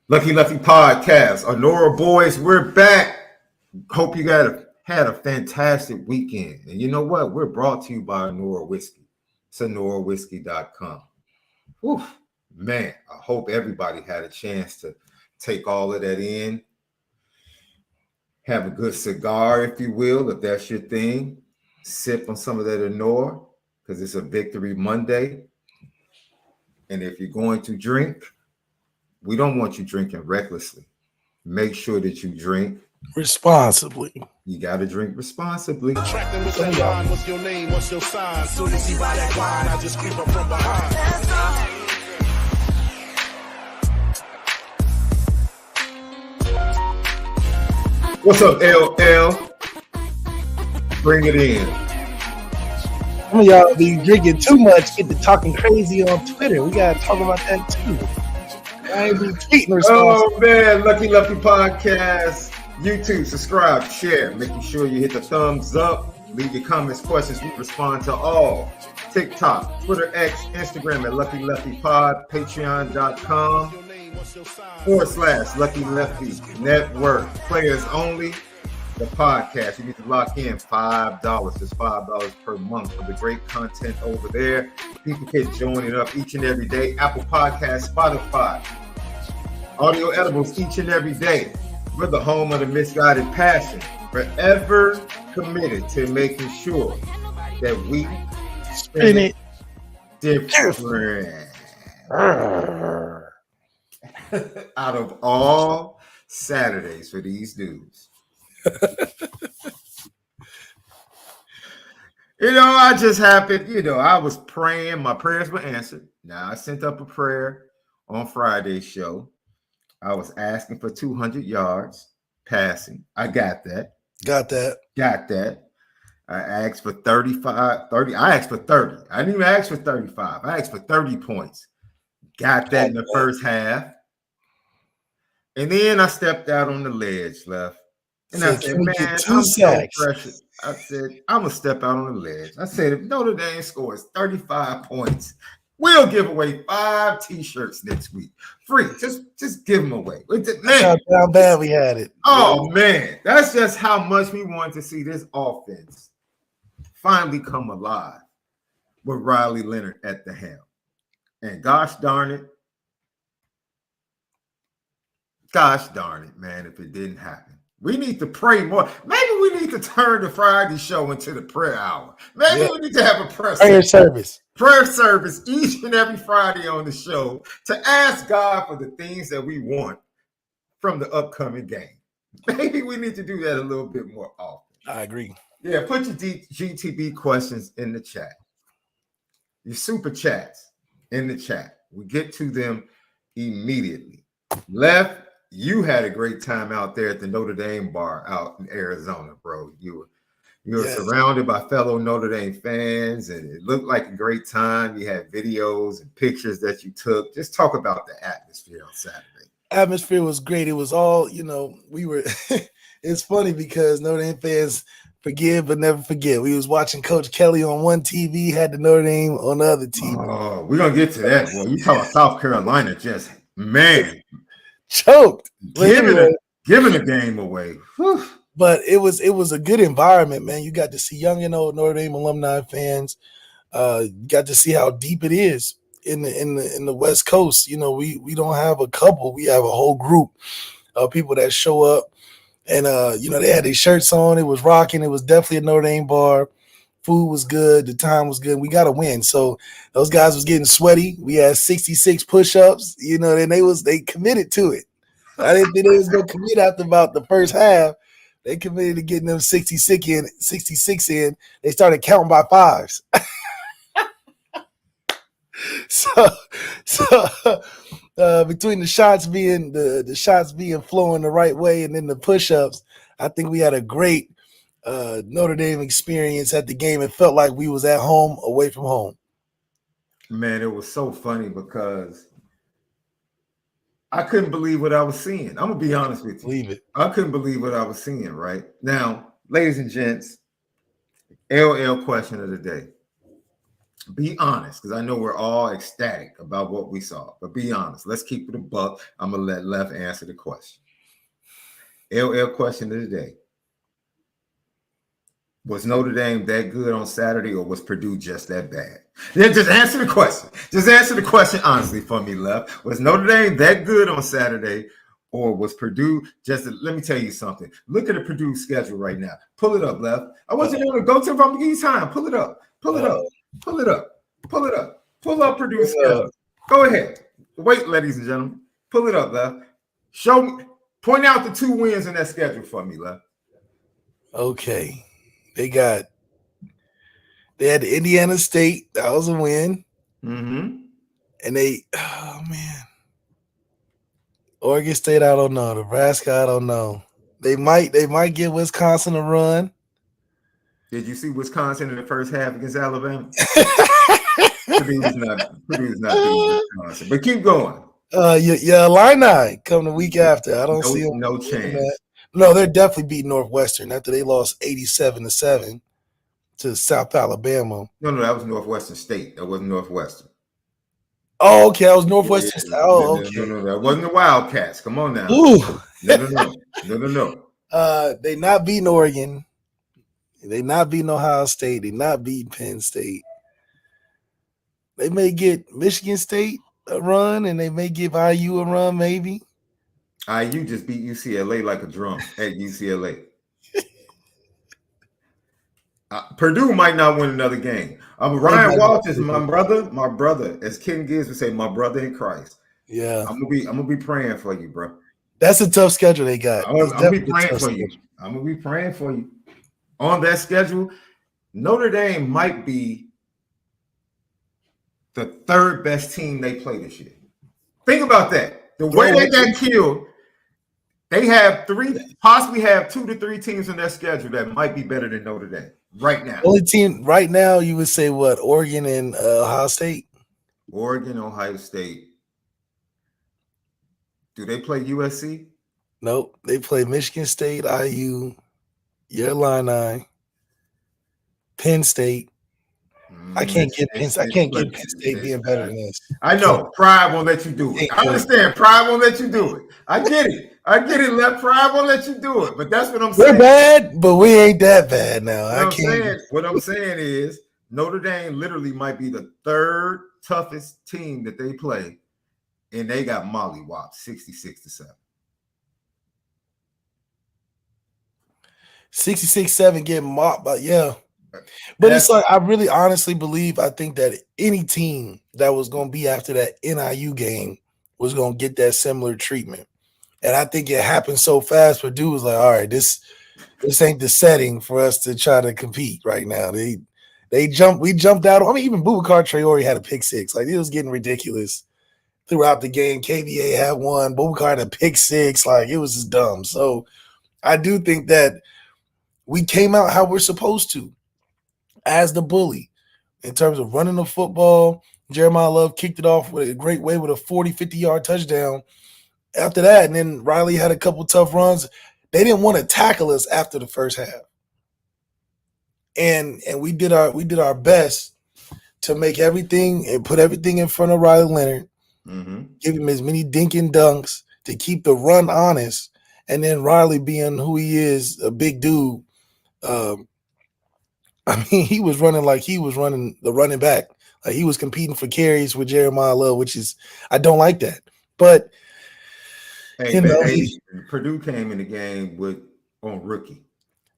Lucky Lefty Podcast. Onora boys, we're back. Hope you had a fantastic weekend. And you know what? We're brought to you by Onora Whiskey. It's OnoraWhiskey.com. Whew, man, I hope everybody had a chance to take all of that in. Have a good cigar, if you will, if that's your thing. Sip on some of that Onora because it's a Victory Monday. And if you're going to drink, we don't want you drinking recklessly. Make sure that you drink responsibly. You got to drink responsibly. What's your name? What's your sign? Soon as you buy that wine, I just creep up from behind. What's up, LL? Bring it in. Some of y'all be drinking too much, get to talking crazy on Twitter. We gotta talk about that too. I ain't be tweeting responsibly. Oh man, Lucky Lucky Podcast. YouTube, subscribe, share. Making sure you hit the thumbs up. Leave your comments, questions. We respond to all. TikTok, Twitter, X, Instagram at Lucky Lefty Pod. Patreon.com/Lucky Lefty Network. Players only. The podcast. You need to lock in $5. It's $5 per month for the great content over there. People can join it up each and every day. Apple Podcasts, Spotify. Audio edibles each and every day. We're the home of the misguided passion. Forever committed to making sure that we spin it different. Out of all Saturdays for these dudes. I just happened, I was praying. My prayers were answered. Now, I sent up a prayer on Friday's show. I was asking for 200 yards passing. I got that. Got that. I asked for 30. I asked for 30. I didn't even ask for 35. I asked for 30 points. Got that in the first half. And then I stepped out on the ledge, Left. And I said, man, I'm so precious. I said, I'm going to step out on the ledge. I said, if Notre Dame scores 35 points, we'll give away 5 T-shirts next week. Free. Just give them away. Man, how bad we had it. Oh, man. That's just how much we wanted to see this offense finally come alive with Riley Leonard at the helm. And gosh darn it, man, if it didn't happen. We need to pray more. Maybe we need to turn the Friday show into the prayer hour. Maybe we need to have a prayer service each and every Friday on the show to ask God for the things that we want from the upcoming game. Maybe we need to do that a little bit more often. I agree. Yeah, put your GTB questions in the chat. Your super chats in the chat. We get to them immediately. Left. You had a great time out there at the Notre Dame bar out in Arizona, bro. You were surrounded by fellow Notre Dame fans, and it looked like a great time. You had videos and pictures that you took. Just talk about the atmosphere on Saturday. Atmosphere was great. It was all, we were – it's funny because Notre Dame fans forgive but never forget. We was watching Coach Kelly on one TV, had the Notre Dame on the other TV. Oh, we're going to get to that, boy. You talk about South Carolina just, man – choked, giving the game away. Whew. But it was a good environment, man. You got to see young and old Notre Dame alumni fans. Got to see how deep it is in the West Coast. We don't have a couple. We have a whole group of people that show up, and they had their shirts on. It was rocking. It was definitely a Notre Dame bar. Food was good. The time was good. We got to win. So those guys was getting sweaty. We had 66 push-ups, and they committed to it. I didn't think they was going to commit after about the first half. They committed to getting them 66 in. They started counting by fives. So between the shots being the shots being flowing the right way and then the push-ups, I think we had a great Notre Dame experience at the game. It felt like we was at home, away from home. Man, it was so funny because I couldn't believe what I was seeing. I'm going to be honest with you. Believe it. I couldn't believe what I was seeing, right? Now, ladies and gents, LL question of the day. Be honest, because I know we're all ecstatic about what we saw. But be honest. Let's keep it a buck. I'm gonna let Left answer the question. LL question of the day. Was Notre Dame that good on Saturday, or was Purdue just that bad? Yeah, just answer the question. Just answer the question honestly for me, Left. Was Notre Dame that good on Saturday, or was Purdue just? Let me tell you something. Look at the Purdue schedule right now. Pull it up, Left. I want you to go to. I'm gonna give you time. Pull it up. Pull it up. Pull it up. Pull it up. Pull up Purdue schedule. Go ahead. Wait, ladies and gentlemen. Pull it up, Left. Show me. Point out the 2 wins in that schedule for me, Left. Okay. They had the Indiana State. That was a win. Mm-hmm. And Oregon State, I don't know. Nebraska, I don't know. They might give Wisconsin a run. Did you see Wisconsin in the first half against Alabama? Purdue's not beating Wisconsin. But keep going. Your Illini come the week after. I don't see them. No chance. No, they're definitely beating Northwestern after they lost 87-7 to South Alabama. No, that was Northwestern State. That wasn't Northwestern. Oh, okay. I was Northwestern State. Oh, okay. No, that wasn't the Wildcats. Come on now. Ooh. No. They not beating Oregon. They not beating Ohio State. They not beating Penn State. They may get Michigan State a run, and they may give IU a run, maybe. IU just beat UCLA like a drum at UCLA. Purdue might not win another game. Ryan Walters, my brother, as Ken Gibbs would say, my brother in Christ. Yeah, I'm gonna be praying for you, bro. That's a tough schedule they got. I'm gonna be praying for you. I'm gonna be praying for you. On that schedule, Notre Dame might be the 3rd best team they play this year. Think about that. The way they got killed. They possibly have 2 to 3 teams in their schedule that might be better than Notre Dame right now. Only team right now, you would say what? Oregon and Ohio State? Oregon, Ohio State. Do they play USC? Nope. They play Michigan State, IU, your Illini, Penn State. I can't get Penn State being better than this. I know. Pride won't let you do it. I understand. Pride won't let you do it. I get it. Let Pride won't let you do it. But that's what I'm saying. We're bad, but we ain't that bad now. What I'm saying is Notre Dame literally might be the 3rd toughest team that they play, and they got mollywopped 66-7. 66-7 getting mopped, but yeah. But it's like I really honestly believe I think that any team that was going to be after that NIU game was going to get that similar treatment. And I think it happened so fast. Purdue was like, all right, this ain't the setting for us to try to compete right now. We jumped out. I mean, even Boubacar Traore had a pick 6. Like, it was getting ridiculous throughout the game. KVA had one. Boubacar had a pick 6. Like, it was just dumb. So I do think that we came out how we're supposed to as the bully in terms of running the football. Jeremiah Love kicked it off with a great way with a 40, 50-yard touchdown. After that, and then Riley had a couple tough runs. They didn't want to tackle us after the first half. And we did our best to make everything and put everything in front of Riley Leonard, give him as many dink and dunks to keep the run honest. And then Riley being who he is, a big dude. I mean, he was running like he was running the running back. Like he was competing for carries with Jeremiah Love, which is I don't like that. But Purdue came in the game on rookie.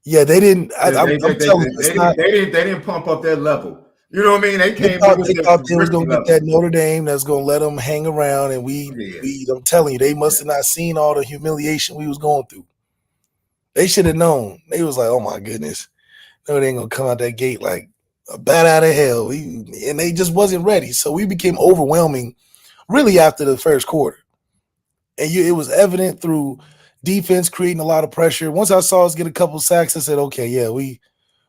Yeah, they didn't. They didn't pump up their level. You know what I mean? They thought they was going to get that Notre Dame that's going to let them hang around, and I'm telling you, they must have not seen all the humiliation we was going through. They should have known. They was like, oh my goodness, no, they ain't gonna come out that gate like a bat out of hell. And they just wasn't ready. So we became overwhelming, really after the first quarter. And it was evident through defense creating a lot of pressure. Once I saw us get a couple sacks, I said, okay, yeah,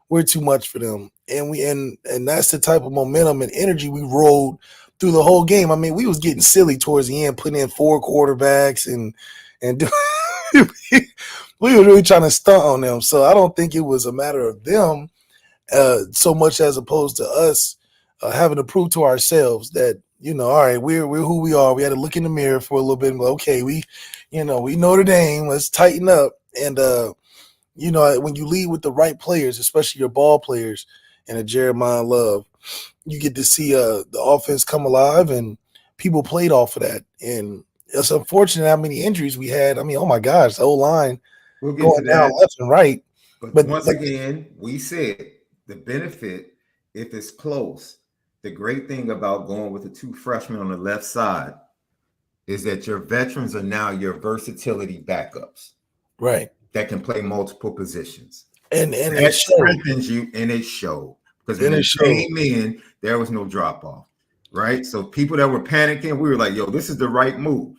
we're too much for them. And that's the type of momentum and energy we rolled through the whole game. I mean, we was getting silly towards the end, putting in 4 quarterbacks and we were really trying to stunt on them. So I don't think it was a matter of them so much as opposed to us having to prove to ourselves that, all right, we're who we are. We had to look in the mirror for a little bit and go, okay, we Notre Dame, let's tighten up. And, when you lead with the right players, especially your ball players and a Jeremiah Love, you get to see the offense come alive, and people played off of that. And it's unfortunate how many injuries we had. I mean, oh my gosh, the O-line We'll get going to down that. left and right. But once again, we said the benefit, if it's close, the great thing about going with the two freshmen on the left side is that your veterans are now your versatility backups. Right. That can play multiple positions. And that strengthens you, and it showed. Because when it came in, there was no drop-off. Right? So people that were panicking, we were like, yo, this is the right move.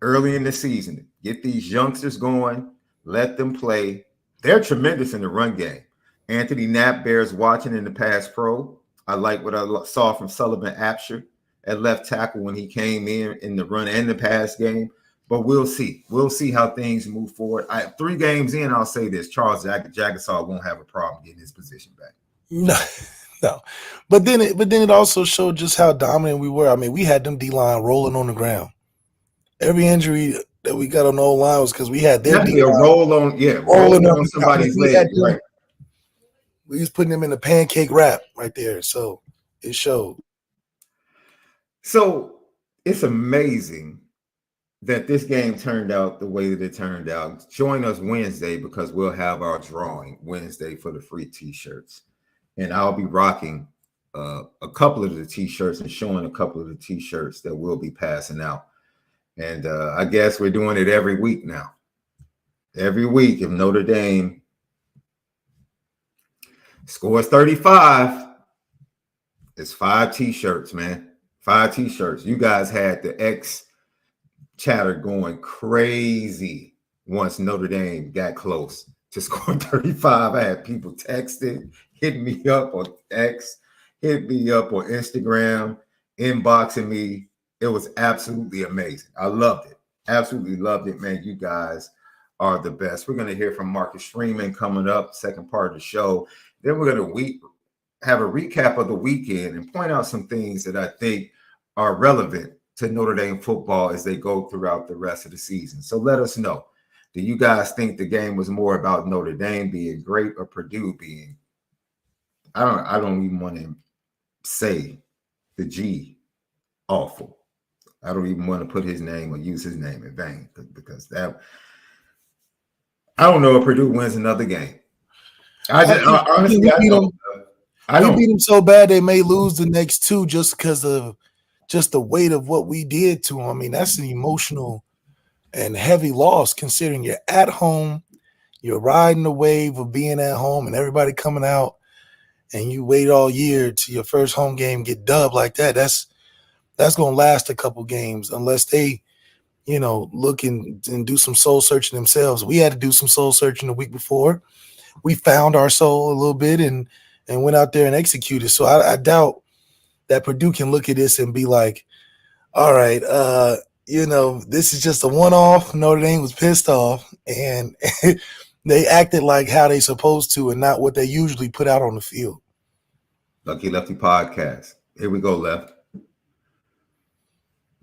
Early in the season, get these youngsters going, let them play. They're tremendous in the run game. Anthony Knapp bears watching in the pass pro. I like what I saw from Sullivan Apsher at left tackle when he came in the run and the pass game. But we'll see. We'll see how things move forward. 3 games in, I'll say this. Charles Jagasaw won't have a problem getting his position back. No. But then it also showed just how dominant we were. I mean, we had them D-line rolling on the ground. Every injury that we got on the O-line was because we had their D-line rolling on somebody's leg. Right. We was putting them in a pancake wrap right there. So it showed. So it's amazing that this game turned out the way that it turned out. Join us Wednesday because we'll have our drawing Wednesday for the free T-shirts. And I'll be rocking a couple of the T-shirts and showing a couple of the T-shirts that we'll be passing out. And I guess we're doing it every week now. Every week, if Notre Dame scores 35, it's 5 T-shirts, man. 5 T-shirts. You guys had the X chatter going crazy once Notre Dame got close to scoring 35. I had people texting, hitting me up on X, hit me up on Instagram, inboxing me. It was absolutely amazing. I loved it. Absolutely loved it, man. You guys are the best. We're going to hear from Marcus Freeman coming up, second part of the show. Then we're going to have a recap of the weekend and point out some things that I think are relevant to Notre Dame football as they go throughout the rest of the season. So let us know. Do you guys think the game was more about Notre Dame being great or Purdue being, I don't even want to say the G, awful. I don't even want to put his name or use his name in vain because that, I don't know if Purdue wins another game. Honestly, we beat them so bad they may lose the next 2 just because of just the weight of what we did to them. I mean, that's an emotional and heavy loss considering you're at home, you're riding the wave of being at home and everybody coming out, and you wait all year to your first home game get dubbed like that. That's going to last a couple games unless they, look and do some soul searching themselves. We had to do some soul searching the week before. We found our soul a little bit and went out there and executed. So I doubt that Purdue can look at this and be like, all right, this is just a one-off. Notre Dame was pissed off and they acted like how they supposed to and not what they usually put out on the field. Lucky Lefty podcast. Here we go, Left.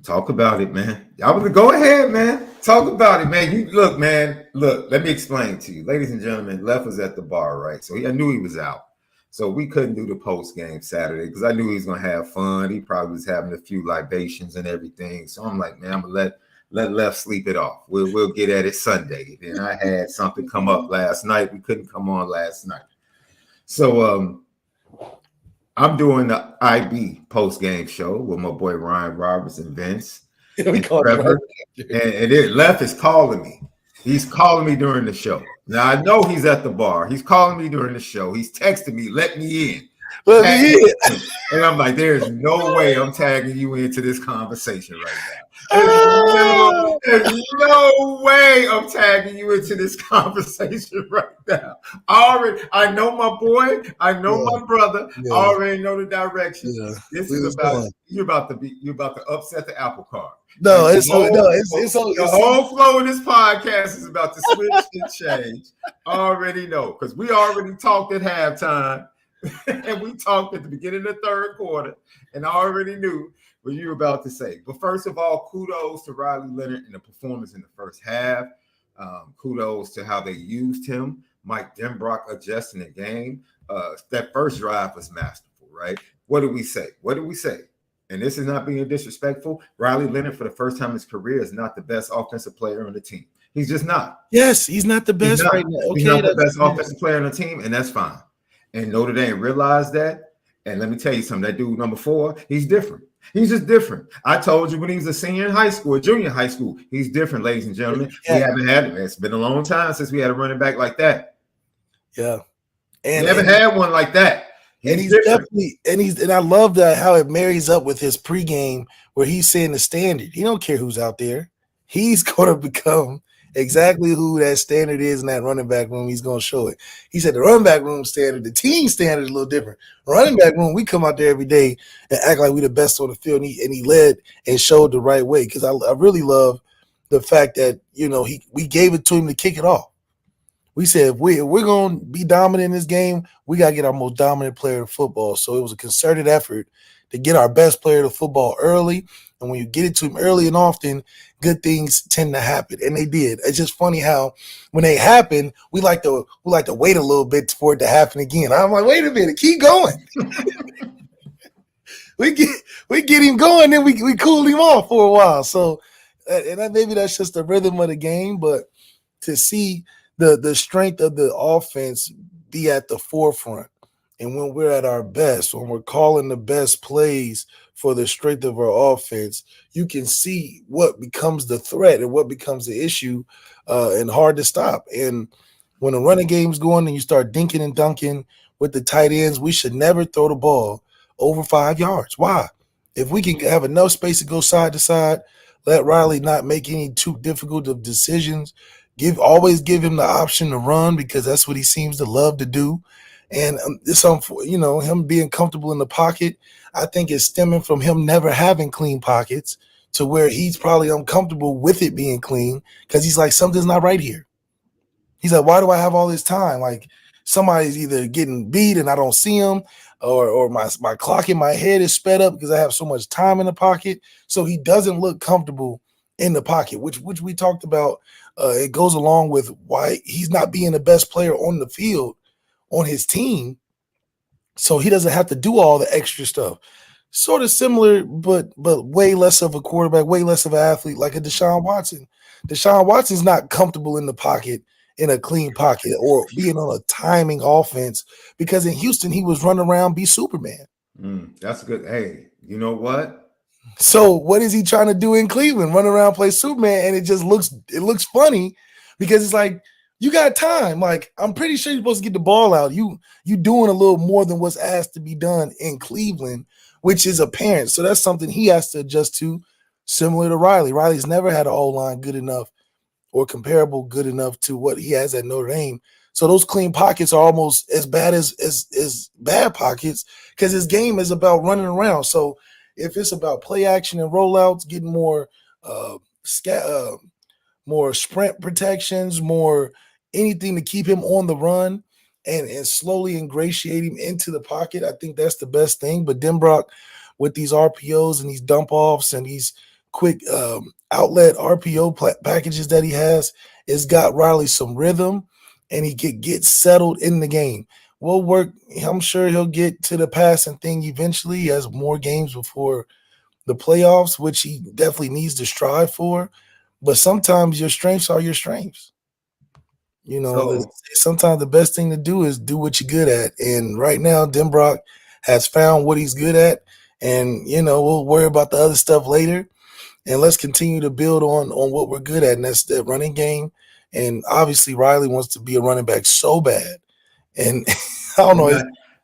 Talk about it, man. Y'all want to go ahead, man. Talk about it, man. Look, let me explain to you. Ladies and gentlemen, Left was at the bar, right? So I knew he was out. So we couldn't do the post game Saturday because I knew he was going to have fun. He probably was having a few libations and everything. So I'm like, man, I'm going to let Left sleep it off. We'll get at it Sunday. Then I had something come up last night. We couldn't come on last night. So I'm doing the IB post-game show with my boy Ryan Roberts and Vince and Trevor. And Left is calling me. He's calling me during the show. Now, I know he's at the bar. He's calling me during the show. He's texting me, let me in. And I'm like, there's no way I'm tagging you into this conversation right now. There's no way I'm tagging you into this conversation right now. I know my boy. I know my brother. I already know the direction. Yeah. This is about you're about to upset the apple cart. The whole flow of this podcast is about to switch and change. I already know because we already talked at halftime. And we talked at the beginning of the third quarter, and I already knew what you were about to say. But first of all, kudos to Riley Leonard in the performance in the first half. Kudos to how they used him. Mike Denbrock adjusting the game. That first drive was masterful, right? What did we say? And this is not being disrespectful. Riley Leonard, for the first time in his career, is not the best offensive player on the team. He's just not. Yes, he's not the best right now. Okay, he's not the best offensive player on the team, and that's fine. And Notre Dame realized that. And let me tell you something. That dude, number 4, he's different. He's just different. I told you when he was a senior in high school, junior high school, he's different, ladies and gentlemen. Yeah. We haven't had it. It's been a long time since we had a running back like that. Yeah. And we haven't had one like that. He's definitely, and I love that how it marries up with his pregame where he's saying the standard. He don't care who's out there. He's going to become exactly who that standard is in that running back room. He's going to show it. He said the running back room standard, the team standard is a little different. Running back room, we come out there every day and act like we're the best on the field, and he led and showed the right way. Because I really love the fact that, you know, we gave it to him to kick it off. We said if we're going to be dominant in this game, we got to get our most dominant player in football. So it was a concerted effort to get our best player to football early. And when you get it to him early and often, good things tend to happen. And they did. It's just funny how when they happen, we like to wait a little bit for it to happen again. I'm like, wait a minute, keep going. we get him going, then we cool him off for a while. So and maybe that's just the rhythm of the game, but to see the strength of the offense be at the forefront. And when we're at our best, when we're calling the best plays for the strength of our offense, you can see what becomes the threat and what becomes the issue and hard to stop. And when the running game's going and you start dinking and dunking with the tight ends, we should never throw the ball over 5 yards. Why? If we can have enough space to go side to side, let Riley not make any too difficult of decisions, always give him the option to run because that's what he seems to love to do. And him being comfortable in the pocket, I think is stemming from him never having clean pockets to where he's probably uncomfortable with it being clean because he's like, something's not right here. He's like, why do I have all this time? Like somebody's either getting beat and I don't see him or my clock in my head is sped up because I have so much time in the pocket. So he doesn't look comfortable in the pocket, which we talked about. It goes along with why he's not being the best player on the field on his team, so he doesn't have to do all the extra stuff. Sort of similar, but way less of a quarterback, way less of an athlete, like a Deshaun Watson. Deshaun Watson's not comfortable in the pocket, in a clean pocket, or being on a timing offense because in Houston he was running around be Superman. That's good. Hey, you know what? So what is he trying to do in Cleveland? Run around, play Superman, and it looks funny because it's like, you got time. Like, I'm pretty sure you're supposed to get the ball out. You doing a little more than what's asked to be done in Cleveland, which is apparent. So that's something he has to adjust to, similar to Riley. Riley's never had an O-line good enough or comparable good enough to what he has at Notre Dame. So those clean pockets are almost as bad as bad pockets because his game is about running around. So if it's about play action and rollouts, getting more sprint protections, more anything to keep him on the run and slowly ingratiate him into the pocket, I think that's the best thing. But Denbrock, with these RPOs and these dump offs and these quick outlet RPO packages that he has got Riley some rhythm, and he could get settled in the game. We'll work. I'm sure he'll get to the passing thing eventually. He has more games before the playoffs, which he definitely needs to strive for. But sometimes your strengths are your strengths. You know, sometimes the best thing to do is do what you're good at. And right now, Denbrock has found what he's good at. And, you know, we'll worry about the other stuff later. And let's continue to build on what we're good at, and that's the running game. And obviously, Riley wants to be a running back so bad. And I don't know.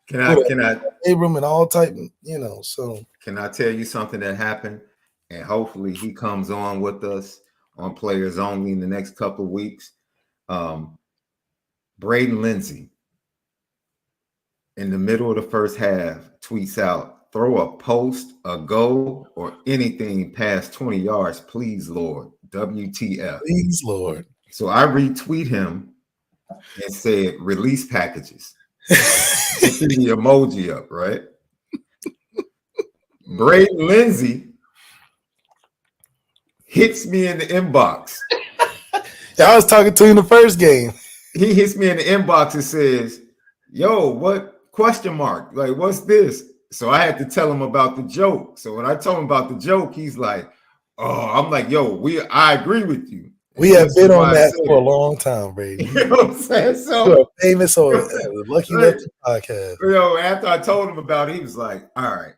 Can I Abram and all type, you know, so. Can I tell you something that happened? And hopefully he comes on with us on Players Only in the next couple of weeks. Braden Lindsay, in the middle of the first half, tweets out, throw a post, a goal, or anything past 20 yards, please, Lord. WTF. Please, Lord. So I retweet him and said, release packages. See the emoji up, right? Braden Lindsay hits me in the inbox. I was talking to him in the first game. He hits me in the inbox and says, yo, what question mark? Like, what's this? So I had to tell him about the joke. So when I told him about the joke, he's like, oh, I'm like, yo, I agree with you. We have been on that for a long time, Brady. You know what I'm saying? So you're famous on the Lucky Lefty podcast. Yo, after I told him about it, he was like, all right.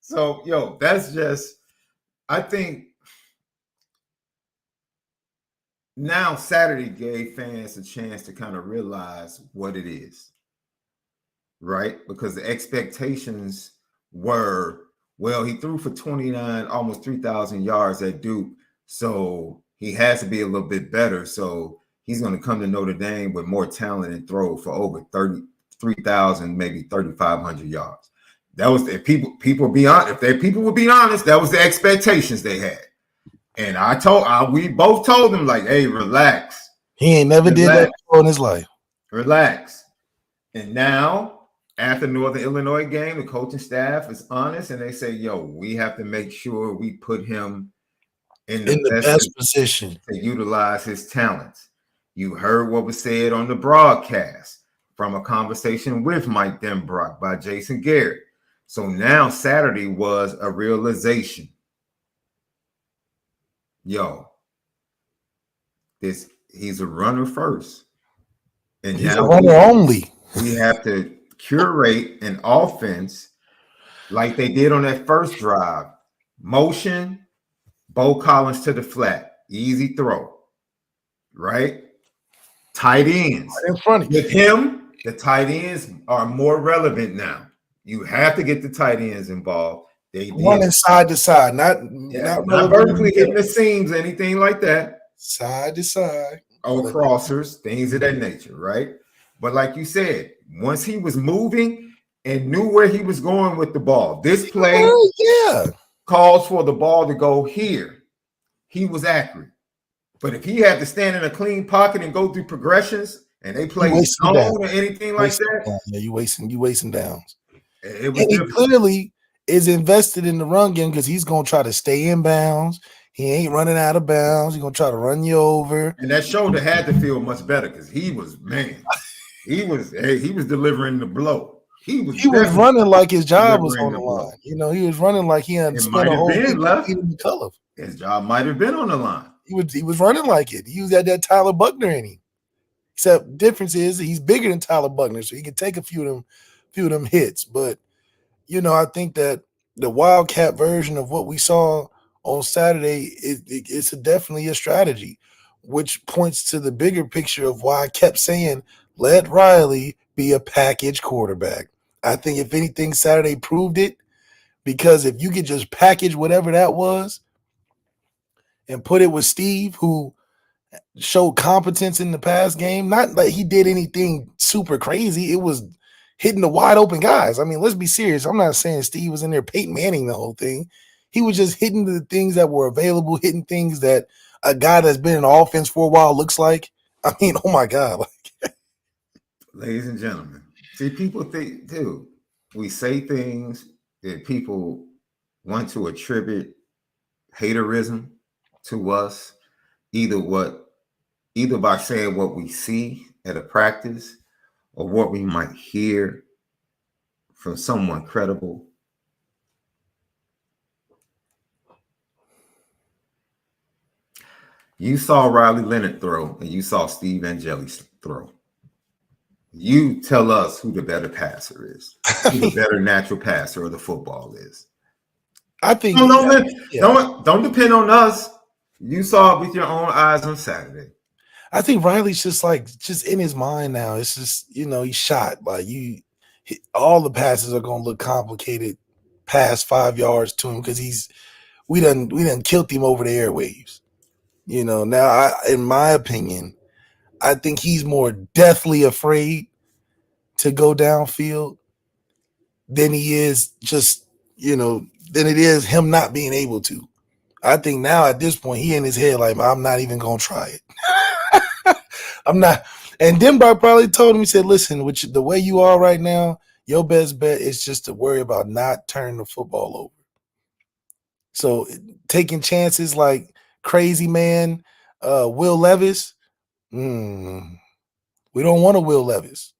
So, yo, that's just, I think now Saturday gave fans a chance to kind of realize what it is, right? Because the expectations were, well, he threw for 29, almost 3,000 yards at Duke, so he has to be a little bit better. So he's going to come to Notre Dame with more talent and throw for over 33,000, maybe 3,500 yards. That was if people be honest. If people would be honest, that was the expectations they had. And we both told him, like, hey, relax. He ain't never did that before in his life. Relax. And now, after Northern Illinois game, the coaching staff is honest and they say, yo, we have to make sure we put him in the best position to utilize his talents. You heard what was said on the broadcast from a conversation with Mike Denbrock by Jason Garrett. So now Saturday was a realization. Yo, he's a runner first. And he's a runner only. We have to curate an offense like they did on that first drive. Motion, Bo Collins to the flat, easy throw, right? Tight ends. Right in front of you. With him, the tight ends are more relevant now. You have to get the tight ends involved. They running side to side, not vertically hitting the seams, anything like that. Side to side. Oh, crossers, things of that nature, right? But like you said, once he was moving and knew where he was going with the ball, this play calls for the ball to go here. He was accurate. But if he had to stand in a clean pocket and go through progressions and they play zone or anything like that, you wasting downs. And he clearly is invested in the run game because he's going to try to stay in bounds. He ain't running out of bounds. He's going to try to run you over. And that shoulder had to feel much better because he was delivering the blow. He was running like his job was on the line. You know, he was running like he had spent a whole week in the color. His job might have been on the line. He was running like it. He was at that Tyler Buckner in him. Except difference is he's bigger than Tyler Buckner, so he can take a few of them hits. But you know, I think that the Wildcat version of what we saw on Saturday it's definitely a strategy, which points to the bigger picture of why I kept saying let Riley be a package quarterback. I think if anything, Saturday proved it, because if you could just package whatever that was and put it with Steve, who showed competence in the past game, not like he did anything super crazy. It was hitting the wide open guys. I mean, let's be serious. I'm not saying Steve was in there Peyton Manning the whole thing. He was just hitting the things that were available, hitting things that a guy that's been in offense for a while looks like. I mean, oh my God. Ladies and gentlemen, see, people think, dude, we say things that people want to attribute haterism to us, either by saying what we see at a practice or what we might hear from someone credible. You saw Riley Leonard throw and you saw Steve Angeli throw. You tell us who the better passer is, who the better natural passer of the football is. I think don't depend on us. You saw it with your own eyes on Saturday. I think Riley's just in his mind now. It's just, you know, he's shot. Like all the passes are gonna look complicated past 5 yards to him because we done killed him over the airwaves. You know, now in my opinion, I think he's more deathly afraid to go downfield than he is just, you know, than it is him not being able to. I think now at this point, he in his head like, I'm not even going to try it. I'm not. And Denver probably told him, he said, listen, the way you are right now, your best bet is just to worry about not turning the football over. So taking chances like crazy man, Will Levis, we don't want a Will Levis.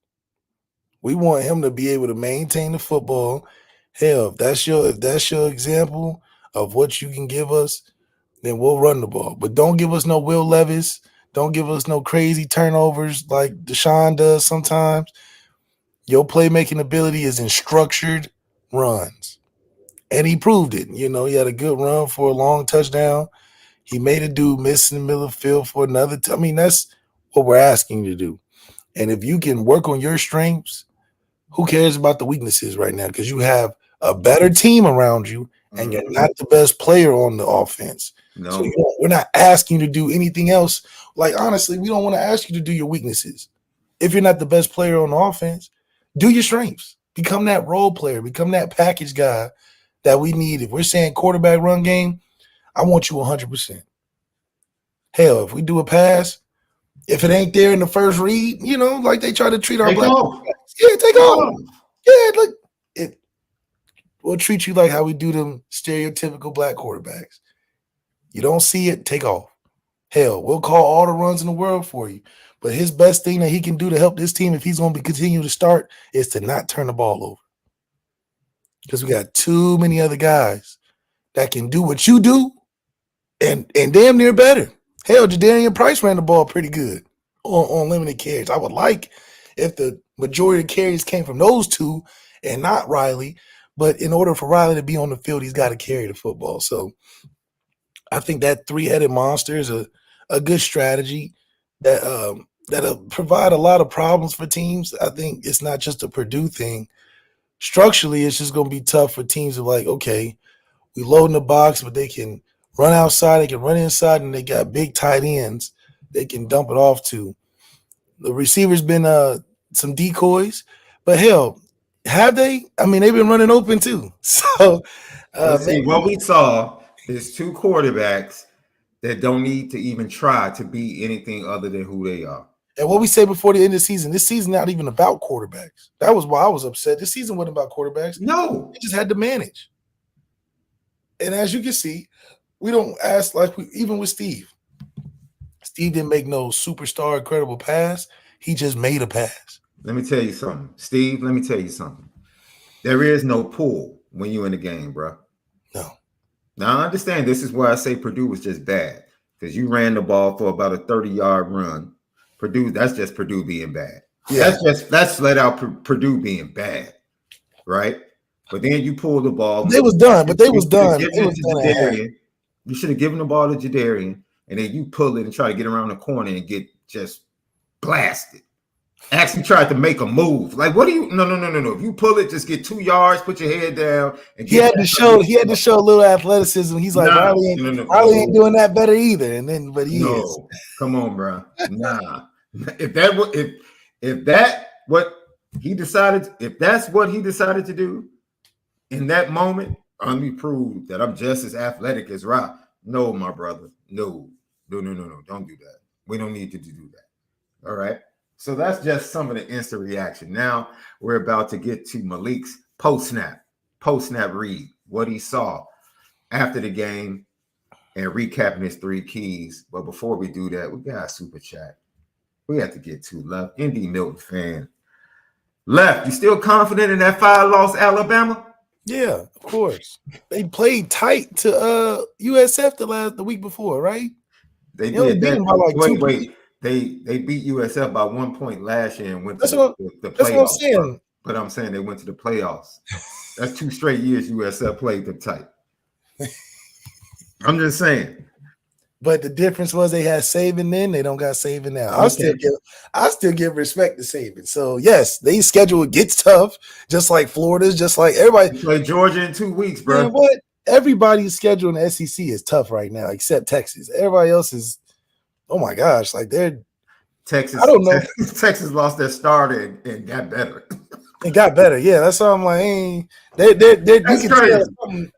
We want him to be able to maintain the football. Hell, if that's your example of what you can give us, then we'll run the ball. But don't give us no Will Levis. Don't give us no crazy turnovers like SHAUN does sometimes. Your playmaking ability is in structured runs. And he proved it. You know, he had a good run for a long touchdown. He made a dude miss in the middle of the field for another. I mean, that's what we're asking you to do. And if you can work on your strengths, who cares about the weaknesses right now? Because you have a better team around you, and you're not the best player on the offense. No. So we're not asking you to do anything else. Like, honestly, we don't want to ask you to do your weaknesses. If you're not the best player on the offense, do your strengths. Become that role player. Become that package guy that we need. If we're saying quarterback run game, I want you 100%. Hell, if we do a pass, if it ain't there in the first read, you know, like they try to treat our black quarterbacks. Yeah, take off. Yeah, look, we'll treat you like how we do them stereotypical black quarterbacks. You don't see it, take off. Hell, we'll call all the runs in the world for you. But his best thing that he can do to help this team, if he's going to continue to start, is to not turn the ball over. Because we got too many other guys that can do what you do and damn near better. Hell, Jadarian Price ran the ball pretty good on limited carries. I would like if the majority of carries came from those two and not Riley. But in order for Riley to be on the field, he's got to carry the football. So I think that three-headed monster is a good strategy that'll provide a lot of problems for teams. I think it's not just a Purdue thing. Structurally, it's just going to be tough for teams of like, okay, we load in the box, but they can run outside, they can run inside, and they got big tight ends they can dump it off to. The receivers been some decoys, but hell, have they? I mean, they've been running open too. So let's see, what we saw is two quarterbacks that don't need to even try to be anything other than who they are. And what we said before the end of the season, this season not even about quarterbacks. That was why I was upset. This season wasn't about quarterbacks. No. They just had to manage. And as you can see, we don't ask like even with Steve. Steve didn't make no superstar incredible pass. He just made a pass. Let me tell you something. Steve, let me tell you something. There is no pull when you're in the game, bro. No. Now, I understand this is why I say Purdue was just bad, because you ran the ball for about a 30-yard run. Purdue, that's just Purdue being bad. Yeah. That's flat out Purdue being bad, right? But then you pull the ball. They was done, but they was done. You should have given the ball to Jadarian, and then you pull it and try to get around the corner and get just blasted. Actually tried to make a move. Like, what do you? No. If you pull it, just get 2 yards, put your head down, and he had to show a little athleticism. He's like, Riley ain't doing that better either. And then, but he is. Come on, bro. Nah. If that's what he decided to do in that moment, let me prove that I'm just as athletic as Rob. No, my brother. No. Don't do that. We don't need to do that. All right. So that's just some of the instant reaction. Now we're about to get to Malik's post-snap read, what he saw after the game, and recapping his 3 keys. But before we do that, we got a super chat. We have to get to Left, Indy Milton fan. Left, you still confident in that 5-loss Alabama? Yeah, of beat they played tight to USF the week before, right? They did that. By like wait. They beat USF by 1 point last year and went to the playoffs. That's what I'm saying. But I'm saying they went to the playoffs. That's 2 straight years USF played them tight. I'm just saying. But the difference was they had Saban then, they don't got Saban now. I still give respect to Saban. So yes, they schedule gets tough, just like Florida's, just like everybody. You play Georgia in 2 weeks, bro. Man, what? Everybody's schedule in the SEC is tough right now, except Texas. Everybody else is, oh my gosh, like they're Texas. I don't know. Texas lost their starter and got better. It got better, yeah. That's why I'm like, hey, they you can tell something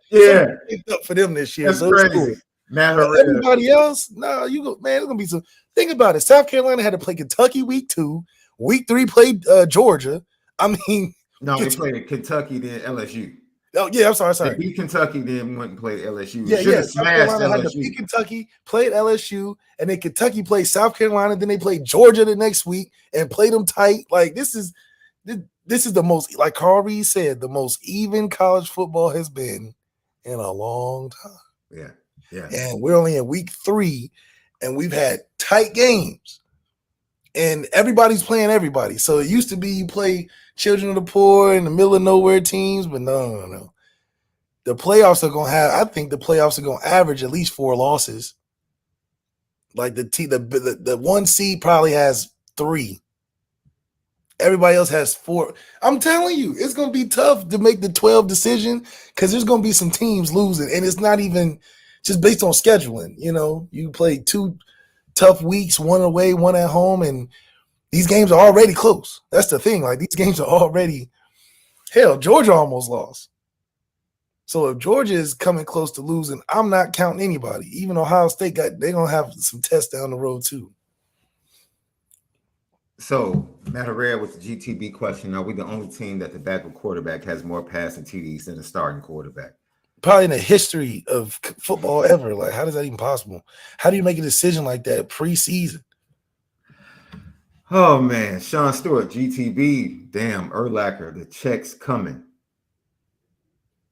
picked up for them this year. That's so crazy. Cool. Matt But Herrera. everybody else, no, you go, man. It's gonna be some. Think about it. South Carolina had to play Kentucky week 2. Week 3 played Georgia. I mean, No, they played Kentucky, then LSU. oh yeah, I'm They sorry. beat Kentucky, then went and played LSU. Yeah. South Carolina LSU. had to beat Kentucky, played LSU, and then Kentucky played South Carolina. Then they played Georgia the next week and played them tight. Like this is the most, like Carl Reed said, the most even college football has been in a long time. Yeah. And we're only in week 3, and we've had tight games, and everybody's playing everybody. So it used to be you play children of the poor in the middle of nowhere teams, but no. The playoffs are gonna have. I think the playoffs are gonna average at least 4 losses. Like the 1 seed probably has 3. Everybody else has 4. I'm telling you, it's gonna be tough to make the 12 decision because there's gonna be some teams losing, and it's not even just based on scheduling. You know, you play 2 tough weeks, 1 away, 1 at home, and these games are already close. That's the thing. Like these games are already. Hell, Georgia almost lost. So if Georgia is coming close to losing, I'm not counting anybody. Even Ohio State they're gonna have some tests down the road too. So Matt Herrera with the GTB question: are we the only team that the backup quarterback has more passing TDs than the starting quarterback? Probably in the history of football ever. Like, how is that even possible? How do you make a decision like that preseason? Oh man, Sean Stewart, GTB. Damn, Urlacher, the check's coming.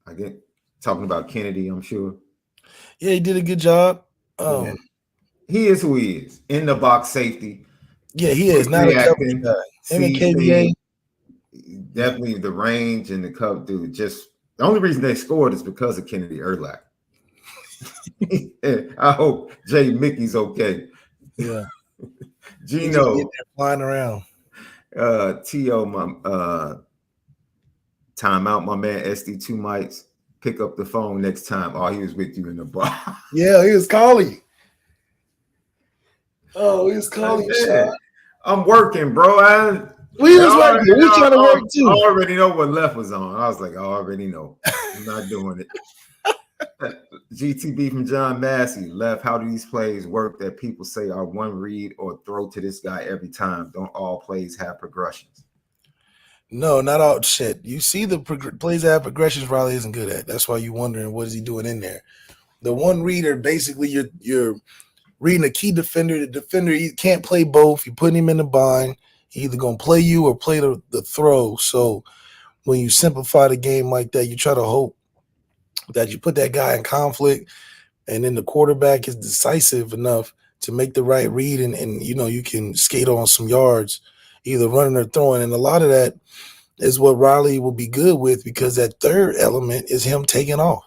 I get talking about Kennedy, I'm sure. Yeah, he did a good job. Yeah. He is who he is. In the box safety. Yeah, he is. Not a coverage guy. Him and KBA. Definitely the range and the cover, dude. Just the only reason they scored is because of Kennedy Urlacher. I hope Jay Mickey's okay. Yeah. Gino flying around. T.O. timeout, my man SD2 mics. Pick up the phone next time. Oh, he was with you in the bar. Yeah, he was calling. Oh, he was calling. I'm working, bro. We was working. We trying to work too. I already know what left was on. I was like, I already know. I'm not doing it. GTB from John Massey. Left, how do these plays work that people say are one read or throw to this guy every time? Don't all plays have progressions? No, not all. Shit. You see the plays that have progressions Riley isn't good at. That's why you're wondering what is he doing in there. The one reader, basically you're reading a key defender. The defender, you can't play both. You're putting him in the bind. He's either going to play you or play the throw. So when you simplify the game like that, you try to hope that you put that guy in conflict, and then the quarterback is decisive enough to make the right read, and you know, you can skate on some yards, either running or throwing. And a lot of that is what Riley will be good with, because that third element is him taking off.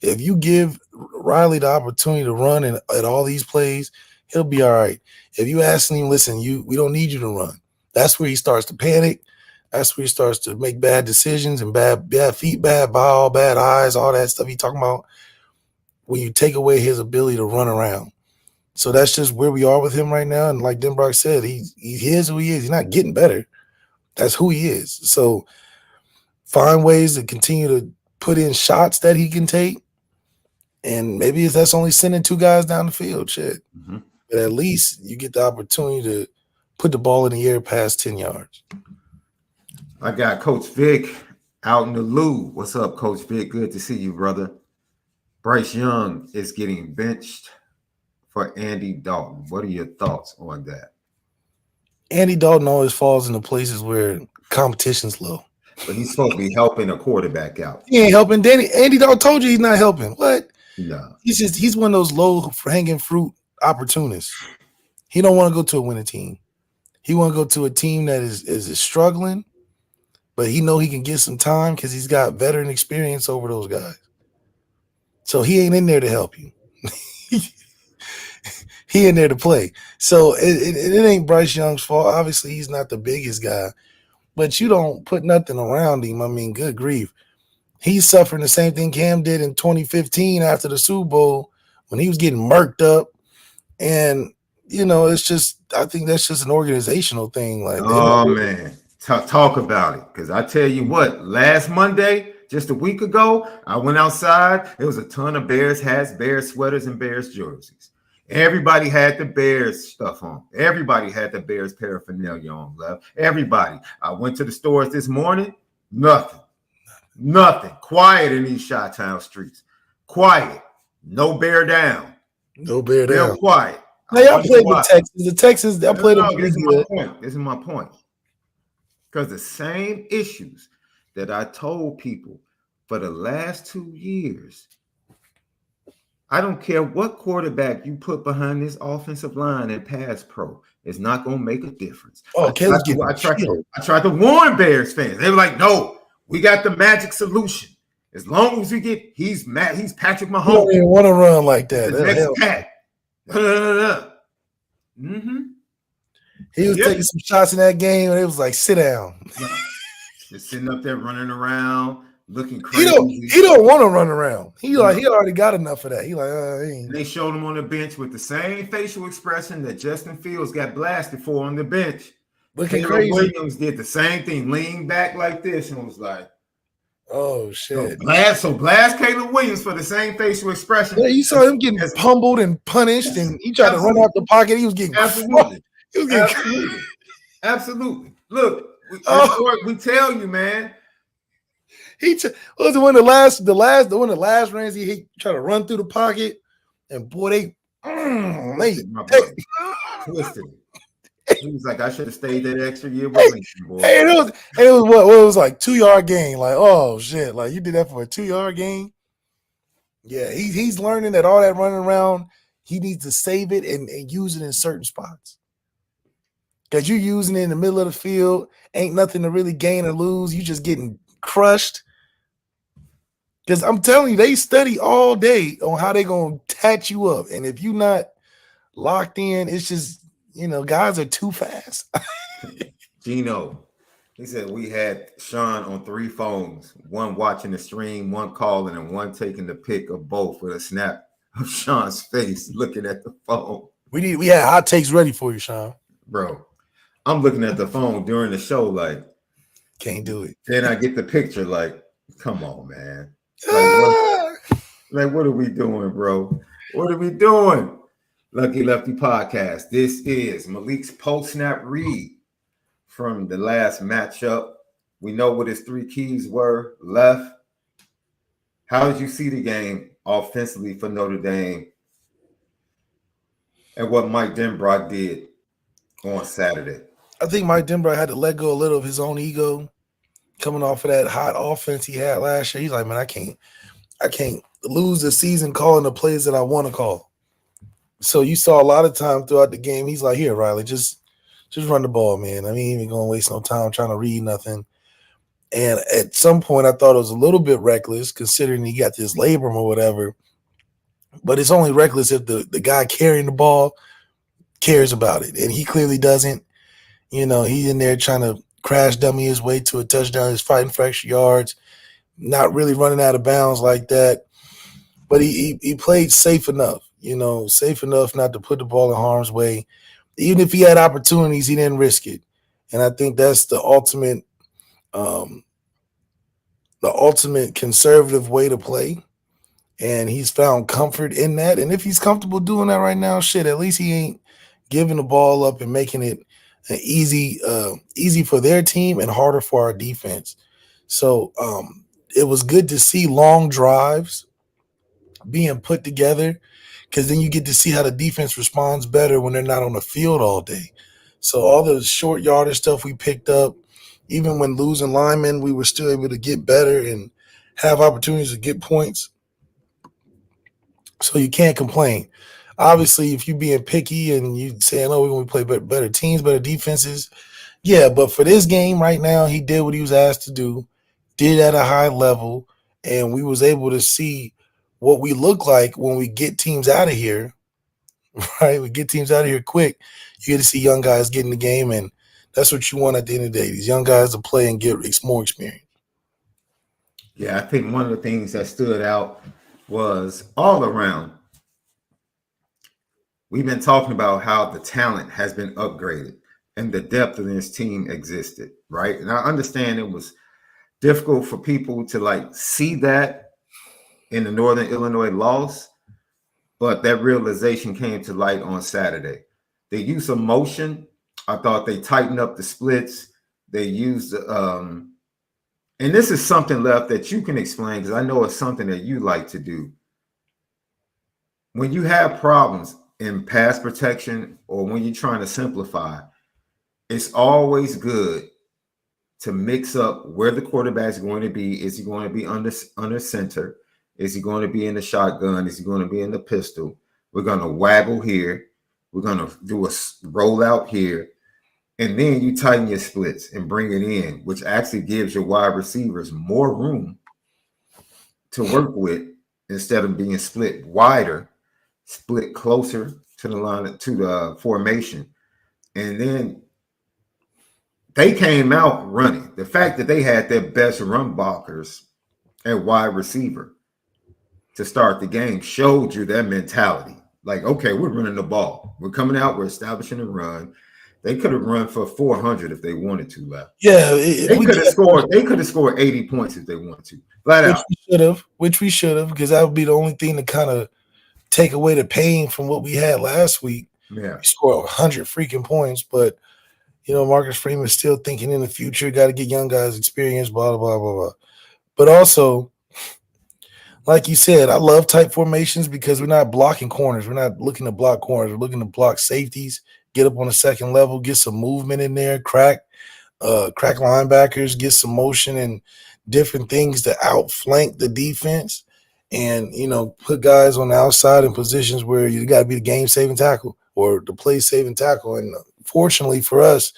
If you give Riley the opportunity to run at all these plays, he'll be all right. If you ask him, listen, we don't need you to run. That's where he starts to panic. That's where he starts to make bad decisions and bad feet, bad ball, bad eyes, all that stuff he talking about, when you take away his ability to run around. So that's just where we are with him right now. And like Denbrock said, he is who he is. He's not getting better. That's who he is. So find ways to continue to put in shots that he can take. And maybe that's only sending 2 guys down the field, shit. Mm-hmm. But at least you get the opportunity to put the ball in the air past 10 yards. I got Coach Vic out in the loo. What's up, Coach Vic? Good to see you, brother. Bryce Young is getting benched for Andy Dalton. What are your thoughts on that? Andy Dalton always falls into places where competition's low. But he's supposed to be helping a quarterback out. He ain't helping. Andy Dalton told you he's not helping. What? No. He's one of those low hanging fruit opportunists. He don't want to go to a winning team. He want to go to a team that is struggling, but he know he can get some time because he's got veteran experience over those guys. So he ain't in there to help you. He in there to play. So it ain't Bryce Young's fault. Obviously, he's not the biggest guy, but you don't put nothing around him. I mean, good grief. He's suffering the same thing Cam did in 2015 after the Super Bowl when he was getting murked up. And, you know, it's just, I think that's just an organizational thing. Like, oh, man. Talk about it. Because I tell you what, last Monday, just a week ago, I went outside. There was a ton of Bears hats, Bears sweaters, and Bears jerseys. Everybody had the Bears stuff on. Everybody had the Bears paraphernalia on, love. Everybody. I went to the stores this morning. Nothing. Quiet in these Chi-Town streets. Quiet. No bear down. No bear Real down. quiet. Hey, I played the Texans. The Texans, I played them. This is my point. This is my point. Because the same issues that I told people for the last 2 years, I don't care what quarterback you put behind this offensive line and pass pro, it's not going to make a difference. Oh, I tried to warn Bears fans. They were like, no, we got the magic solution. As long as we get, he's Patrick Mahomes. You don't even want to run like that. The next cat. Mm-hmm. He was taking some shots in that game, and it was like, sit down. Just sitting up there running around, looking crazy. He don't want to run around. He already got enough of that. He like, They showed him on the bench with the same facial expression that Justin Fields got blasted for on the bench. Looking crazy. Williams did the same thing, leaned back like this, and was like, "Oh shit!" So blast Caleb Williams for the same facial expression. Yeah, you saw him getting pummeled and punished, and he tried to run out the pocket. He was getting absolutely. He was getting Absolutely. Look, we tell you, man. Was it one of the last runs he tried to run through the pocket, and boy, they twisted it. He was like, I should have stayed that extra year with Lincoln, boy. Hey, it was what it was like 2-yard gain. Like, oh shit, like you did that for a 2-yard gain. Yeah, he's learning that all that running around, he needs to save it and use it in certain spots. Because you're using it in the middle of the field, ain't nothing to really gain or lose. You just getting crushed. Because I'm telling you, they study all day on how they gonna tatch you up. And if you're not locked in, it's just, guys are too fast. Gino, he said we had Sean on 3 phones, one watching the stream, one calling, and one taking the pic of both with a snap of Sean's face looking at the phone. We had hot takes ready for you, Sean. Bro, I'm looking at the phone during the show like, can't do it. Then I get the picture like, come on, man. What are we doing, bro? What are we doing? Lucky Lefty Podcast. This is Malik's post-snap read from the last matchup. We know what his 3 keys were. Left. How did you see the game offensively for Notre Dame? And what Mike Denbrock did on Saturday? I think Mike Denbrock had to let go a little of his own ego coming off of that hot offense he had last year. He's like, man, I can't lose the season calling the plays that I want to call. So you saw a lot of time throughout the game. He's like, here, Riley, just run the ball, man. I ain't even going to waste no time trying to read nothing. And at some point, I thought it was a little bit reckless considering he got this labrum or whatever. But it's only reckless if the guy carrying the ball cares about it. And he clearly doesn't. He's in there trying to crash dummy his way to a touchdown. He's fighting for extra yards, not really running out of bounds like that. But he played safe enough, safe enough not to put the ball in harm's way. Even if he had opportunities, he didn't risk it. And I think that's the ultimate conservative way to play. And he's found comfort in that. And if he's comfortable doing that right now, shit, at least he ain't giving the ball up and making it easy for their team and harder for our defense. So it was good to see long drives being put together, because then you get to see how the defense responds better when they're not on the field all day. So all the short yardage stuff we picked up, even when losing linemen, we were still able to get better and have opportunities to get points. So you can't complain. Obviously, if you're being picky and you saying, oh, we're going to play better teams, better defenses, yeah, but for this game right now, he did what he was asked to do, did at a high level, and we was able to see what we look like when we get teams out of here, right? We get teams out of here quick. You get to see young guys get in the game, and that's what you want at the end of the day, these young guys to play and get more experience. Yeah, I think one of the things that stood out was all around. We've been talking about how the talent has been upgraded and the depth of this team existed, right? And I understand it was difficult for people to like see that in the Northern Illinois loss, but that realization came to light on Saturday. The use of motion, I thought they tightened up the splits. They used and this is something left that you can explain because I know it's something that you like to do. When you have problems in pass protection or when you're trying to simplify, it's always good to mix up where the quarterback is going to be. Is he going to be under center? Is he going to be in the shotgun? Is he going to be in the pistol? We're going to waggle here. We're going to do a rollout here. And then you tighten your splits and bring it in, which actually gives your wide receivers more room to work with instead of being split wider, split closer to the line, to the formation. And then they came out running. The fact that they had their best run blockers at wide receiver to start the game showed you their mentality. Like, okay, we're running the ball. We're coming out. We're establishing a run. They could have run for 400 if they wanted to. Left. Yeah, they could have scored. They could have scored 80 points if they wanted to. Flat out. Which we should have, because that would be the only thing to kind of take away the pain from what we had last week. Yeah, we scored 100 freaking points, but you know, Marcus Freeman's still thinking in the future. Got to get young guys experience. Blah blah blah blah. But also, like you said, I love tight formations because we're not blocking corners. We're not looking to block corners. We're looking to block safeties. Get up on the second level, get some movement in there, crack linebackers, get some motion and different things to outflank the defense, and you know, put guys on the outside in positions where you got to be the game-saving tackle or the play-saving tackle. And fortunately for us,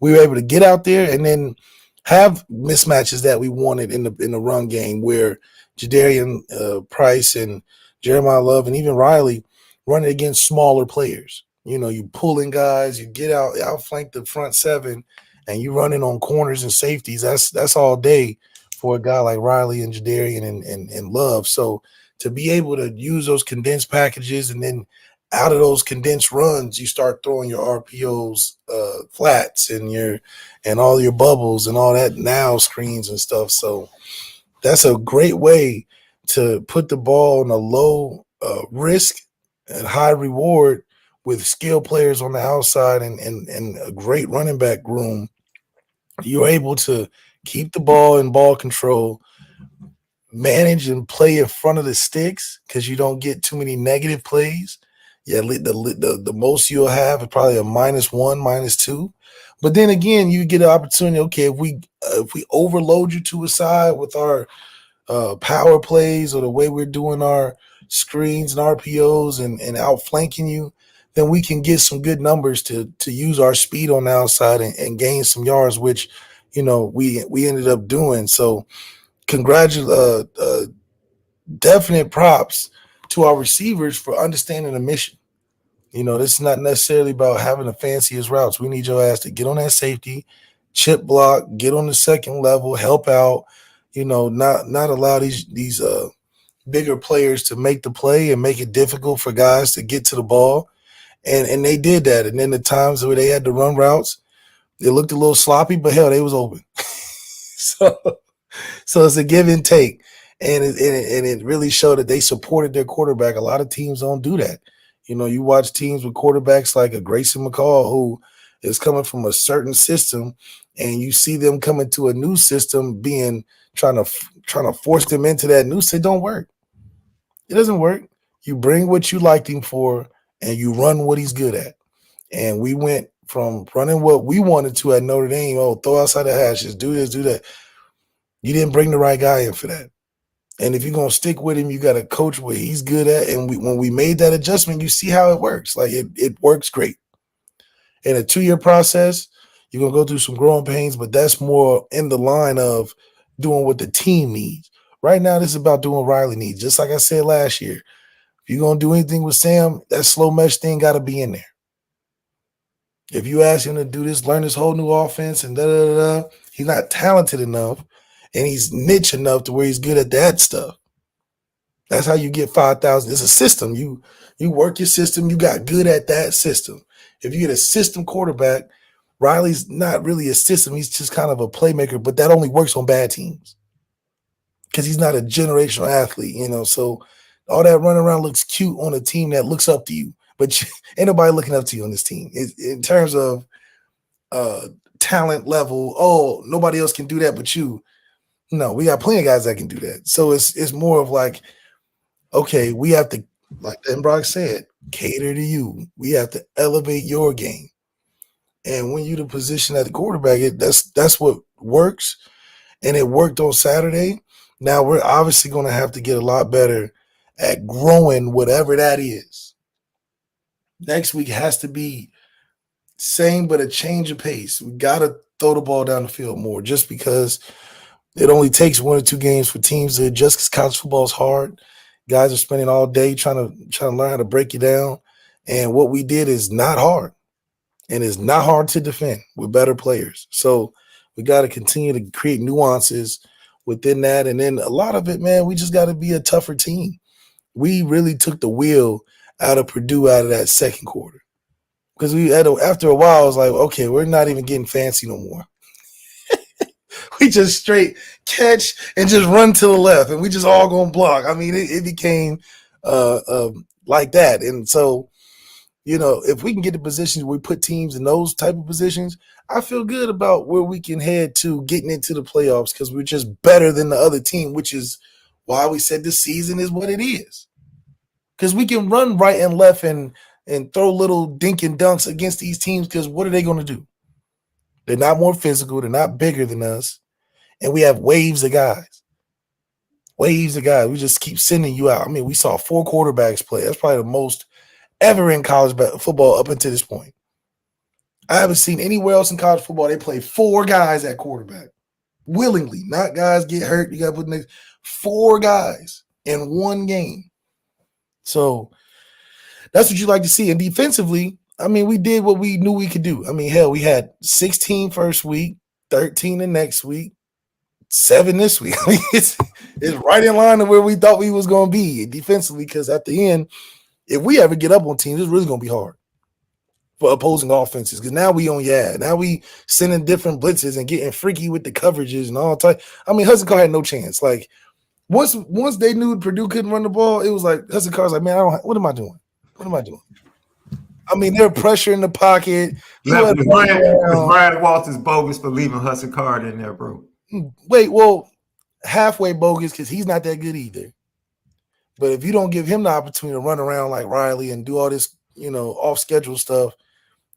we were able to get out there and then have mismatches that we wanted in the run game, where Jadarian Price and Jeremiah Love and even Riley running against smaller players. You know, you pulling guys, you get outflank the front seven, and you running on corners and safeties. That's all day for a guy like Riley and Jadarian and Love. So to be able to use those condensed packages, and then out of those condensed runs, you start throwing your RPOs, flats, and all your bubbles and all that now screens and stuff. So that's a great way to put the ball on a low risk and high reward with skilled players on the outside and a great running back room. You're able to keep the ball in ball control, manage and play in front of the sticks because you don't get too many negative plays. Yeah, the most you'll have is probably a -1, -2. But then again, you get an opportunity. Okay, if we overload you to a side with our power plays or the way we're doing our screens and RPOs and outflanking you, then we can get some good numbers to use our speed on the outside and gain some yards, which, you know, we ended up doing. So definite props to our receivers for understanding the mission. You know, this is not necessarily about having the fanciest routes. We need your ass to get on that safety, chip block, get on the second level, help out, you know, not allow these bigger players to make the play and make it difficult for guys to get to the ball. And they did that. And then the times where they had to run routes, it looked a little sloppy, but hell, they was open. So it's a give and take. And it really showed that they supported their quarterback. A lot of teams don't do that. You know, you watch teams with quarterbacks like a Grayson McCall who is coming from a certain system, and you see them coming to a new system trying to force them into that new system. It don't work. It doesn't work. You bring what you liked him for, and you run what he's good at. And we went from running what we wanted to at Notre Dame, throw outside the hashes, do this, do that. You didn't bring the right guy in for that. And if you're going to stick with him, you got to coach what he's good at. And when we made that adjustment, you see how it works. Like it works great. In a 2-year process, you're going to go through some growing pains, but that's more in the line of doing what the team needs. Right now, this is about doing what Riley needs. Just like I said last year, if you're going to do anything with Sam, that slow mesh thing got to be in there. If you ask him to do this, learn this whole new offense and da-da-da-da, he's not talented enough and he's niche enough to where he's good at that stuff. That's how you get 5,000. It's a system. You work your system. You got good at that system. If you get a system quarterback, Riley's not really a system. He's just kind of a playmaker, but that only works on bad teams because he's not a generational athlete, you know. So all that running around looks cute on a team that looks up to you, but ain't nobody looking up to you on this team. In terms of talent level, oh, nobody else can do that but you. No, we got plenty of guys that can do that. So it's more of like, okay, we have to, like Dan Brock said, cater to you. We have to elevate your game. And when you're the position at the quarterback, that's what works. And it worked on Saturday. Now we're obviously going to have to get a lot better at growing whatever that is. Next week has to be same, but a change of pace. We got to throw the ball down the field more just because it only takes 1 or 2 games for teams to adjust because college football is hard. Guys are spending all day trying to learn how to break you down. And what we did is not hard. And it's not hard to defend with better players. So we got to continue to create nuances within that. And then a lot of it, man, we just got to be a tougher team. We really took the wheel out of Purdue out of that second quarter. Because after a while, I was like, okay, we're not even getting fancy no more. We just straight catch and just run to the left, and we just all gonna block. I mean, it became like that. And so, you know, if we can get the positions where we put teams in those type of positions, I feel good about where we can head to getting into the playoffs because we're just better than the other team, which is why we said this season is what it is. Because we can run right and left and throw little dink and dunks against these teams because what are they going to do? They're not more physical. They're not bigger than us. And we have waves of guys. Waves of guys. We just keep sending you out. I mean, we saw 4 quarterbacks play. That's probably the most ever in college football up until this point. I haven't seen anywhere else in college football they play 4 guys at quarterback. Willingly. Not guys get hurt. You got to put next 4 guys in one game. So that's what you like to see. And defensively, I mean, we did what we knew we could do. I mean, hell, we had 16 first week, 13 the next week, 7 this week. I mean, it's right in line to where we thought we was going to be defensively because at the end, if we ever get up on teams, it's really going to be hard for opposing offenses because now we on Now we sending different blitzes and getting freaky with the coverages and all type. I mean, Hudson Card had no chance. Like, once they knew Purdue couldn't run the ball, it was like Hudson Card's like, man, what am I doing? What am I doing? I mean, they're pressure in the pocket. Brian Walters bogus for leaving Hudson Card in there, bro. Wait, well, halfway bogus because he's not that good either. But if you don't give him the opportunity to run around like Riley and do all this, you know, off-schedule stuff,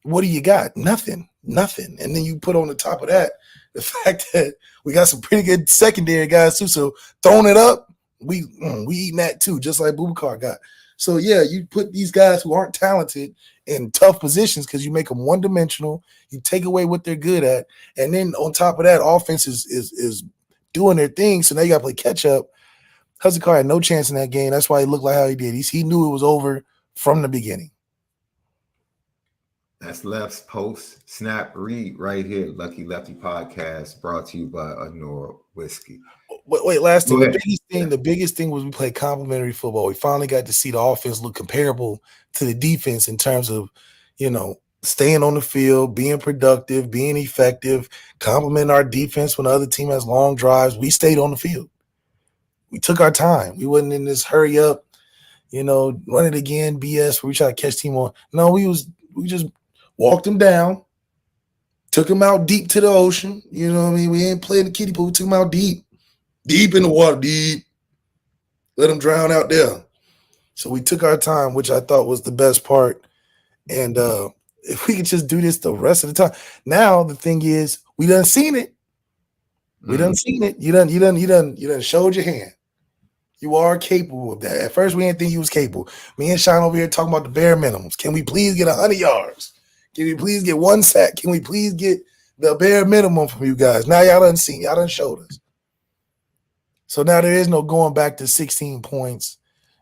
what do you got? Nothing. And then you put on the top of that the fact that we got some pretty good secondary guys too. So throwing it up, we eating that too, just like Boubacar got. So yeah, you put these guys who aren't talented in tough positions because you make them one-dimensional. You take away what they're good at, and then on top of that, offense is doing their thing. So now you got to play catch up. Hudson Card had no chance in that game. That's why he looked like how he did. He knew it was over from the beginning. That's Left's post snap read right here. Lucky Lefty podcast brought to you by ONORA whiskey. Wait, last thing. The biggest thing was we played complimentary football. We finally got to see the offense look comparable to the defense in terms of, you know, staying on the field, being productive, being effective, complimenting our defense when the other team has long drives. We stayed on the field. We took our time. We wasn't in this hurry up, you know, run it again, BS, where we try to catch team on. No, we just walked them down, took them out deep to the ocean. You know what I mean? We ain't playing the kiddie pool. We took them out deep in the water, deep. Let them drown out there. So we took our time, which I thought was the best part. And if we could just do this the rest of the time. Now the thing is, we done seen it. We done seen it. You done showed your hand. You are capable of that. At first, we didn't think you was capable. Me and Sean over here talking about the bare minimums. Can we please get 100 yards? Can we please get 1 sack? Can we please get the bare minimum from you guys? Now y'all done seen. Y'all done showed us. So now there is no going back to 16 points,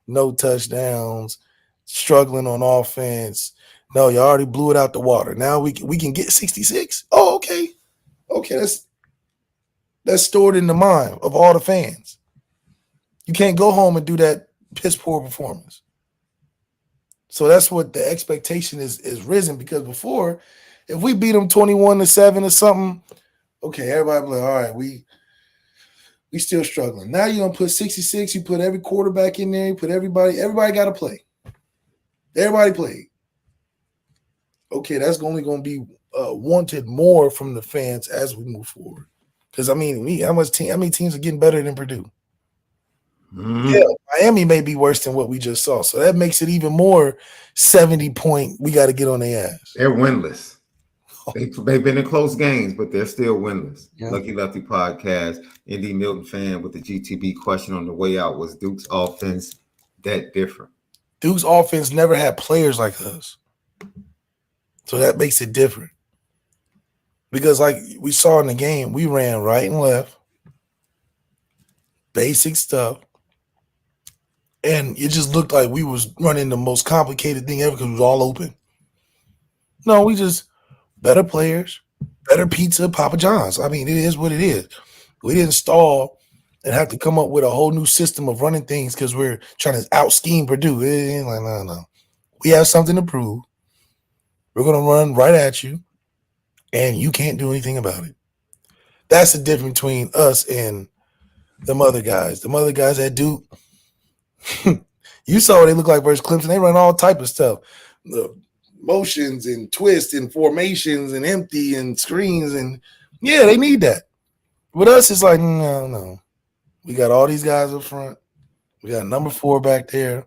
no touchdowns, struggling on offense. No, you already blew it out the water. Now we can get 66. Oh, okay. Okay, that's stored in the mind of all the fans. You can't go home and do that piss poor performance. So that's what the expectation is risen because before If we beat them 21-7 or something, okay, everybody be like, all right, we still struggling. Now you're gonna put 66, you put every quarterback in there, you put everybody gotta play. Everybody played. Okay, that's only gonna be wanted more from the fans as we move forward. Because I mean, how many teams are getting better than Purdue? Mm-hmm. Yeah, Miami may be worse than what we just saw. So that makes it even more 70-point. We got to get on their ass. They're winless. They've been in close games, but they're still winless. Yeah. Lucky Lefty podcast. Indy Milton fan with the GTB question on the way out. Was Duke's offense that different? Duke's offense never had players like us. So that makes it different. Because like we saw in the game, we ran right and left. Basic stuff. And it just looked like we was running the most complicated thing ever because it was all open. No, we just better players, better pizza, Papa John's. I mean, it is what it is. We didn't stall and have to come up with a whole new system of running things because we're trying to out-scheme Purdue. It ain't like, no. We have something to prove. We're going to run right at you, and you can't do anything about it. That's the difference between us and them other guys. Them other guys at Duke, you saw what they look like versus Clemson. They run all type of stuff. The motions and twists and formations and empty and screens. And, yeah, they need that. With us, it's like, no. We got all these guys up front. We got number 4 back there.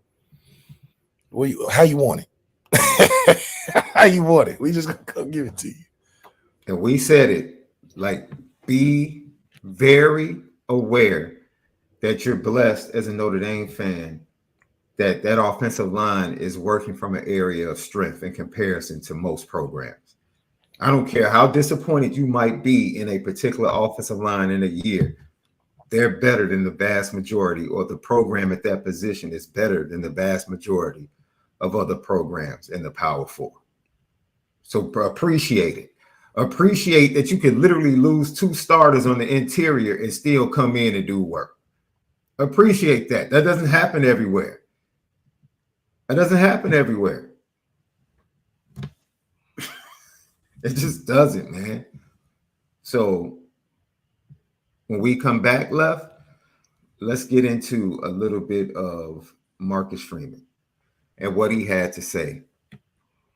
How you want it? How you want it? We just going to come give it to you. And we said it, like, be very aware that you're blessed as a Notre Dame fan that offensive line is working from an area of strength in comparison to most programs. I don't care how disappointed you might be in a particular offensive line in a year. They're better than the vast majority, or the program at that position is better than the vast majority of other programs in the Power 4. So appreciate it. Appreciate that you can literally lose 2 starters on the interior and still come in and do work. Appreciate that. That doesn't happen everywhere. It doesn't happen everywhere. It just doesn't, man. So when we come back left, let's get into a little bit of Marcus Freeman and what he had to say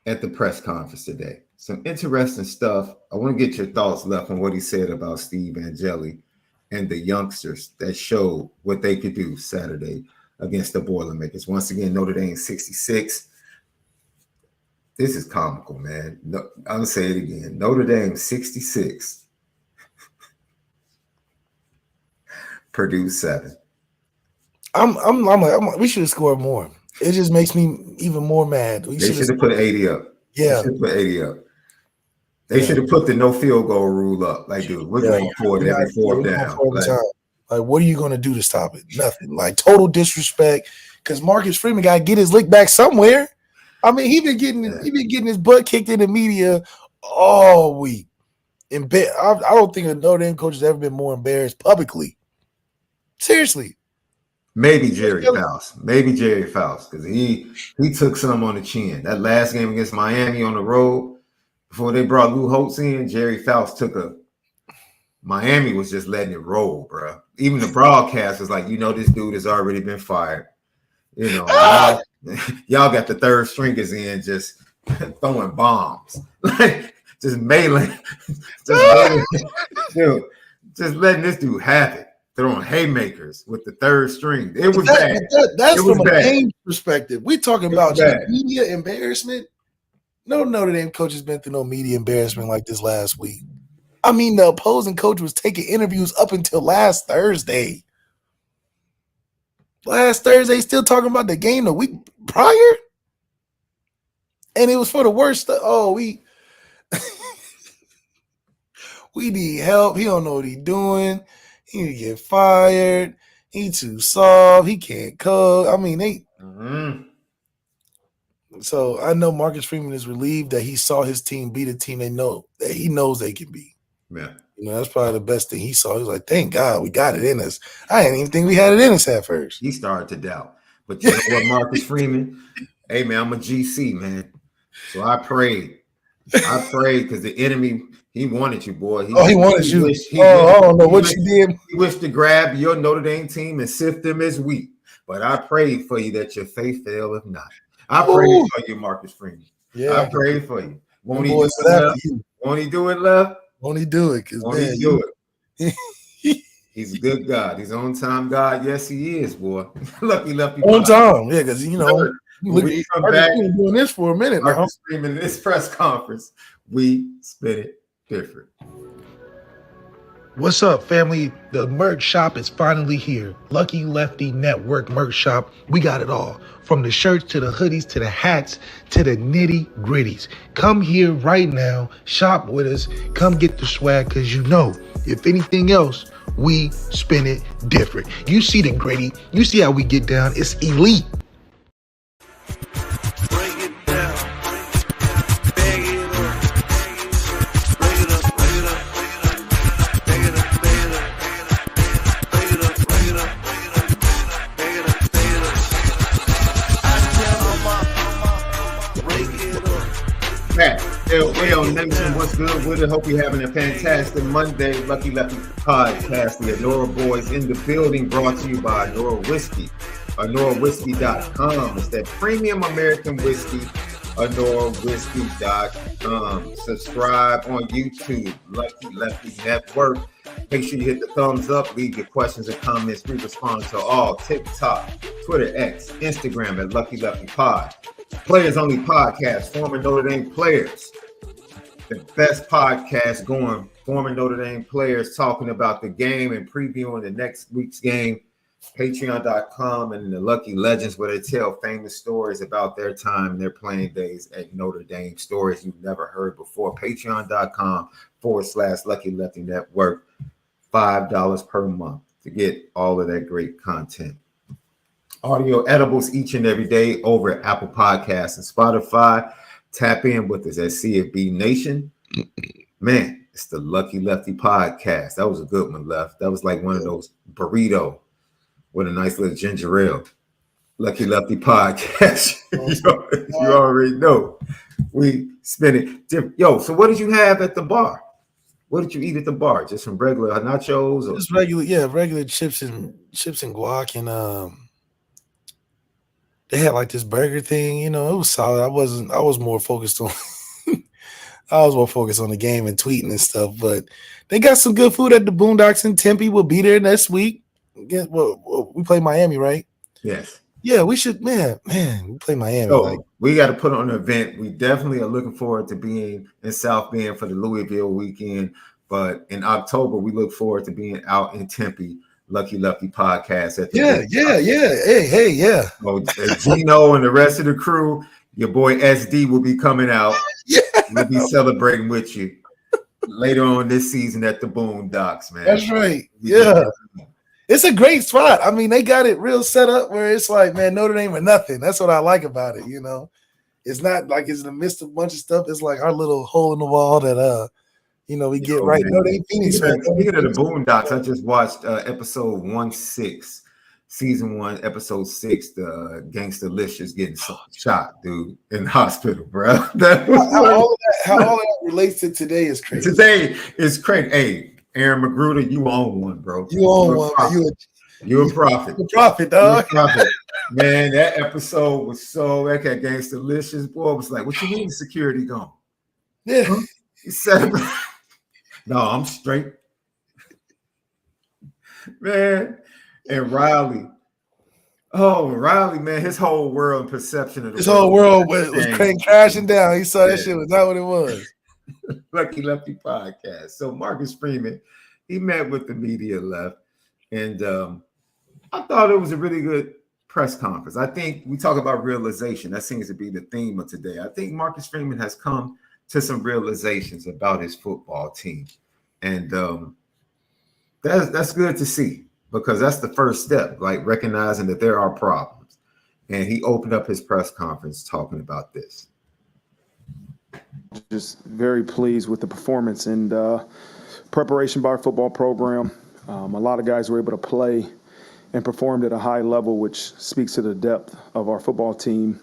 at the press conference today. Some interesting stuff. I want to get your thoughts left on what he said about Steve Angeli and the youngsters that showed what they could do Saturday against the Boilermakers. Once again, Notre Dame 66. This is comical, man. No, I'm gonna say it again. Notre Dame 66. Purdue 7. We should have scored more. It just makes me even more mad. They should have put 80 up. Yeah. They should have put 80 up. They should have put the no field goal rule up. Like, dude, we're going for it every 4th down. Like, what are you going to do to stop it? Nothing. Like, total disrespect. Because Marcus Freeman got to get his lick back somewhere. I mean, he been getting his butt kicked in the media all week. I don't think a Notre Dame coach has ever been more embarrassed publicly. Seriously. Maybe Jerry Faust. Because he took some on the chin. That last game against Miami on the road, before they brought Lou Holtz in, Jerry Faust Miami was just letting it roll, bro. Even the broadcast was like, this dude has already been fired. Y'all got the third stringers in just throwing bombs. Like, just mailing. Just letting this dude have it. Throwing haymakers with the third string. It was bad. That's from a game perspective. We're talking about media embarrassment. No Notre Dame coach has been through no media embarrassment like this last week. I mean, the opposing coach was taking interviews up until last Thursday. Still talking about the game the week prior. And it was for the worst stuff. Oh, we need help. He don't know what he's doing. He need to get fired. He too soft. He can't cook. I mean, So I know Marcus Freeman is relieved that he saw his team beat a team he knows they can beat. Yeah. That's probably the best thing he saw. He was like, thank God we got it in us. I didn't even think we had it in us at first. He started to doubt. But you know what, Marcus Freeman? Hey, man, I'm a GC, man. So I prayed I prayed because the enemy, he wanted you, boy. He wanted you. I don't know what you did. He wished to grab your Notre Dame team and sift them as wheat. But I prayed for you that your faith fail if not. I prayed for you, Marcus Freeman. Yeah, I prayed for you. Won't he do it left? Won't he do it left? Won't he do it? Won't he do it? He's a good God. He's on time God. Yes, he is, boy. Lucky Lefty. On time, yeah, because when we come back, doing this for a minute now. Screaming in this press conference, we spin it different. What's up, family? The merch shop is finally here. Lucky Lefty Network merch shop. We got it all. From the shirts to the hoodies to the hats to the nitty gritties. Come here right now. Shop with us. Come get the swag because if anything else, we spin it different. You see the gritty. You see how we get down. It's elite. Nation, what's good with it? Hope you're having a fantastic Monday. Lucky Lefty Podcast. The ONORA boys in the building, brought to you by ONORA Whiskey. ONORAWhiskey.com. It's that premium American whiskey. ONORAWhiskey.com. Subscribe on YouTube, Lucky Lefty Network. Make sure you hit the thumbs up. Leave your questions and comments. We respond to all. TikTok, Twitter, X, Instagram at Lucky Lefty Pod. Players Only Podcast, former Notre Dame players. The best podcast going, former Notre Dame players talking about the game and previewing the next week's game. Patreon.com and the Lucky Legends, where they tell famous stories about their time and their playing days at Notre Dame, stories you've never heard before. Patreon.com/Lucky Lefty Network. $5 per month to get all of that great content. Audio edibles each and every day over at Apple Podcasts and Spotify. Tap in with us at CFB Nation. Man, it's the Lucky Lefty Podcast. That was a good one, Left. That was like one of those burrito with a nice little ginger ale. Lucky Lefty Podcast. you already know. We spin it. Yo, so what did you have at the bar? What did you eat at the bar? Just some regular nachos? Or? Just regular chips and guac and they had like this burger thing, it was solid. I was more focused on the game and tweeting and stuff, but they got some good food at the Boondocks in Tempe. We'll be there next week. We play Miami, right? Yes. Yeah, we should, man, we play Miami. So we got to put on an event. We definitely are looking forward to being in South Bend for the Louisville weekend, but in October, we look forward to being out in Tempe. Lucky Lefty Podcast. Yeah. Hey, yeah. So, Gino and the rest of the crew, your boy SD will be coming out. Yeah. We'll be celebrating with you later on this season at the Boondocks, man. That's right. Yeah. It's a great spot. I mean, they got it real set up where it's like, man, Notre Dame or nothing. That's what I like about it, It's not like it's in the midst of a bunch of stuff. It's like our little hole in the wall that we get right. Man. No, they Phoenix. Speaking of the Boondocks, I just watched episode 16, season 1, episode 6. The gangster Licious getting shot, dude, in the hospital, bro. How all that relates to today is crazy. Today is crazy. Hey, Aaron Magruder, you own one, bro. You own one. You're a prophet. You're a prophet, dog. You're a prophet. Man, that episode was that gangster Licious boy was like, "What you mean security gone?" Yeah, he said. No, I'm straight. Man. And Riley. Oh, Riley, man, his whole world and perception of the whole world was crashing down. He saw that shit was not what it was. Lucky Lefty Podcast. So Marcus Freeman, he met with the media, Left, and I thought it was a really good press conference. I think we talk about realization. That seems to be the theme of today. I think Marcus Freeman has come to some realizations about his football team. And that's good to see, because that's the first step, like recognizing that there are problems. And he opened up his press conference talking about this. Just very pleased with the performance and preparation by our football program. A lot of guys were able to play and performed at a high level, which speaks to the depth of our football team.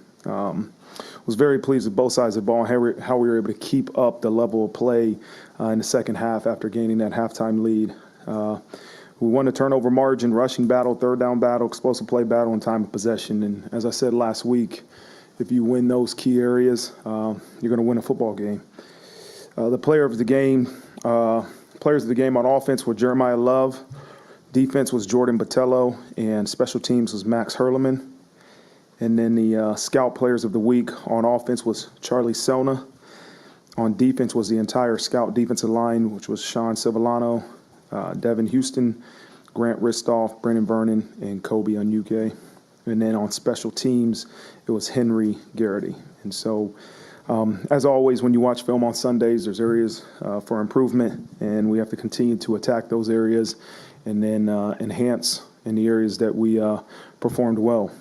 was very pleased with both sides of the ball, how we were able to keep up the level of play in the second half after gaining that halftime lead. We won the turnover margin, rushing battle, third down battle, explosive play battle, and time of possession. And as I said last week, if you win those key areas, you're going to win a football game. The players of the game on offense were Jeremiah Love, defense was Jordan Botello, and special teams was Max Hurleman. And then the scout players of the week on offense was Charlie Selna. On defense was the entire scout defensive line, which was Sean Civillano, Devin Houston, Grant Ristoff, Brennan Vernon, and Kobe Unuke. And then on special teams, it was Henry Garrity. And so, as always, when you watch film on Sundays, there's areas for improvement, and we have to continue to attack those areas and then enhance in the areas that we performed well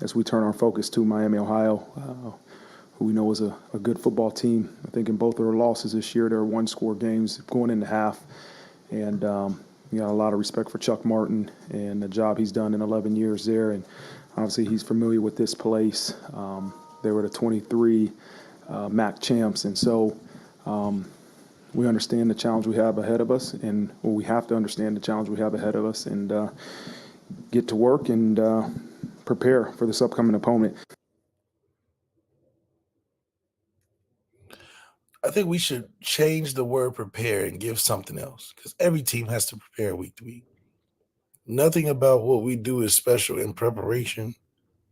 as we turn our focus to Miami, Ohio, who we know is a good football team. I think in both of their losses this year, they're one-score games going into half. And we got a lot of respect for Chuck Martin and the job he's done in 11 years there. And obviously he's familiar with this place. They were the 23 MAC champs. And so we understand the challenge we have ahead of us. And we have to understand the challenge we have ahead of us and get to work and prepare for this upcoming opponent. I think we should change the word prepare and give something else, because every team has to prepare week to week. Nothing about what we do is special in preparation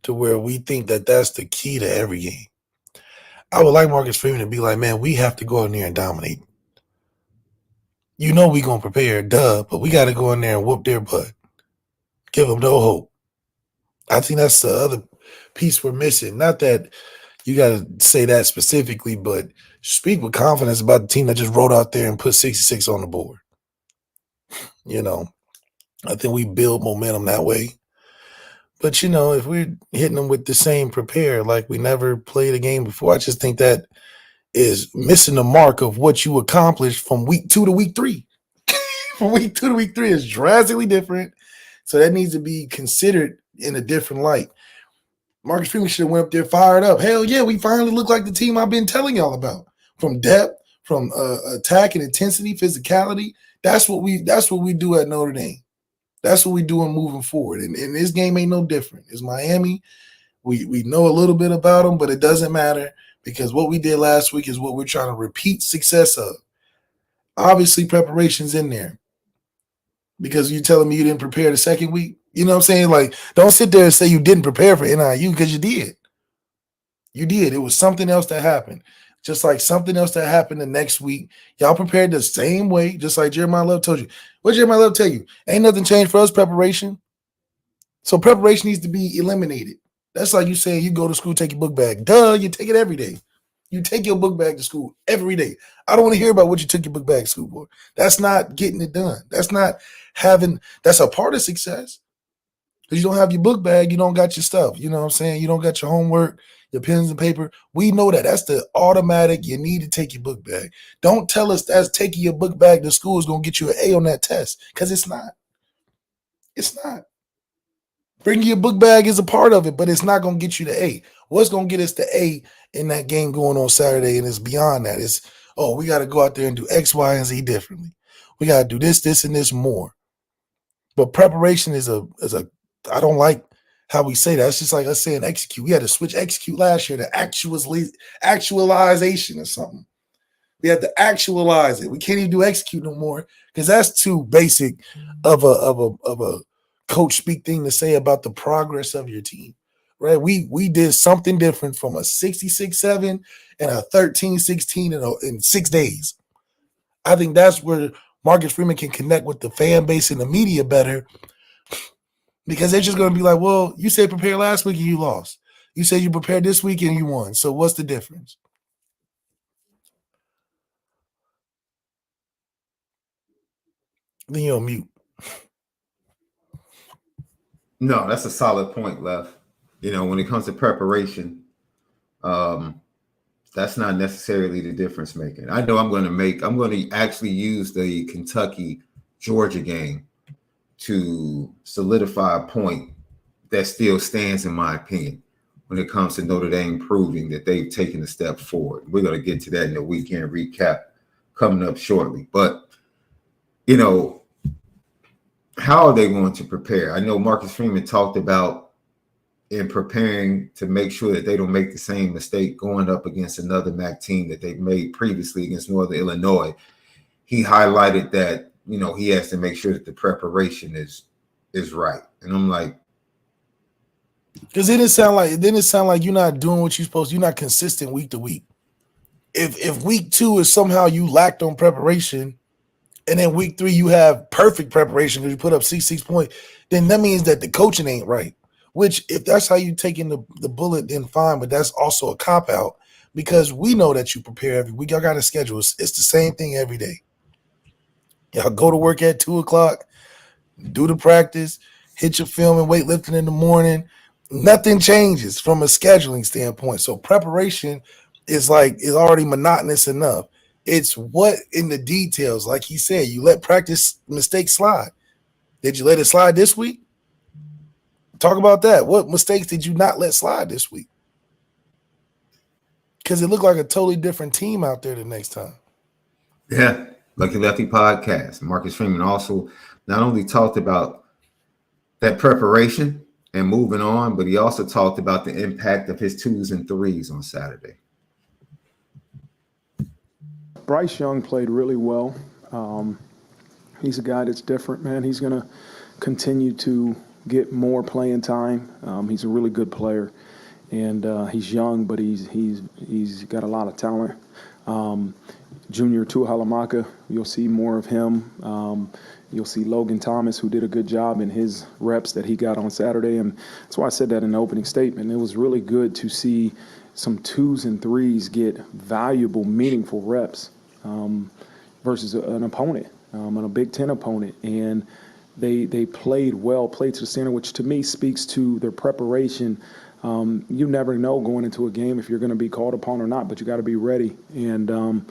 to where we think that that's the key to every game. I would like Marcus Freeman to be like, man, we have to go in there and dominate. You know we're going to prepare, duh, but we got to go in there and whoop their butt. Give them no hope. I think that's the other piece we're missing. Not that you got to say that specifically, but speak with confidence about the team that just rode out there and put 66 on the board. You know, I think we build momentum that way. But, you know, if we're hitting them with the same prepare like we never played a game before, I just think that is missing the mark of what you accomplished from week 2 to week 3. From week 2 to week 3 is drastically different. So that needs to be considered in a different light. Marcus Freeman should have went up there fired up. Hell yeah, we finally look like the team I've been telling y'all about. From depth, from attack and intensity, physicality. That's what we do at Notre Dame. That's what we do in moving forward. And this game ain't no different. It's Miami. We know a little bit about them, but it doesn't matter because what we did last week is what we're trying to repeat success of. Obviously, preparation's in there. Because you telling me you didn't prepare the second week? You know what I'm saying? Like, don't sit there and say you didn't prepare for NIU because you did. You did. It was something else that happened. Just like something else that happened the next week. Y'all prepared the same way, just like Jeremiah Love told you. What did Jeremiah Love tell you? Ain't nothing changed for us, preparation. So preparation needs to be eliminated. That's like you saying you go to school, take your book bag. Duh, you take it every day. You take your book bag to school every day. I don't want to hear about what you took your book bag to school for. That's not getting it done. That's not having – that's a part of success. Because you don't have your book bag, you don't got your stuff. You know what I'm saying? You don't got your homework, your pens and paper. We know that. That's the automatic. You need to take your book bag. Don't tell us that's taking your book bag to school is going to get you an A on that test because it's not. It's not. Bringing your book bag is a part of it, but it's not going to get you the A. What's going to get us the A in that game going on Saturday, and it's beyond that. It's, oh, we got to go out there and do X, Y, and Z differently. We got to do this, this, and this more. But preparation is a I don't like how we say that. It's just like us saying execute. We had to switch execute last year to actualization or something. We had to actualize it. We can't even do execute no more because that's too basic of a coach speak thing to say about the progress of your team. Right? We did something different from a 66-7 and a 13-16 in 6 days. I think that's where Marcus Freeman can connect with the fan base and the media better because they're just going to be like, well, you said prepare last week and you lost. You said you prepared this week and you won. So what's the difference? Then you're on mute. No, that's a solid point, Left. You know, when it comes to preparation, that's not necessarily the difference making. I know I'm going to actually use the Kentucky-Georgia game to solidify a point that still stands in my opinion. when it comes to Notre Dame proving that they've taken a step forward. We're going to get to that in the weekend recap coming up shortly. But, you know, how are they going to prepare? I know Marcus Freeman talked about in preparing to make sure that they don't make the same mistake going up against another MAC team that they've made previously against Northern Illinois. He highlighted that, you know, he has to make sure that the preparation is right. And I'm like, because it didn't sound like you're not doing what you're supposed to. You're not consistent week to week. If week 2 is somehow you lacked on preparation, and then week 3 you have perfect preparation because you put up 6 points, then that means that the coaching ain't right. Which, if that's how you taking the bullet, then fine. But that's also a cop out because we know that you prepare every week. Y'all got a schedule. It's the same thing every day. Y'all go to work at 2:00, do the practice, hit your film and weightlifting in the morning. Nothing changes from a scheduling standpoint. So preparation is already monotonous enough. It's what in the details, like he said, you let practice mistakes slide. Did you let it slide this week? Talk about that. What mistakes did you not let slide this week? Because it looked like a totally different team out there the next time. Yeah, Lucky Lefty podcast. Marcus Freeman also not only talked about that preparation and moving on, but he also talked about the impact of his 2s and 3s on Saturday. Bryce Young played really well. He's a guy that's different, man. He's going to continue to get more playing time. He's a really good player, and he's young, but he's got a lot of talent. Junior Tuhalamaka, you'll see more of him. You'll see Logan Thomas, who did a good job in his reps that he got on Saturday, and that's why I said that in the opening statement. It was really good to see some 2s and 3s get valuable, meaningful reps versus an opponent, a Big Ten opponent, and they played well, played to the standard, which to me speaks to their preparation. You never know going into a game if you're going to be called upon or not, but you got to be ready. And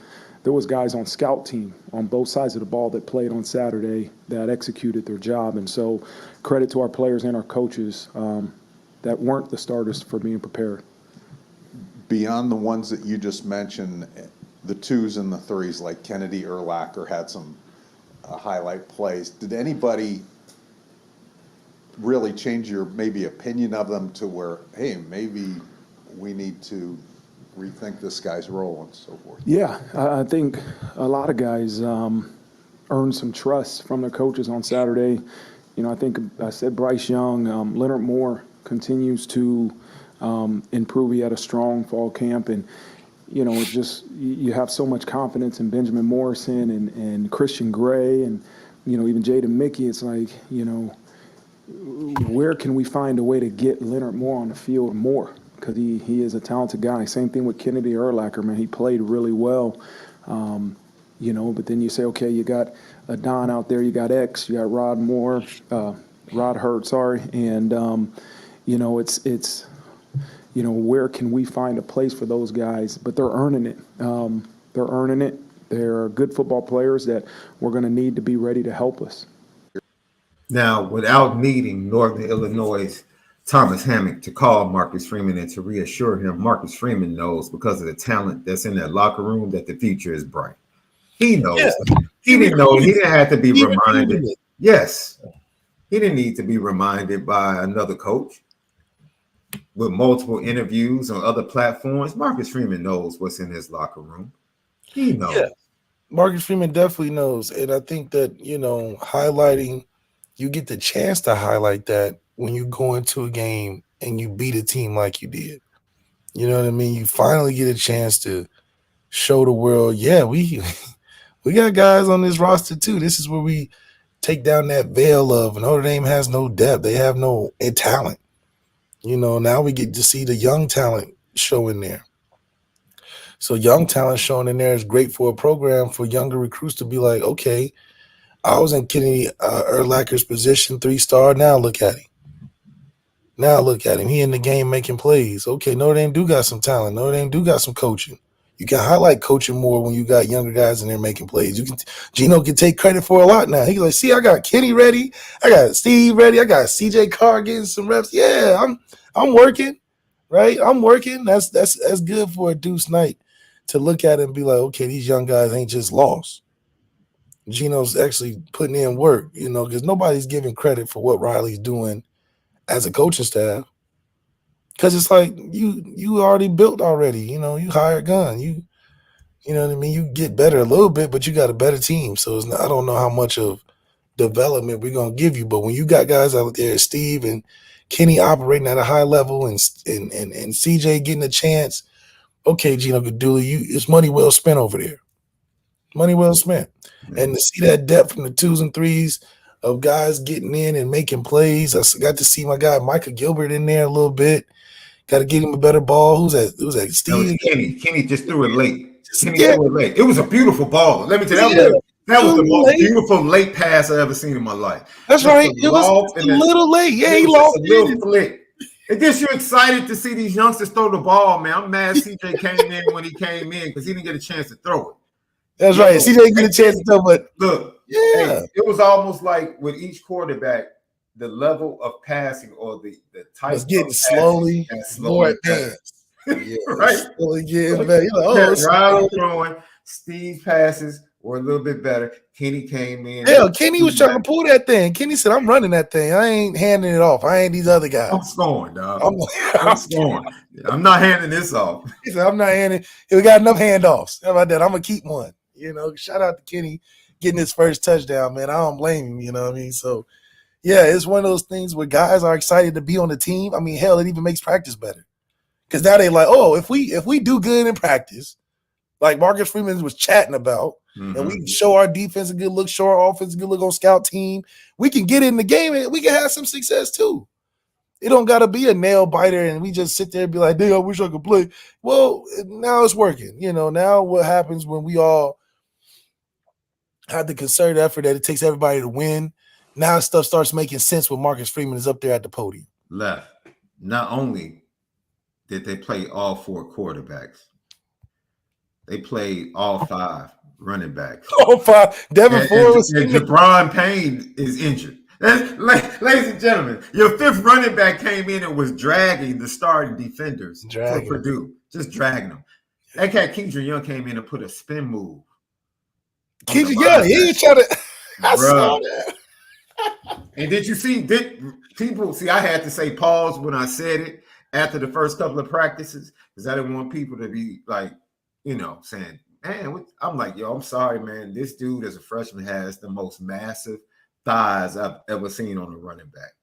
there was guys on scout team on both sides of the ball that played on Saturday that executed their job. And so credit to our players and our coaches that weren't the starters for being prepared. Beyond the ones that you just mentioned, the 2s and the 3s, like Kennedy Urlacher had some highlight plays. Did anybody really change your maybe opinion of them to where, hey, maybe we need to rethink this guy's role and so forth? Yeah, I think a lot of guys earned some trust from their coaches on Saturday. You know, I think I said Bryce Young, Leonard Moore continues to improve. He had a strong fall camp, and you know, it's just you have so much confidence in Benjamin Morrison and Christian Gray, and you know, even Jaden Mickey. It's like, you know, where can we find a way to get Leonard Moore on the field more? Because he is a talented guy. Same thing with Kennedy Urlacher, man. He played really well. You know, but then you say, okay, you got a Don out there, you got X, you got Rod Hurt, sorry, and you know, it's you know, where can we find a place for those guys? But they're earning it. They're earning it. They're good football players that we're going to need to be ready to help us. Now, without needing Northern Illinois' Thomas Hammock to call Marcus Freeman and to reassure him, Marcus Freeman knows because of the talent that's in that locker room that the future is bright. He knows. Yeah. He didn't know. He didn't have to be reminded. Yes. He didn't need to be reminded by another coach with multiple interviews on other platforms. Marcus Freeman knows what's in his locker room. He knows. Yeah. Marcus Freeman definitely knows. And I think that, you know, highlighting, you get the chance to highlight that when you go into a game and you beat a team like you did. You know what I mean? You finally get a chance to show the world, yeah, we got guys on this roster too. This is where we take down that veil of Notre Dame has no depth. They have no talent. You know, now we get to see the young talent show in there. So young talent showing in there is great for a program for younger recruits to be like, okay, I was in Kennedy Urlacher's position, 3-star. Now look at him. Now look at him. He in the game making plays. Okay, Notre Dame do got some talent. Notre Dame do got some coaching. You can highlight coaching more when you got younger guys in there making plays. You can, Gino can take credit for a lot now. He's like, see, I got Kenny ready. I got Steve ready. I got CJ Carr getting some reps. Yeah, I'm working. right? I'm working. That's good for a Deuce night to look at it and be like, okay, these young guys ain't just lost. Gino's actually putting in work, you know, because nobody's giving credit for what Riley's doing as a coaching staff. Because it's like you already built already, you know, you hired gun. You know what I mean? You get better a little bit, but you got a better team. So it's not, I don't know how much of development we're gonna give you, but when you got guys out there, Steve and Kenny operating at a high level and CJ getting a chance, okay, Gino Gadula, it's money well spent over there. Money well spent. And to see that depth from the 2s and 3s of guys getting in and making plays. I got to see my guy Micah Gilbert in there a little bit. Got to get him a better ball. Who's that? Steve? That was Kenny. Kenny just threw it late. Threw it late. It was a beautiful ball. Let me tell you, that was the most beautiful late pass I ever seen in my life. That's right. It was a little late. Yeah, he lost a little flick. It gets you excited to see these youngsters throw the ball, man. I'm mad CJ came in when he came in because he didn't get a chance to throw it. That's right. CJ didn't get a chance to throw, but look, hey, it was almost like with each quarterback, the level of passing or the type was getting slowly more advanced. Yeah, right. Slowly getting better. Riley throwing, Steve passes were a little bit better. Kenny came in. Hell, Kenny was trying to pull that thing. Kenny said, "I'm running that thing. I ain't handing it off. I ain't these other guys. I'm scoring, dog. I'm scoring. I'm not handing this off." He said, "I'm not handing. We got enough handoffs. How about that? I'm gonna keep one." You know, shout out to Kenny getting his first touchdown, man. I don't blame him. You know what I mean? So, yeah, it's one of those things where guys are excited to be on the team. I mean, hell, it even makes practice better because now they like, oh, if we do good in practice, like Marcus Freeman was chatting about, and we can show our defense a good look, show our offense a good look on scout team, we can get in the game and we can have some success too. It don't got to be a nail biter and we just sit there and be like, dang, I wish I could play. Well, now it's working. You know, now what happens when we all have the concerted effort that it takes everybody to win, now stuff starts making sense when Marcus Freeman is up there at the podium. Left. Not only did they play all 4 quarterbacks, they played all 5 running backs. All 5. Devin Ford was and Jabron Payne is injured. Ladies and gentlemen, your 5th running back came in and was dragging the starting defenders for Purdue. Just dragging them. That cat Keydron Young came in and put a spin move. Keydron Young, he ain't trying to. I saw that. And did you see? Did people see? I had to say pause when I said it after the first couple of practices because I didn't want people to be like, you know, saying, "Man," I'm like, "Yo, I'm sorry, man. This dude as a freshman has the most massive thighs I've ever seen on a running back.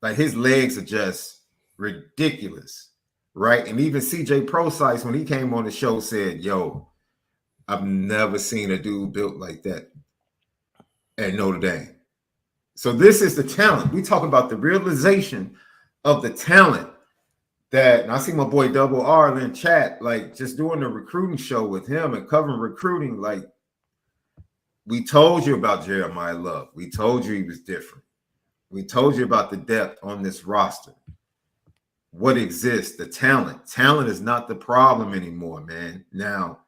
Like his legs are just ridiculous, right?" And even CJ Procyse, when he came on the show, said, "Yo, I've never seen a dude built like that at Notre Dame." So this is the talent. We talking about the realization of the talent that, and I see my boy Double R in chat, like just doing the recruiting show with him and covering recruiting. Like we told you about Jeremiah Love. We told you he was different. We told you about the depth on this roster. What exists, the talent. Talent is not the problem anymore, man. Now,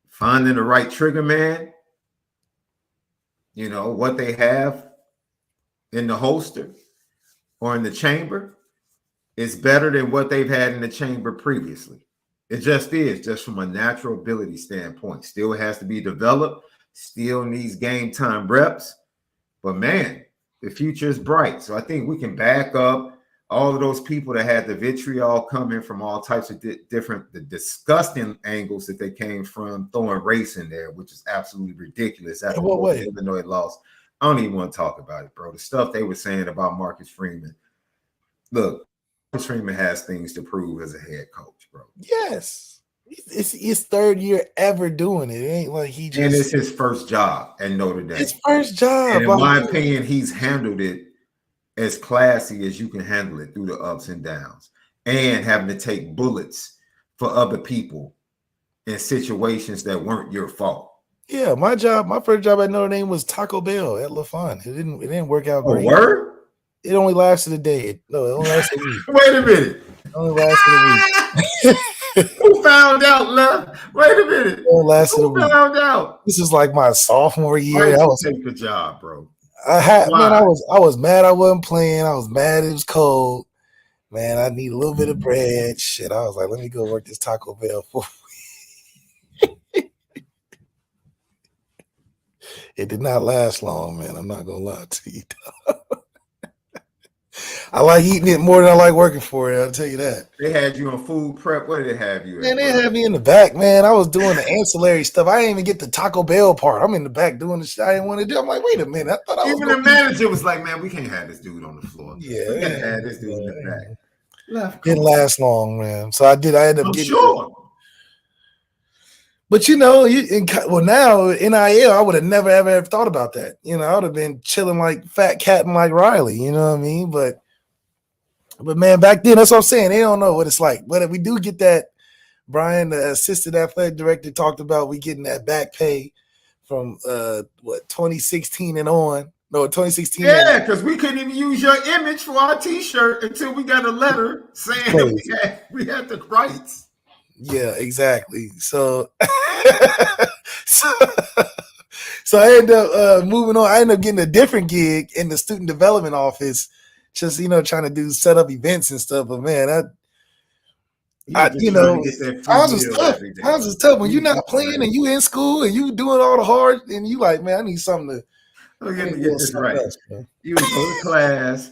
finding the right trigger man, you know, what they have in the holster or in the chamber is better than what they've had in the chamber previously. It just is, just from a natural ability standpoint. Still has to be developed, still needs game time reps. But man, the future is bright. So I think we can back up all of those people that had the vitriol coming from all types of different, the disgusting angles that they came from, throwing race in there, which is absolutely ridiculous. After Illinois lost, I don't even want to talk about it, bro. The stuff they were saying about Marcus Freeman. Look, Marcus Freeman has things to prove as a head coach, bro. Yes. It's his 3rd year ever doing it. It ain't like he just... And it's his first job at Notre Dame. His first job. And in my opinion, he's handled it as classy as you can handle it through the ups and downs and having to take bullets for other people in situations that weren't your fault. Yeah, my first job at Notre Dame was Taco Bell at LaFon. It didn't work out great. Word? It only lasted a day. It only lasted a week. Wait a minute. It only lasted a week. Who found out, love? Wait a minute. It only lasted a week. Found out? This is like my sophomore year. I was take the job, bro. I was mad I wasn't playing. I was mad it was cold. Man, I need a little bit of bread. Shit, I was like, let me go work this Taco Bell for. It did not last long, man. I'm not gonna lie to you. I like eating it more than I like working for it. I'll tell you that. They had you on food prep. What did they have you? Man, they had me in the back, man. I was doing the ancillary stuff. I didn't even get the Taco Bell part. I'm in the back doing the shit I didn't want to do. I'm like, wait a minute. I thought I was even the manager was like, man, we can't have this dude on the floor. Yeah, we can't have this dude in the back. Didn't last long, man. So I ended up getting sure. But you know, now NIL, I would have never ever thought about that. You know, I would have been chilling like fat cat and like Riley. You know what I mean? But man, back then, that's what I'm saying. They don't know what it's like. But if we do get that, Brian, the assistant athletic director, talked about we getting that back pay from 2016 and on. No, 2016. Yeah, because we couldn't even use your image for our T-shirt until we got a letter saying we had the rights. Yeah, exactly. So, so I ended up moving on. I ended up getting a different gig in the student development office, just trying to do set up events and stuff. But man, times is tough. Times is tough when you're not playing and you in school and you doing all the hard and you like, man, I need something to. Let me get this right. You would go to class.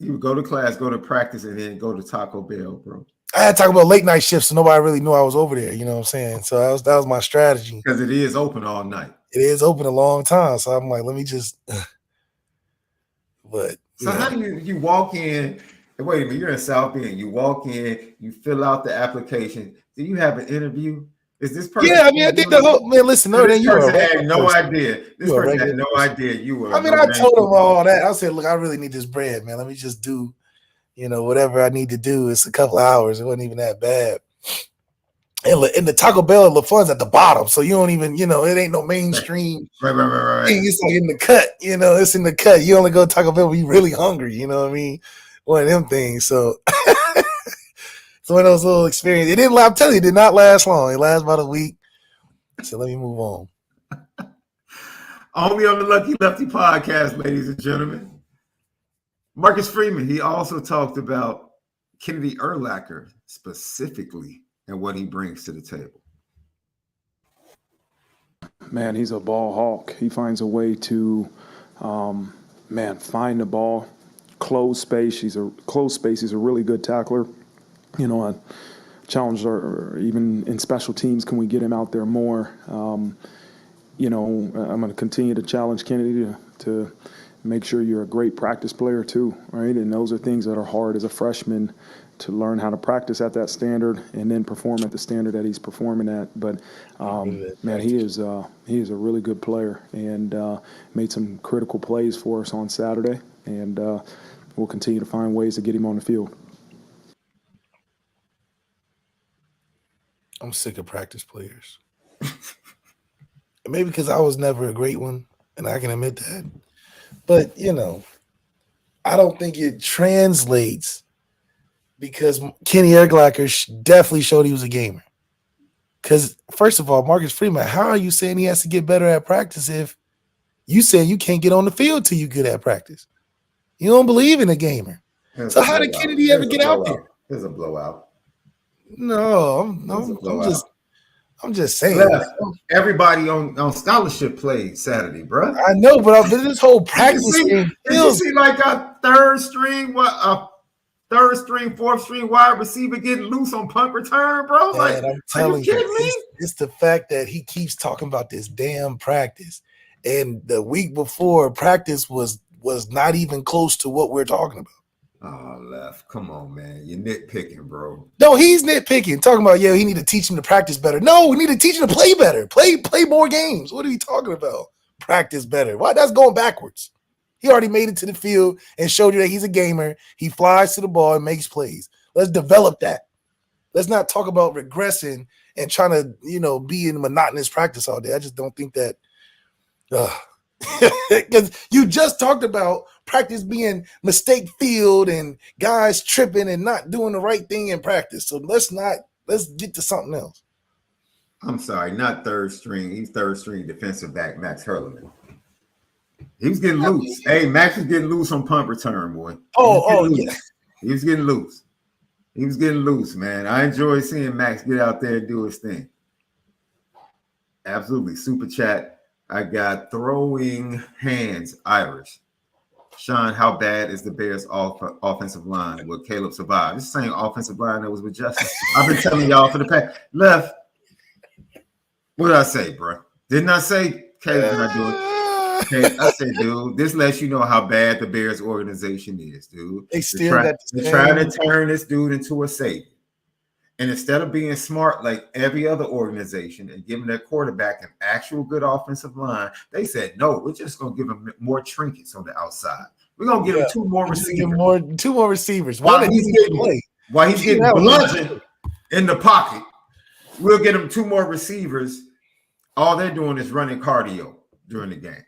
You would go to class, go to practice, and then go to Taco Bell, bro. I had to talk about late night shifts, so nobody really knew I was over there. You know what I'm saying? So that was my strategy. Because it is open all night. It is open a long time. So I'm like, let me just. But so how do you walk in? Wait a minute, you're in South Bend. You walk in, you fill out the application. Do you have an interview? Is this person? Yeah, I mean, I did the whole man. Listen, no, then you had no idea. This person had no idea you were. I mean, I told him all that. I said, look, I really need this bread, man. Let me just do. Whatever I need to do. It's a couple of hours. It wasn't even that bad. And the Taco Bell, the fun's at the bottom. So you don't even, it ain't no mainstream. Right. It's like in the cut, it's in the cut. You only go to Taco Bell when you're really hungry, you know what I mean? One of them things. So, so one of those little experiences. I'm telling you, it did not last long. It lasted about a week. So let me move on. Only on the Lucky Lefty podcast, ladies and gentlemen. Marcus Freeman, he also talked about Kennedy Urlacher specifically and what he brings to the table. Man, he's a ball hawk. He finds a way to, find the ball, close space. He's a really good tackler. I challenged her, even in special teams, can we get him out there more? I'm going to continue to challenge Kennedy to make sure you're a great practice player too, right? And those are things that are hard as a freshman to learn how to practice at that standard and then perform at the standard that he's performing at. But man, he is a really good player and made some critical plays for us on Saturday. And we'll continue to find ways to get him on the field. I'm sick of practice players. Maybe because I was never a great one, and I can admit that. But, I don't think it translates because Kenny Urlacher definitely showed he was a gamer. Because, first of all, Marcus Freeman, how are you saying he has to get better at practice if you say you can't get on the field till you good at practice? You don't believe in a gamer. So how did Kennedy ever get out there? There's a blowout. No, I'm just saying. Everybody on scholarship played Saturday, bro. I know, but this whole practice thing feels. You see like a third string, fourth string wide receiver getting loose on punt return, bro. Man, like, I'm telling are you kidding me? It's the fact that he keeps talking about this damn practice, and the week before practice was not even close to what we're talking about. Oh, Left. Come on, man. You're nitpicking, bro. No, he's nitpicking. Talking about, he need to teach him to practice better. No, we need to teach him to play better. Play more games. What are you talking about? Practice better. Why? That's going backwards. He already made it to the field and showed you that he's a gamer. He flies to the ball and makes plays. Let's develop that. Let's not talk about regressing and trying to, be in monotonous practice all day. I just don't think that. Because you just talked about practice being mistake filled and guys tripping and not doing the right thing in practice. So let's get to something else. I'm sorry, not third string. He's third string defensive back Max Hurleman. He was getting loose. Hey, Max was getting loose on punt return, boy. Oh, yeah. He was getting loose. He was getting loose, man. I enjoy seeing Max get out there and do his thing. Absolutely. Super chat. I got throwing hands, Irish. Sean, how bad is the Bears' offensive line? Will Caleb survive? This same offensive line that was with Justin. I've been telling y'all for the past. Left. What did I say, bro? Didn't I say Caleb's not doing it? Okay, I said, dude, this lets you know how bad the Bears organization is, dude. They're trying to turn this dude into a savior. And instead of being smart like every other organization and giving their quarterback an actual good offensive line, they said, no, we're just going to give him more trinkets on the outside. We're going to give him two more receivers. While he's getting bludgeoned in the pocket, we'll get him two more receivers. All they're doing is running cardio during the game.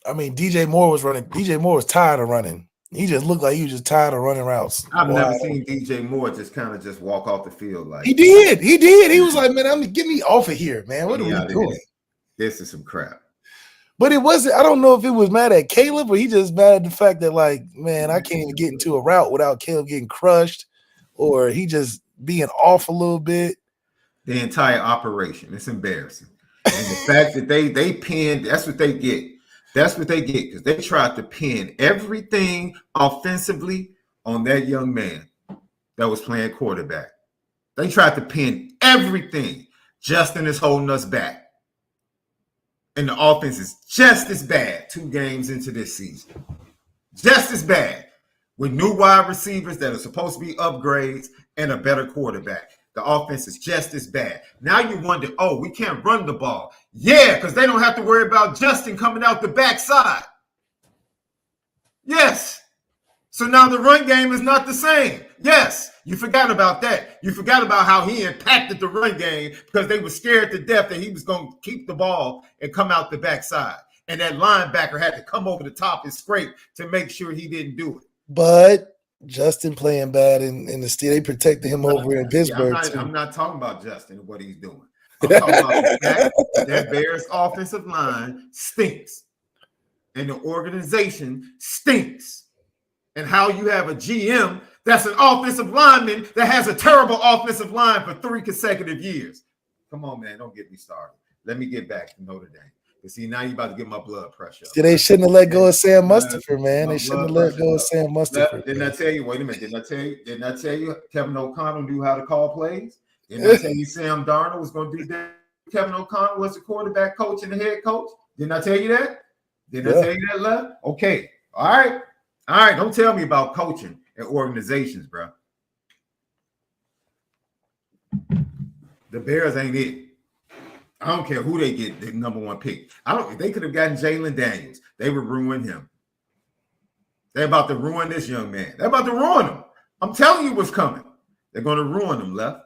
I mean, DJ Moore was running. DJ Moore was tired of running. He just looked like he was just tired of running routes. I've never seen DJ Moore just walk off the field like he did. He was like, man, get me off of here, man. What are we doing? This is some crap. But it wasn't. I don't know if it was mad at Caleb or he just mad at the fact that, like, man, I can't even get into a route without Caleb getting crushed, or he just being off a little bit. The entire operation. It's embarrassing. And the fact that they pinned, that's what they get. That's what they get because they tried to pin everything offensively on that young man that was playing quarterback. They tried to pin everything. Justin is holding us back. And the offense is just as bad 2 games into this season. Just as bad with new wide receivers that are supposed to be upgrades and a better quarterback. The offense is just as bad. Now you wonder, oh, we can't run the ball. Yeah, because they don't have to worry about Justin coming out the backside. Yes. So now the run game is not the same. Yes, you forgot about that. You forgot about how he impacted the run game because they were scared to death that he was going to keep the ball and come out the backside. And that linebacker had to come over the top and scrape to make sure he didn't do it. But Justin playing bad in the state. They protected him over in Pittsburgh. I'm not talking about Justin and what he's doing. I'm talking about the fact that Bears offensive line stinks. And the organization stinks. And how you have a GM that's an offensive lineman that has a terrible offensive line for 3 consecutive years. Come on, man. Don't get me started. Let me get back to Notre Dame. You see, now you about to get my blood pressure up. See, they shouldn't have let go of Sam Mustipher, man. They shouldn't have let go of Sam Mustipher. Didn't I tell you? Wait a minute. Didn't I tell you Kevin O'Connell knew how to call plays? Didn't I tell you Sam Darnold was going to do that? Kevin O'Connell was the quarterback coach and the head coach. Didn't I tell you that? Didn't I tell you that, Left? Okay. All right. Don't tell me about coaching and organizations, bro. The Bears ain't it. I don't care who they get the number 1 pick. They could have gotten Jalen Daniels. They would ruin him. They're about to ruin this young man. They're about to ruin him. I'm telling you what's coming. They're going to ruin him, Left.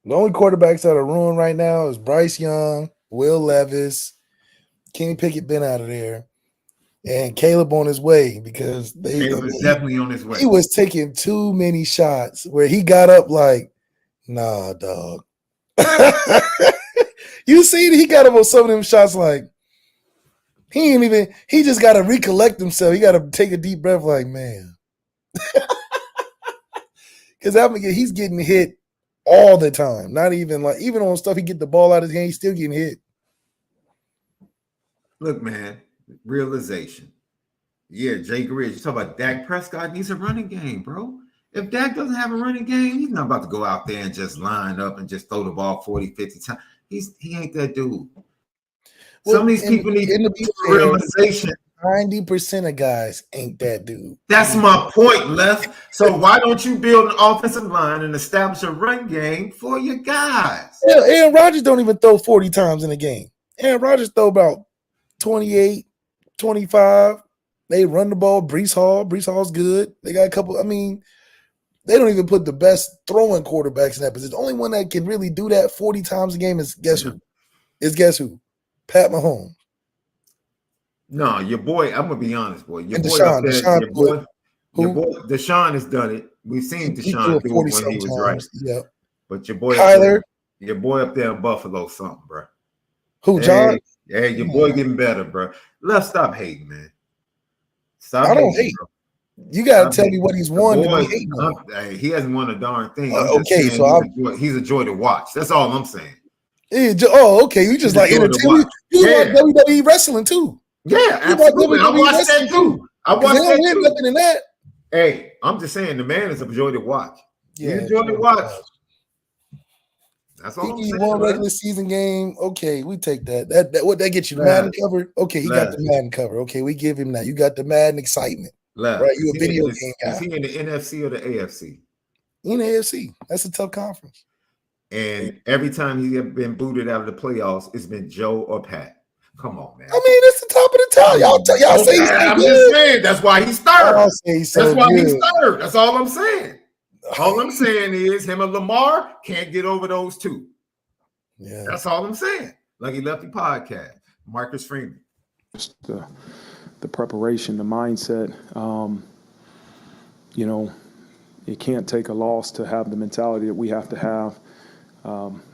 The only quarterbacks that are ruined right now is Bryce Young, Will Levis, Kenny Pickett been out of there, and Caleb on his way because Caleb is definitely on his way. He was taking too many shots where he got up like, nah, dog. You see, he got up on some of them shots like he just got to recollect himself. He got to take a deep breath like, man. Because he's getting hit all the time. Not even like, even on stuff he get the ball out of his hand, he's still getting hit. Look, man, realization. Yeah, Jay Greer, you talk about Dak Prescott needs a running game, bro. If Dak doesn't have a running game, he's not about to go out there and just line up and just throw the ball 40, 50 times. He ain't that dude. Some of these people need realization. 90% of guys ain't that dude. That's my point, Left. So why don't you build an offensive line and establish a run game for your guys? Yeah, Aaron Rodgers don't even throw 40 times in a game. Aaron Rodgers throw about 28, 25. They run the ball. Breece Hall's good. They got a couple. I mean, they don't even put the best throwing quarterbacks in that position. The only one that can really do that 40 times a game is guess who? Pat Mahomes. No, your boy, I'm going to be honest, boy. Your and boy Deshaun has done it. We've seen Deshaun do it when he was right. Yeah. But your boy Kyler. Your boy up there in Buffalo something, bro. Who, John? Hey, your boy getting better, bro. Let's stop hating, man. I don't hate. Bro. You got I to tell mean, me what he's the won to be boys, hating on. hey, he hasn't won a darn thing. I'm just Okay, saying so he's a joy to watch. That's all I'm saying. okay. You just He's a like joy to entertainment. watch. You Yeah. like WWE wrestling too. Yeah, You like absolutely. I WWE watched that wrestling too. I because they watched don't that win too. nothing in that. Hey, I'm just saying the man is a joy to watch. He's Yeah, a joy to watch. That's he all I'm give you saying. one Man. regular season game. Okay, we take that. What that get you? The Left. Madden cover. Okay, he got the Madden cover. Okay, we give him that. You got the Madden excitement. Left. Right, you a video game guy. Is he in the NFC or the AFC? In the AFC. That's a tough conference. And every time he have been booted out of the playoffs, it's been Joe or Pat. Come on, man. I mean, it's the top of the top. Y'all say he's so I'm good. just saying that's why he's third. Y'all say he's so that's why good. he's third. That's all I'm saying. All I'm saying is him and Lamar can't get over those two. Yeah, that's all I'm saying. Lucky Lefty podcast, Marcus Freeman. Just the preparation, the mindset. You know, it can't take a loss to have the mentality that we have to have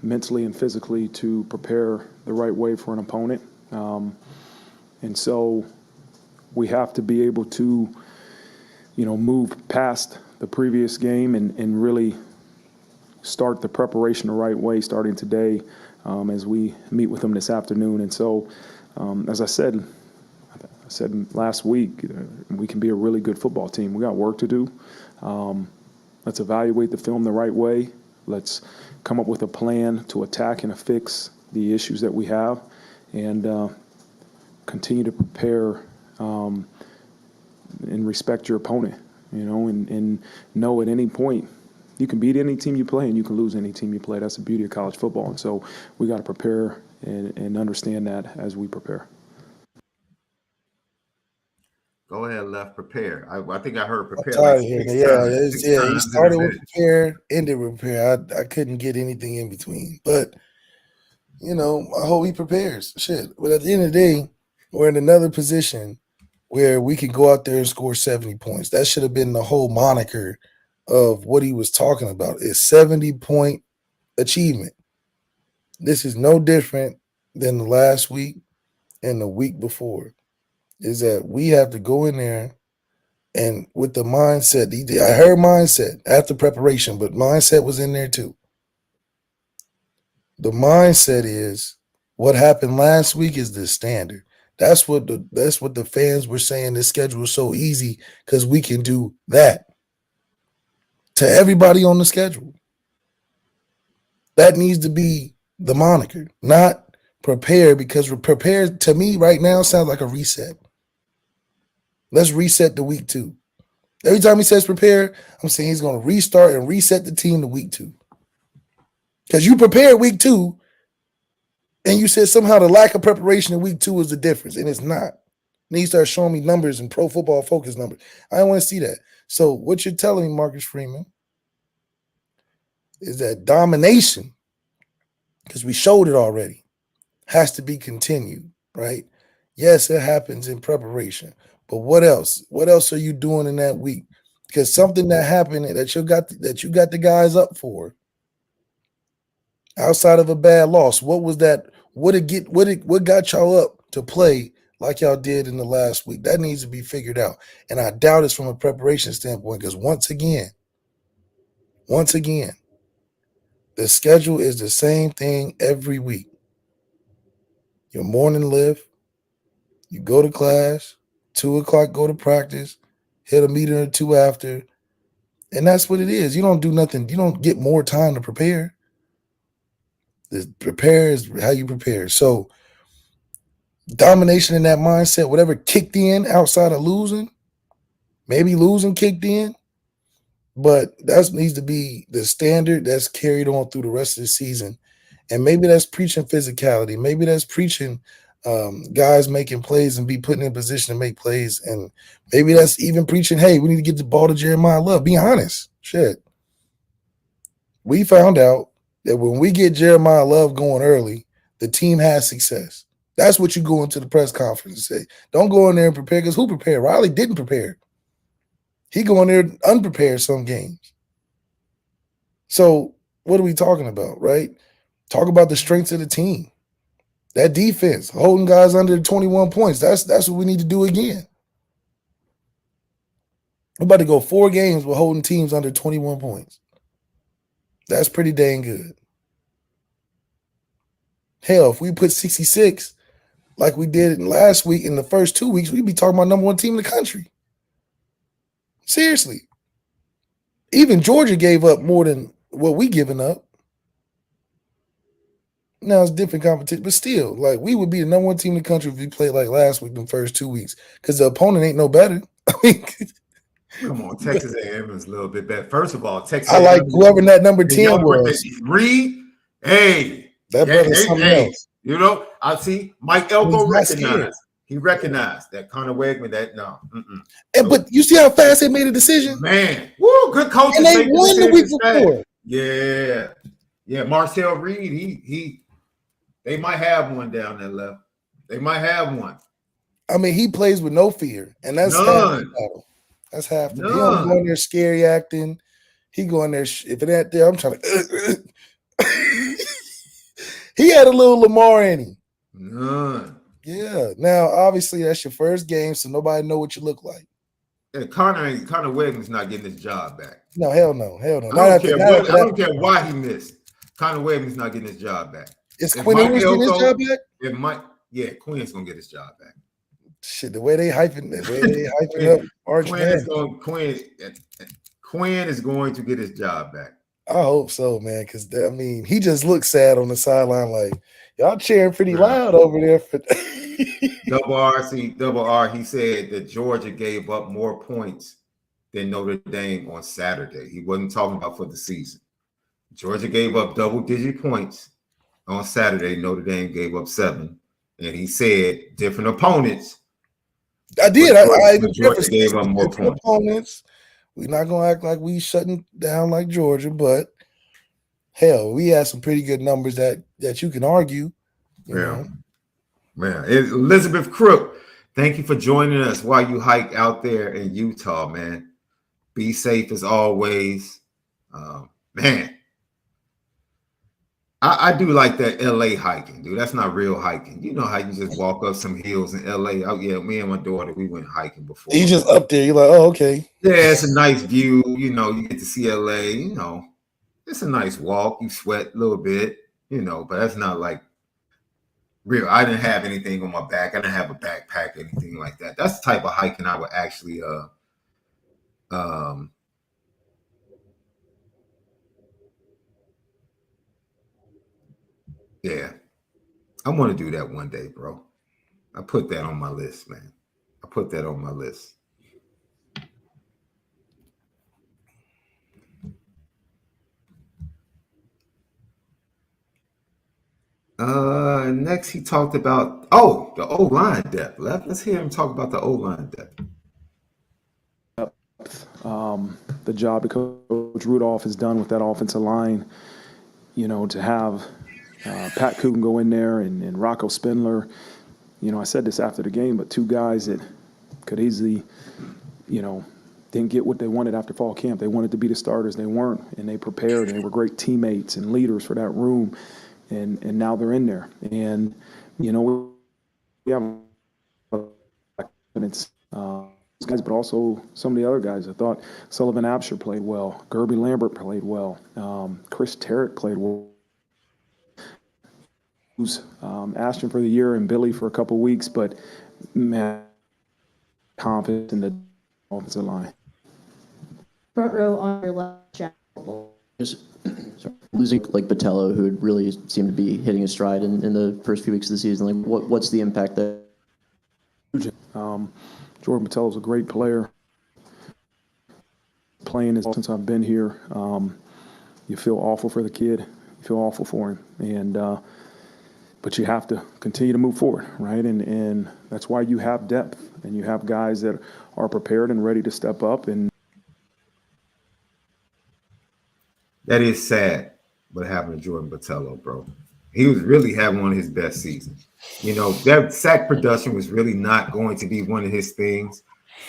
mentally and physically to prepare the right way for an opponent. And so we have to be able to, you know, move past the previous game and really start the preparation the right way starting today as we meet with them this afternoon. And so, as I said last week, we can be a really good football team. We got work to do. Let's evaluate the film the right way. Let's come up with a plan to attack and fix the issues that we have, and continue to prepare and respect your opponent, you know, and know at any point you can beat any team you play and you can lose any team you play. That's the beauty of college football. And so we got to prepare and understand that as we prepare. Go ahead, Left. Prepare. I think I heard prepare I'm like tired six here. times. He started with prepare, ended with prepare. I couldn't get anything in between. But, you know, I hope he prepares. Shit. But at the end of the day, we're in another position where we can go out there and score 70 points. That should have been the whole moniker of what he was talking about, is 70-point achievement. This is no different than the last week and the week before. Is that we have to go in there and with the mindset, I heard mindset after preparation, but mindset was in there too. The mindset is what happened last week is the standard. That's what the fans were saying. This schedule is so easy because we can do that to everybody on the schedule. That needs to be the moniker, not prepare, because prepared to me right now sounds like a reset. Let's reset the week 2. Every time he says prepare, I'm saying he's going to restart and reset the team to week 2. Because you prepared week 2, and you said somehow the lack of preparation in week 2 is the difference, and it's not. And he starts showing me numbers and Pro Football Focus numbers. I don't want to see that. So what you're telling me, Marcus Freeman, is that domination, because we showed it already, has to be continued, right? Yes, it happens in preparation. But what else? What else are you doing in that week? Because something that happened that you got the guys up for, outside of a bad loss, what was that? What got y'all up to play like y'all did in the last week? That needs to be figured out. And I doubt it's from a preparation standpoint, because once again, the schedule is the same thing every week. Your morning lift, you go to class, 2 o'clock go to practice, hit a meeting or 2 after, and that's what it is. You don't do nothing. You don't get more time to prepare. Prepare is how you prepare. So domination in that mindset, whatever kicked in outside of losing, maybe losing kicked in, but that needs to be the standard that's carried on through the rest of the season. And maybe that's preaching physicality. Maybe that's preaching guys making plays and be put in position to make plays. And maybe that's even preaching, hey, we need to get the ball to Jeremiah Love. Be honest. Shit. We found out that when we get Jeremiah Love going early, the team has success. That's what you go into the press conference and say. Don't go in there and prepare, because who prepared? Riley didn't prepare. He go in there unprepared some games. So what are we talking about, right? Talk about the strengths of the team. That defense, holding guys under 21 points. That's what we need to do again. We're about to go 4 games with holding teams under 21 points. That's pretty dang good. Hell, if we put 66 like we did last week in the first 2 weeks, we'd be talking about number 1 team in the country. Seriously. Even Georgia gave up more than what we giving up. Now it's different competition, but still, like, we would be the number 1 team in the country if we played like last week in the first 2 weeks, because the opponent ain't no better. I mean, Come on, Texas A&M is a little bit better. First of all, Texas I like A&M, whoever that number 10 was. Reed, hey, That brother's something else. You know, I see Mike Elko He's not scared. recognized. He recognized that Connor Wegman. That no, But you see how fast they made a decision, man. Woo, good coaches. and they make won the week before. Yeah. Marcel Reed. He. They might have one down there left. They might have one. I mean, he plays with no fear, and that's half the battle. That's half the battle. He don't go in there scary acting. He go in there. If it ain't there, I'm trying to. He had a little Lamar in him. None. Yeah. Now, obviously, that's your first game, so nobody know what you look like. And Connor Wegman's not getting his job back. No, hell no. I don't care why he missed. Connor Wegman's not getting his job back. Is Quinn Ewers getting his job back? Quinn's gonna get his job back. Shit, the way they hyping up Arch Quinn is going to get his job back. I hope so, man, because I mean, he just looks sad on the sideline, like y'all cheering pretty loud over there. For Double R. He said that Georgia gave up more points than Notre Dame on Saturday. He wasn't talking about for the season. Georgia gave up double-digit points on Saturday. Notre Dame gave up 7, and he said different opponents. I did. I Georgia gave up more points. Opponents. We're not gonna act like we shutting down like Georgia, but hell, we had some pretty good numbers that you can argue. You know? Man, Elizabeth Crook, thank you for joining us while you hike out there in Utah, man. Be safe as always. Man, I do like that LA hiking, dude. That's not real hiking. You know how you just walk up some hills in LA. Oh, yeah, me and my daughter, we went hiking before. You just up there, you're like, oh, okay. Yeah, it's a nice view. You know, you get to see LA, you know. It's a nice walk. You sweat a little bit, you know, but that's not like real. I didn't have anything on my back. I didn't have a backpack or anything like that. That's the type of hiking I would actually yeah, I want to do that one day, bro. I put that on my list, man. I put that on my list. Next he talked about the O-line depth. Let's hear him talk about the O-line depth. The job that Coach Rudolph has done with that offensive line, you know, to have Pat Coogan go in there and Rocco Spindler. You know, I said this after the game, but 2 guys that could easily, you know, didn't get what they wanted after fall camp. They wanted to be the starters. They weren't, and they prepared, and they were great teammates and leaders for that room. And now they're in there. And, you know, we have confidence, guys, but also some of the other guys. I thought Sullivan Absher played well. Gerby Lambert played well. Chris Terrick played well. Ashton for the year and Billy for a couple of weeks, but man, confident in the offensive line. Front row on your left, Jack. Losing like Botello, who had really seemed to be hitting his stride in the first few weeks of the season. Like, what's the impact there? Jordan Botello's a great player. Playing since I've been here, you feel awful for the kid. You feel awful for him, and but you have to continue to move forward, right? And that's why you have depth, and you have guys that are prepared and ready to step up. And that is sad what happened to Jordan Botello, bro. He was really having one of his best seasons. You know, that sack production was really not going to be one of his things,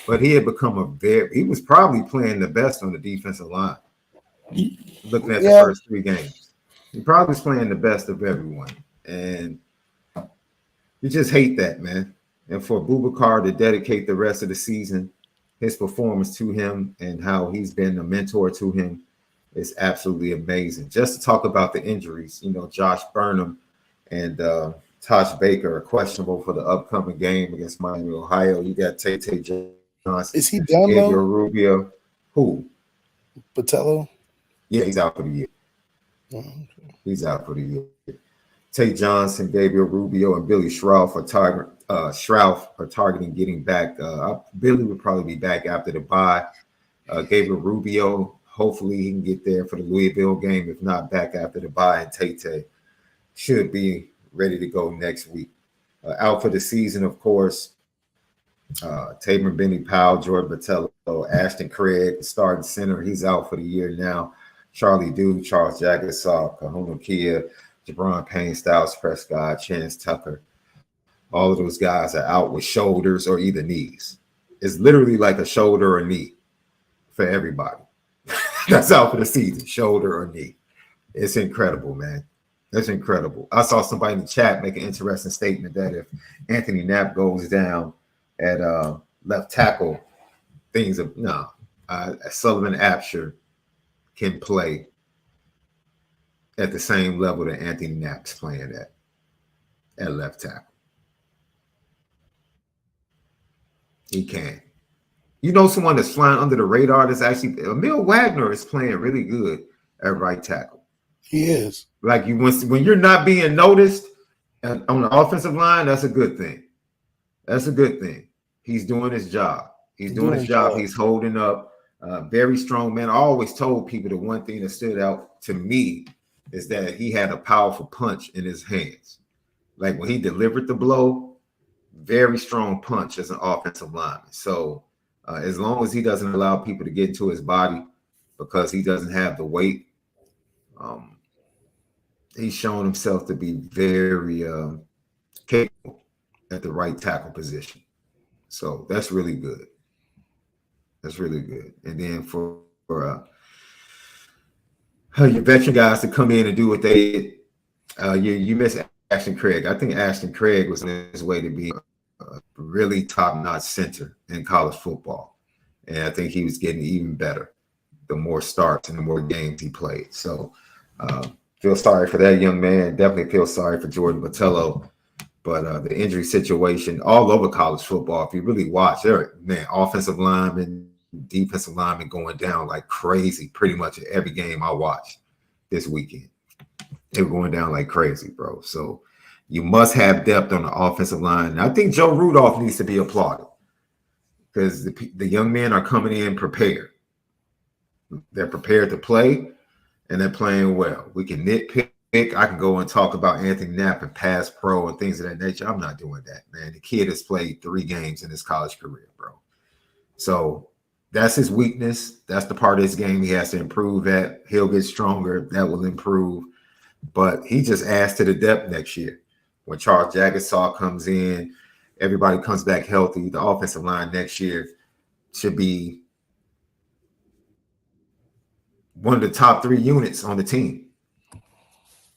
but he had become he was probably playing the best on the defensive line. Looking at the first 3 games, he probably was playing the best of everyone. And you just hate that, man. And for Boubacar to dedicate the rest of the season his performance to him and how he's been a mentor to him is absolutely amazing. Just to talk about the injuries, Josh Burnham and Tosh Baker are questionable for the upcoming game against Miami, Ohio. You got Tate Johnson. Is he done Gabriel though? Rubio. Who? Patello? Yeah, he's out for the year. He's out for the year. Tate Johnson, Gabriel Rubio, and Billy Schroff are targeting getting back. Billy would probably be back after the bye. Gabriel Rubio, hopefully he can get there for the Louisville game. If not, back after the bye. And Tate should be ready to go next week. Out for the season, of course, Tamer Benny Powell, Jordan Botello, Ashton Craig, starting center. He's out for the year now. Charlie Dew, Charles Jaggersaw, Kahuna Kia, Jabron Payne, Styles Prescott, Chance Tucker. All of those guys are out with shoulders or either knees. It's literally like a shoulder or knee for everybody. That's out for the season, shoulder or knee. It's incredible, man. That's incredible. I saw somebody in the chat make an interesting statement that if Anthony Knapp goes down at left tackle, Sullivan Absher can play at the same level that Anthony Knapp's playing at left tackle. He can. Someone that's flying under the radar that's actually Emil Wagner is playing really good at right tackle. He is. Like when you're not being noticed on the offensive line, that's a good thing. That's a good thing. He's doing his job. He's doing his job. He's holding up. Very strong man. I always told people the one thing that stood out to me is that he had a powerful punch in his hands. Like when he delivered the blow, very strong punch as an offensive lineman. So as long as he doesn't allow people to get into his body because he doesn't have the weight, he's shown himself to be very capable at the right tackle position. So that's really good. That's really good. And then for your veteran guys to come in and do what they did, you miss Ashton Craig. I think Ashton Craig was on his way to be a really top-notch center in college football. And I think he was getting even better the more starts and the more games he played. So feel sorry for that young man. Definitely feel sorry for Jordan Botello. But the injury situation all over college football, if you really watch, offensive linemen, defensive linemen going down like crazy pretty much every game I watched this weekend. They were going down like crazy, bro. So you must have depth on the offensive line. And I think Joe Rudolph needs to be applauded because the young men are coming in prepared. They're prepared to play, and they're playing well. We can nitpick. I can go and talk about Anthony Knapp and pass pro and things of that nature. I'm not doing that, man. The kid has played 3 games in his college career, bro. So that's his weakness. That's the part of his game he has to improve at. He'll get stronger. That will improve. But he just adds to the depth next year. When Charles Jaggersaw comes in, everybody comes back healthy. The offensive line next year should be one of the top 3 units on the team.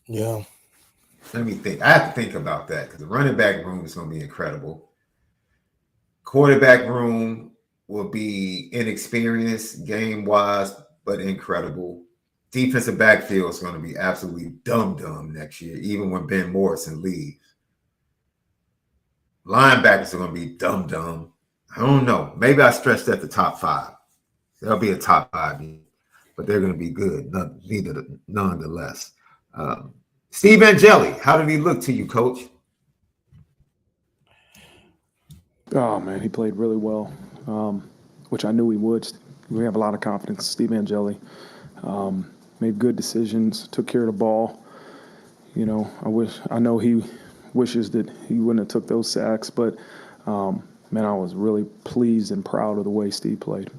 Yeah. Let me think. I have to think about that because the running back room is going to be incredible. Quarterback room will be inexperienced game-wise, but incredible. Defensive backfield is going to be absolutely dumb next year, even when Ben Morrison leaves. Linebackers are going to be dumb. I don't know. Maybe I stretched at the top 5. There'll be a top 5, but they're going to be good, nonetheless. Steve Angeli, how did he look to you, Coach? Oh, man, he played really well, which I knew he would. We have a lot of confidence. Steve Angeli made good decisions, took care of the ball. I know he wishes that he wouldn't have took those sacks, but, man, I was really pleased and proud of the way Steve played.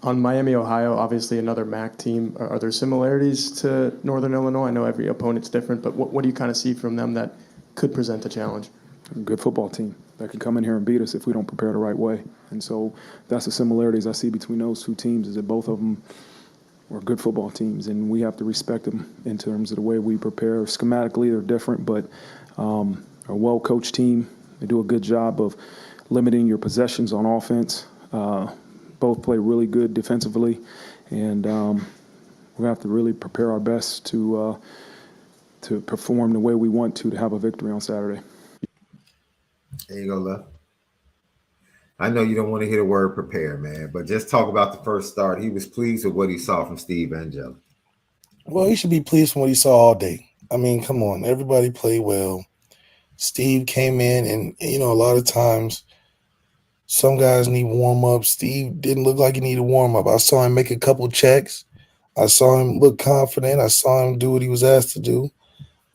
On Miami, Ohio, obviously another MAC team. Are there similarities to Northern Illinois? I know every opponent's different, but what do you kind of see from them that could present a challenge? A good football team that can come in here and beat us if we don't prepare the right way. And so that's the similarities I see between those 2 teams is that both of them were good football teams, and we have to respect them in terms of the way we prepare. Schematically, they're different, but a well-coached team. They do a good job of limiting your possessions on offense. both play really good defensively, and we have to really prepare our best to perform the way we want to have a victory on Saturday. There you go, Left. I know you don't want to hear the word prepare, man, but just talk about the first start. He was pleased with what he saw from Steve Angeli. Well, he should be pleased from what he saw all day. I mean, come on, everybody played well. Steve came in, and you know, a lot of times some guys need warm up. Steve didn't look like he needed warm up. I saw him make a couple checks. I saw him look confident. I saw him do what he was asked to do.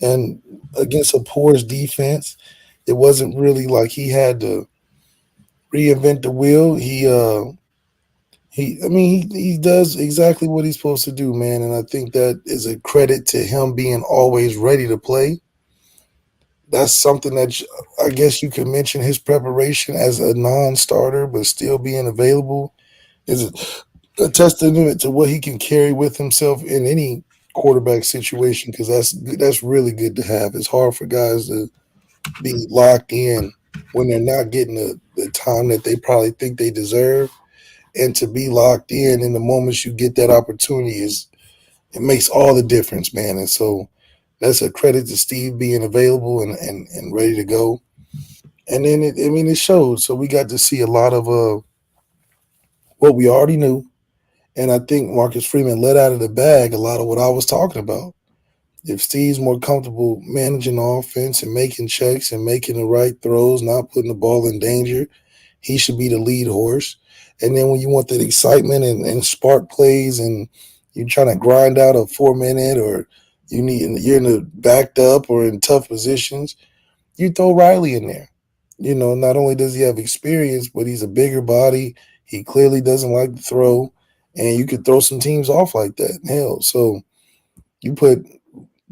And against a porous defense, it wasn't really like he had to reinvent the wheel. He does exactly what he's supposed to do, man. And I think that is a credit to him being always ready to play. That's something that I guess you could mention his preparation as a non-starter, but still being available is a testament to what he can carry with himself in any quarterback situation, because that's really good to have. It's hard for guys to be locked in when they're not getting the time that they probably think they deserve, and to be locked in the moments you get that opportunity it makes all the difference, man. And so that's a credit to Steve being available and ready to go. And then it showed. So we got to see a lot of what we already knew. And I think Marcus Freeman let out of the bag a lot of what I was talking about. If Steve's more comfortable managing the offense and making checks and making the right throws, not putting the ball in danger, he should be the lead horse. And then when you want that excitement and spark plays and you're trying to grind out a 4-minute, or you're in the backed up or in tough positions, you throw Riley in there. You know, not only does he have experience, but he's a bigger body. He clearly doesn't like to throw, and you could throw some teams off like that. Hell, so you put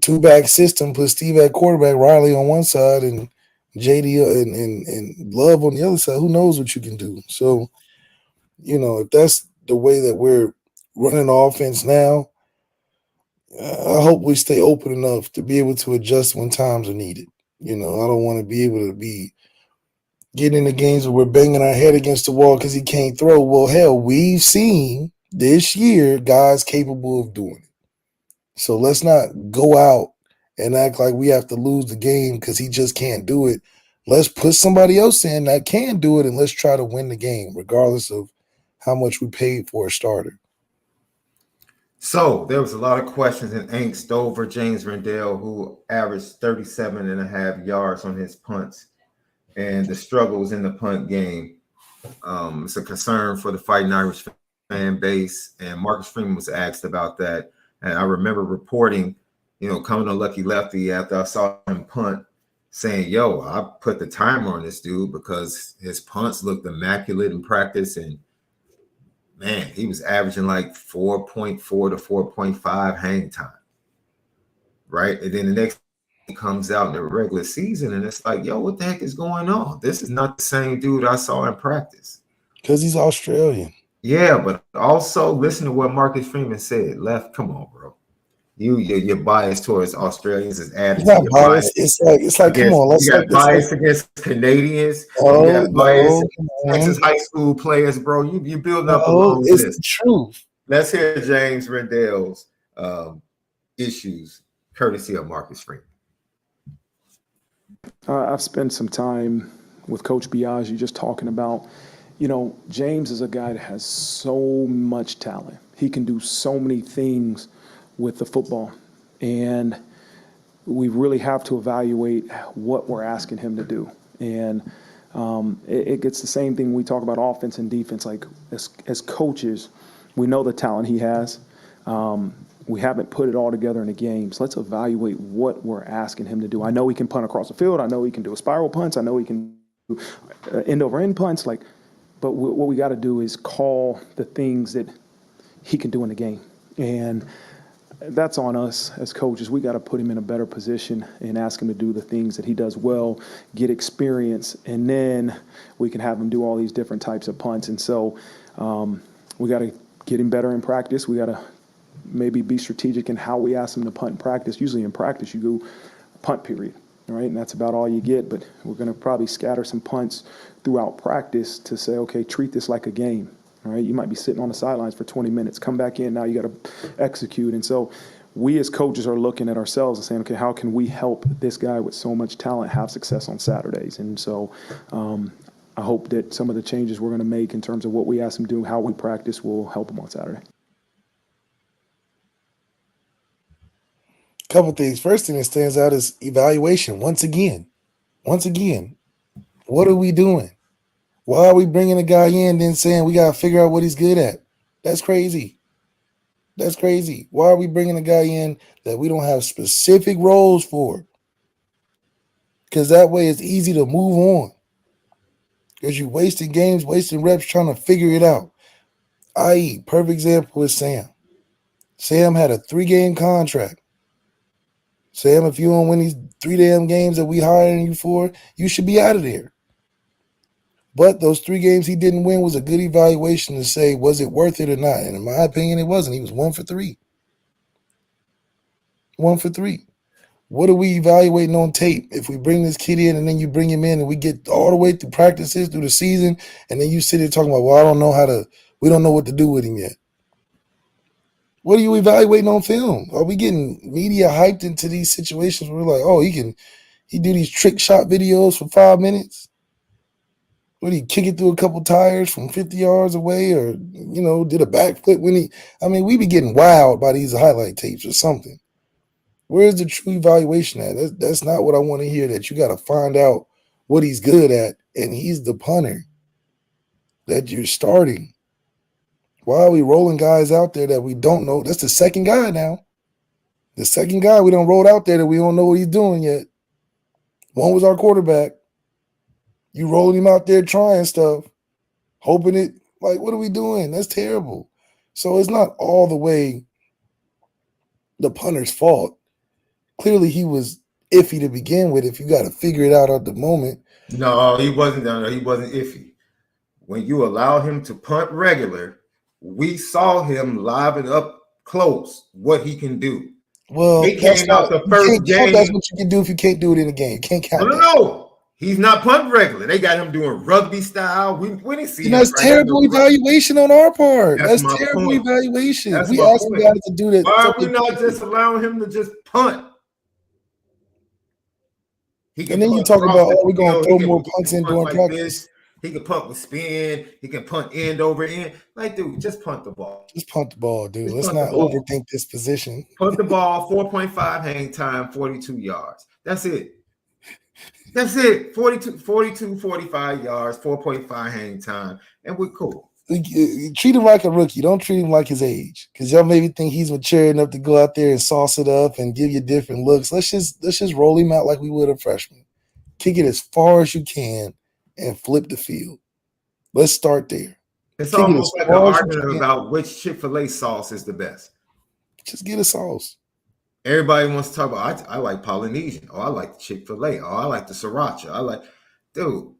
two-back system, put Steve at quarterback, Riley on one side, and JD and Love on the other side. Who knows what you can do? So, you know, if that's the way that we're running the offense now, I hope we stay open enough to be able to adjust when times are needed. You know, I don't want to be able to be getting in the games where we're banging our head against the wall because he can't throw. Well, hell, we've seen this year guys capable of doing it. So let's not go out and act like we have to lose the game because he just can't do it. Let's put somebody else in that can do it, and let's try to win the game, regardless of how much we paid for a starter. So there was a lot of questions and angst over James Rendell, who averaged 37.5 yards on his punts, and the struggles in the punt game. It's a concern for the Fighting Irish fan base, and Marcus Freeman was asked about that. And I remember reporting, coming to Lucky Lefty after I saw him punt, saying, yo, I put the timer on this dude because his punts looked immaculate in practice, and man, he was averaging like 4.4 to 4.5 hang time, right? And then the next comes out in the regular season, and it's like, yo, what the heck is going on? This is not the same dude I saw in practice. Because he's Australian. Yeah, but also listen to what Marcus Freeman said. Left, come on, bro. Your bias towards Australians is added to your bias. It's like come on, let's. You got bias against Canadians. Oh, you got bias against Texas high school players, bro. You building up a long list. It's the truth. Let's hear James Rendell's issues, courtesy of Marcus Freeman. I've spent some time with Coach Biaggi just talking about, James is a guy that has so much talent. He can do so many things with the football, and we really have to evaluate what we're asking him to do. And it gets the same thing when we talk about offense and defense. Like as coaches, we know the talent he has. We haven't put it all together in the games. Let's evaluate what we're asking him to do. I know he can punt across the field. I know he can do a spiral punts. I know he can do end over end punts. But what we got to do is call the things that he can do in the game. And that's on us as coaches. We got to put him in a better position and ask him to do the things that he does well, get experience, and then we can have him do all these different types of punts. And so we got to get him better in practice. We got to maybe be strategic in how we ask him to punt in practice. Usually in practice you go punt period, right? And that's about all you get. But we're going to probably scatter some punts throughout practice to say, okay, treat this like a game. All right, you might be sitting on the sidelines for 20 minutes. Come back in. Now you got to execute. And so we as coaches are looking at ourselves and saying, okay, how can we help this guy with so much talent have success on Saturdays? And so I hope that some of the changes we're going to make in terms of what we ask him to do, how we practice, will help him on Saturday. Couple things. First thing that stands out is evaluation. Once again, what are we doing? Why are we bringing a guy in then saying we got to figure out what he's good at? That's crazy. That's crazy. Why are we bringing a guy in that we don't have specific roles for? Because that way it's easy to move on. Because you're wasting games, wasting reps trying to figure it out. I.e., perfect example is Sam. Sam had a 3-game contract. Sam, if you don't win these 3 damn games that we hiring you for, you should be out of there. But those 3 games he didn't win was a good evaluation to say, was it worth it or not? And in my opinion, it wasn't. He was 1 for 3. 1 for 3. What are we evaluating on tape? If we bring this kid in and then you bring him in and we get all the way through practices, through the season, and then you sit there talking about, well, we don't know what to do with him yet. What are you evaluating on film? Are we getting media hyped into these situations where we're like, oh, he do these trick shot videos for 5 minutes? Would he kick it through a couple tires from 50 yards away, or, did a backflip we be getting wild by these highlight tapes or something. Where's the true evaluation at? That's not what I want to hear, that you got to find out what he's good at, and he's the punter that you're starting. Why are we rolling guys out there that we don't know? That's the second guy now. The second guy we done rolled out there that we don't know what he's doing yet. One was our quarterback. You rolling him out there trying stuff, hoping it, like, what are we doing? That's terrible. So it's not all the way the punter's fault. Clearly he was iffy to begin with if you got to figure it out at the moment. No, he wasn't down there. He wasn't iffy. When you allow him to punt regular, we saw him live and up close what he can do. Well, he came out the first game. That's what you can do if you can't do it in the game. You can't count. No. He's not punting regular. They got him doing rugby style. We didn't see him. That's terrible evaluation on our part. That's terrible point. Evaluation. That's we asked guys to do that. Why are we not just allowing him to just punt? And then you talk about, we're going to throw more punts in during practice. He can punt with spin. He can punt end over end. Like, dude, just punt the ball. Just punt the ball, dude. Let's not overthink this position. Punt the ball, 4.5 hang time, 42 yards. That's it. That's it. 42, 45 yards, 4.5 hang time, and we're cool. Treat him like a rookie. Don't treat him like his age, because y'all maybe think he's mature enough to go out there and sauce it up and give you different looks. Let's just roll him out like we would a freshman. Kick it as far as you can and flip the field. Let's start there. It's almost like an argument about which Chick-fil-A sauce is the best. Just get a sauce. Everybody wants to talk about, I like Polynesian. Oh, I like the Chick-fil-A. Oh, I like the Sriracha. Dude,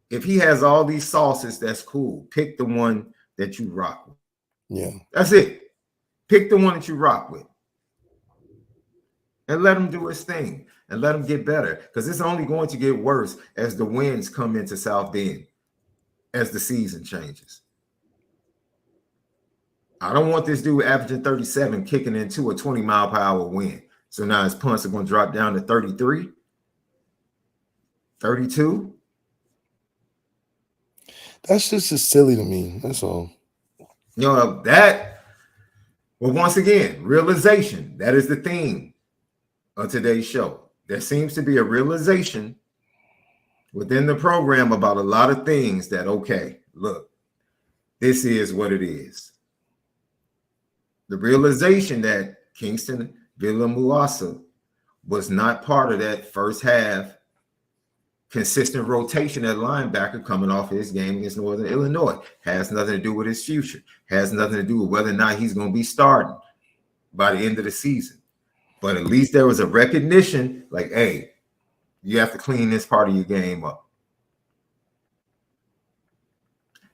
if he has all these sauces, that's cool. Pick the one that you rock with. Yeah. That's it. Pick the one that you rock with. And let him do his thing. And let him get better. Because it's only going to get worse as the winds come into South Bend, as the season changes. I don't want this dude averaging 37 kicking into a 20-mile-per-hour wind. So now his punts are going to drop down to 33, 32. That's just as silly to me. That's all. Well, once again, realization. That is the theme of today's show. There seems to be a realization within the program about a lot of things that, okay, look, this is what it is. The realization that Kingston Villamuasa was not part of that first half consistent rotation at linebacker coming off his game against Northern Illinois has nothing to do with his future, has nothing to do with whether or not he's going to be starting by the end of the season. But at least there was a recognition like, hey, you have to clean this part of your game up.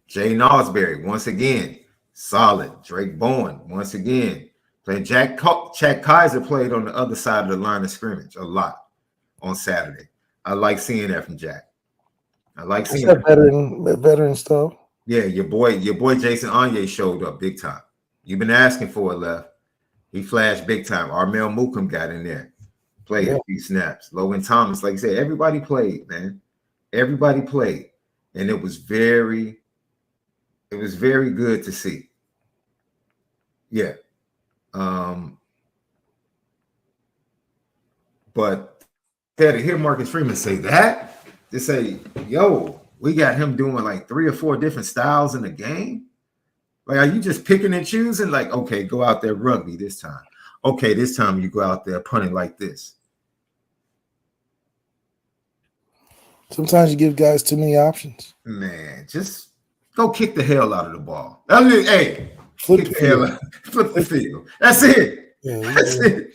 Jay Nosberry, once again, solid. Drake Bowen, once again, playing. Jack Kaiser played on the other side of the line of scrimmage a lot on Saturday. I like seeing that from Jack. I like seeing that veteran stuff. Yeah, your boy Jason Anye showed up big time. You've been asking for it, Left. He flashed big time. Armel Mookum got in there, played a few snaps. Logan Thomas, like I said, everybody played, man. Everybody played, and it was very good to see. Yeah. But to hear Marcus Freeman say that, to say, yo, we got him doing like 3 or 4 different styles in the game. Like, are you just picking and choosing? Like, okay, go out there rugby this time. Okay, this time you go out there punting like this. Sometimes you give guys too many options. Man, just go kick the hell out of the ball. I mean, hey, flip the field. That's it. Yeah, that's it.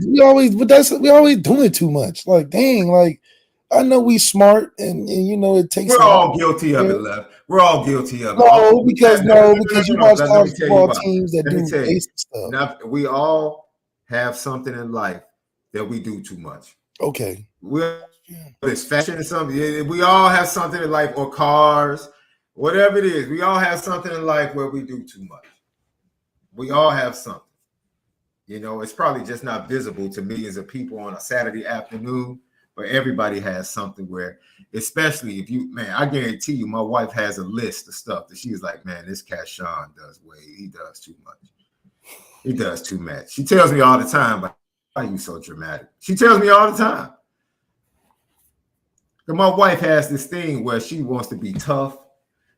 We always doing it too much. Like, dang, like I know we smart and you know it takes. We're all guilty of it, Left. We're all guilty of it. No, because you watch college football teams that do basic stuff. Now, we all have something in life that we do too much. Okay. It's fashion or something. We all have something in life, or cars, whatever it is. We all have something in life where we do too much. We all have something. You know, it's probably just not visible to millions of people on a Saturday afternoon, but everybody has something where, especially if you, man, I guarantee you, my wife has a list of stuff that she's like, man, this cat Sean does he does too much. He does too much. She tells me all the time, but why are you so dramatic? She tells me all the time. And my wife has this thing where she wants to be tough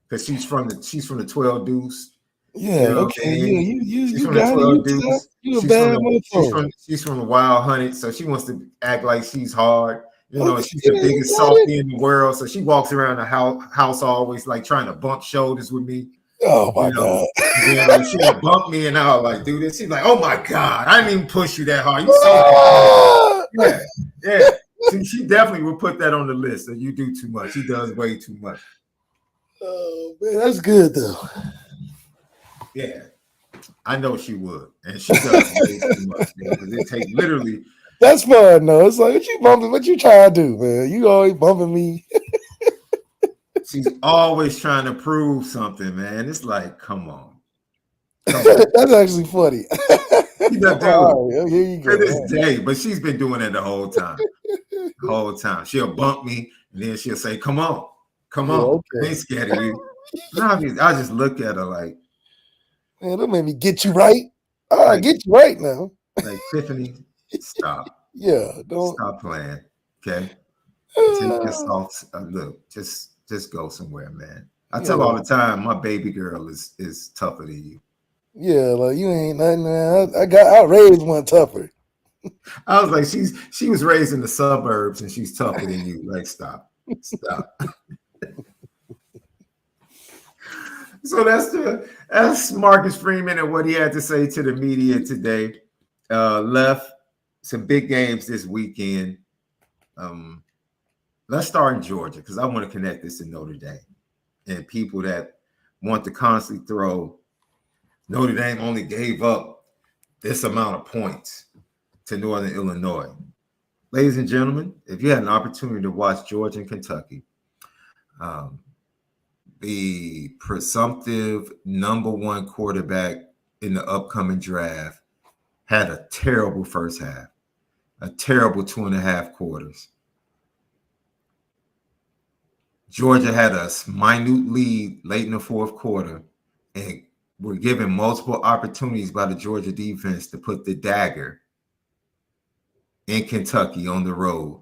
because she's from the 12 Deuce. Yeah, you know, okay. She's from the Wild Hunted, so she wants to act like she's hard. You know, she's the biggest softie in the world, so she walks around the house always like trying to bump shoulders with me. Oh my God! You know, she would bump me, and I'll like do this. She's like, "Oh my God, I didn't even push you that hard. You so hard." Yeah. She definitely would put that on the list. That you do too much. She does way too much. Oh man, that's good though. Yeah, I know she would, and she does way too much because it takes literally. That's fun though. It's like, what you bumping? What you trying to do, man? You always bumping me. She's always trying to prove something, man. It's like, come on. That's actually funny. She does do here you go. To this day, but she's been doing it the whole time. The whole time. She'll bump me, and then she'll say, come on. Yeah, okay. I ain't scared of you. I just look at her like, man, don't make me get you right. I get you right now. Like, Tiffany, stop. Yeah, don't stop playing. Okay. Take your salts. Look, just go somewhere, man. I tell all the time, my baby girl is tougher than you. Yeah, like you ain't nothing, man. I raised one tougher. I was like, she was raised in the suburbs and she's tougher than you. Like, stop. So that's Marcus Freeman and what he had to say to the media today. Left some big games this weekend. Let's start in Georgia because I want to connect this to Notre Dame and people that want to constantly throw Notre Dame only gave up this amount of points to Northern Illinois. Ladies and gentlemen, if you had an opportunity to watch Georgia and Kentucky, the presumptive #1 quarterback in the upcoming draft had a terrible first half, a terrible 2.5 quarters. Georgia had a minute lead late in the fourth quarter and were given multiple opportunities by the Georgia defense to put the dagger in Kentucky on the road,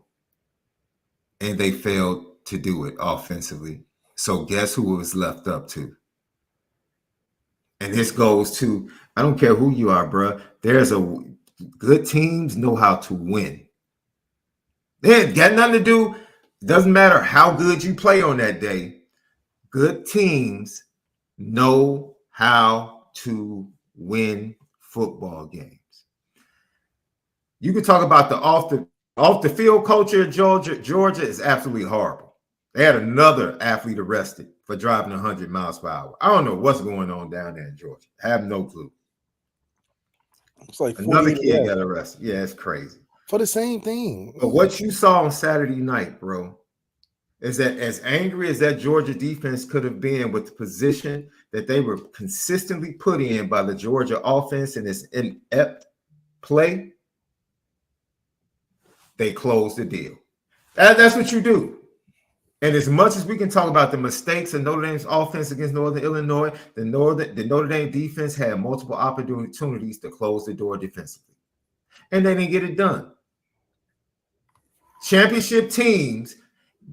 and they failed to do it offensively. So guess who it was left up to? And this goes to, I don't care who you are, bro. Good teams know how to win. They ain't got nothing to do. It doesn't matter how good you play on that day. Good teams know how to win football games. You can talk about the off the field culture of Georgia. Georgia is absolutely horrible. They had another athlete arrested for driving 100 miles per hour. I don't know what's going on down there in Georgia. I have no clue. It's like another kid got arrested. Yeah, it's crazy. For the same thing. But what you saw on Saturday night, bro, is that as angry as that Georgia defense could have been with the position that they were consistently put in by the Georgia offense in this inept play, they closed the deal. That's what you do. And as much as we can talk about the mistakes of Notre Dame's offense against Northern Illinois, the Notre Dame defense had multiple opportunities to close the door defensively, and they didn't get it done. Championship teams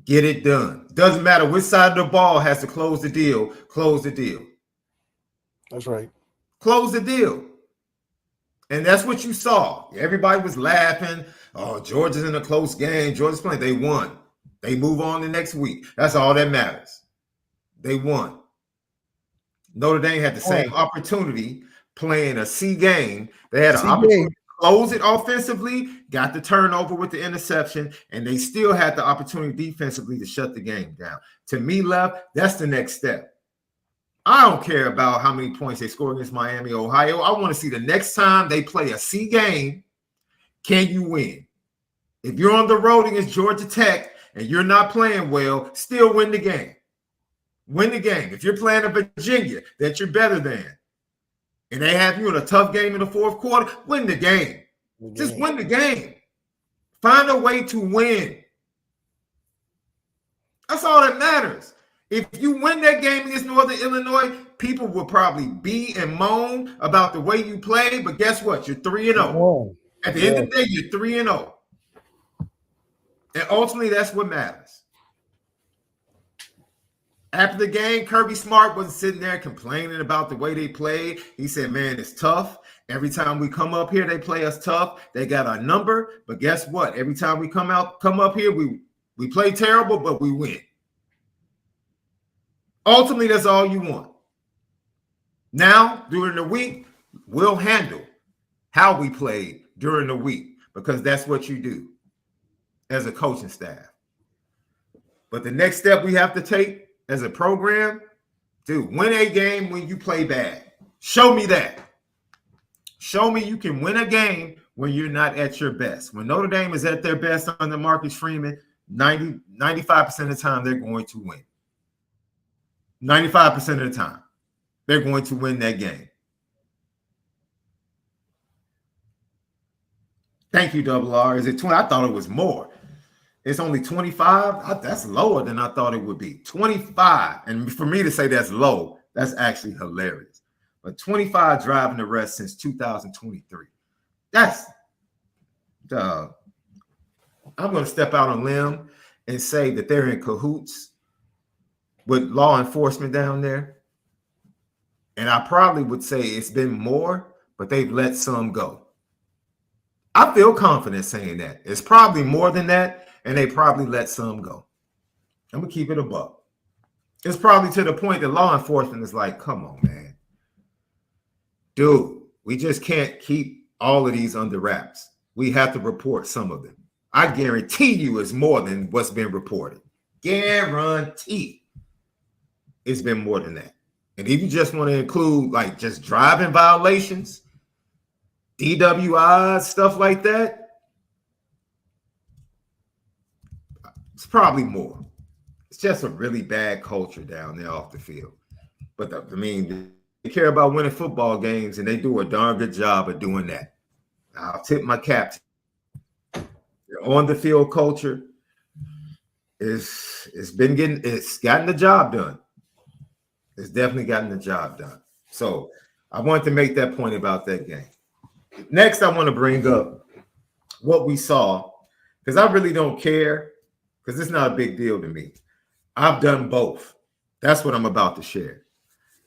get it done. Doesn't matter which side of the ball has to close the deal. Close the deal. That's right. Close the deal. And that's what you saw. Everybody was laughing. Oh, Georgia's in a close game. Georgia's playing. They won. They move on the next week. That's all that matters. They won. Notre Dame had the same opportunity playing a C game. They had an opportunity to close it offensively, got the turnover with the interception, and they still had the opportunity defensively to shut the game down. To me, Left, that's the next step. I don't care about how many points they score against Miami, Ohio. I want to see the next time they play a C game, can you win? If you're on the road against Georgia Tech and you're not playing well, still win the game. Win the game. If you're playing a Virginia that you're better than, and they have you in a tough game in the fourth quarter, win the game. Just win the game. Find a way to win. That's all that matters. If you win that game against Northern Illinois, people will probably be and moan about the way you play, but guess what? You're 3-0. At the end of the day, you're 3-0. And ultimately, that's what matters. After the game, Kirby Smart wasn't sitting there complaining about the way they played. He said, man, it's tough. Every time we come up here, they play us tough. They got our number. But guess what? Every time we come up here, we play terrible, but we win. Ultimately, that's all you want. Now, during the week, we'll handle how we played during the week because that's what you do as a coaching staff. But the next step we have to take as a program, dude, win a game when you play bad. Show me that. Show me you can win a game when you're not at your best. When Notre Dame is at their best under Marcus Freeman, 95% of the time they're going to win. 95% of the time, they're going to win that game. Thank you, Double R. Is it 20? I thought it was more. It's only 25. That's lower than I thought it would be. 25. And for me to say that's low, that's actually hilarious. But 25 driving the rest since 2023. That's I'm going to step out on a limb and say that they're in cahoots with law enforcement down there. And I probably would say it's been more, but they've let some go. I feel confident saying that. It's probably more than that, and they probably let some go. I'm going to keep it a buck. It's probably to the point that law enforcement is like, come on, man. Dude, we just can't keep all of these under wraps. We have to report some of them. I guarantee you it's more than what's been reported. Guarantee. It's been more than that. And if you just want to include like just driving violations, DWIs, stuff like that, it's probably more. It's just a really bad culture down there off the field. But they care about winning football games, and they do a darn good job of doing that. I'll tip my cap to their on the field culture. It's gotten the job done. It's definitely gotten the job done. So I wanted to make that point about that game. Next, I want to bring up what we saw, because I really don't care, because it's not a big deal to me. I've done both. That's what I'm about to share.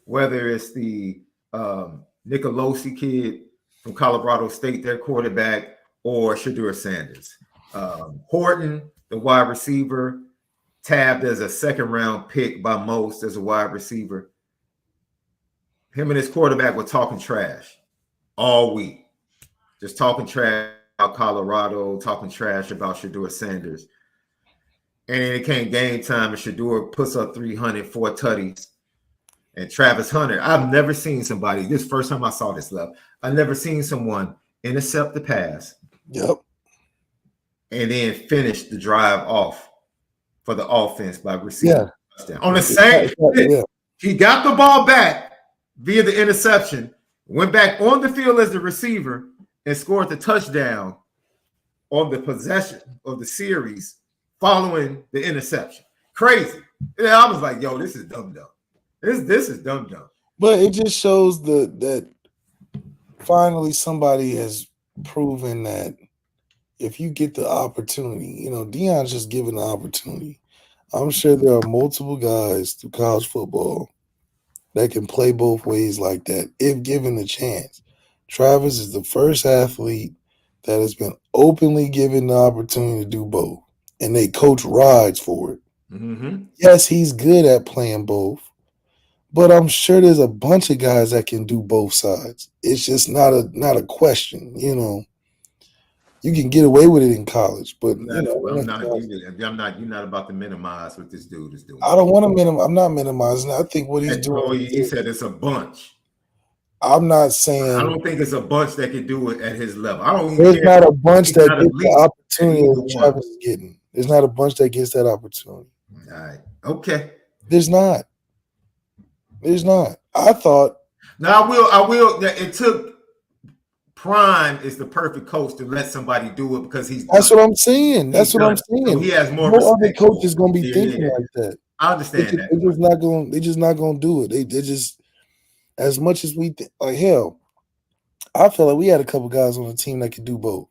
Whether it's the Nicolosi kid from Colorado State, their quarterback, or Shedeur Sanders. Horton, the wide receiver, tabbed as a second-round pick by most as a wide receiver. Him and his quarterback were talking trash all week. Just talking trash about Colorado, talking trash about Shedeur Sanders. And then it came game time, and Shedeur puts up 300, 4 tutties. And Travis Hunter, I've never seen somebody, this first time I saw this left, I've never seen someone intercept the pass. Yep. And then finish the drive off for the offense by receiving a touchdown. On the Yeah. he got the ball back via the interception, went back on the field as the receiver, and scored the touchdown on the possession of the series following the interception. Crazy. Yeah, I was like, yo, this is dumb. This is dumb. But it just shows that finally somebody has proven that if you get the opportunity, Deion's just given the opportunity. I'm sure there are multiple guys through college football that can play both ways like that if given the chance. Travis is the first athlete that has been openly given the opportunity to do both, and they coach rides for it. Mm-hmm. Yes, he's good at playing both, but I'm sure there's a bunch of guys that can do both sides. It's just not a question, You can get away with it in college, but you're not about to minimize what this dude is doing. I don't want to minimize. I'm not minimizing. I think what he's doing. You said it's a bunch. I'm not saying. I don't think it's a bunch that can do it at his level. I don't. There's not a bunch that gets the opportunity that Travis is getting. There's not a bunch that gets that opportunity. All right. Okay. There's not. I thought. Now I will. It took. Prime is the perfect coach to let somebody do it because he's. That's what I'm saying. That's what I'm saying. So he has more. No other coach is going to be thinking like that. I understand that. They're just not going to do it. They just as much as we like. Hell, I feel like we had a couple guys on the team that could do both.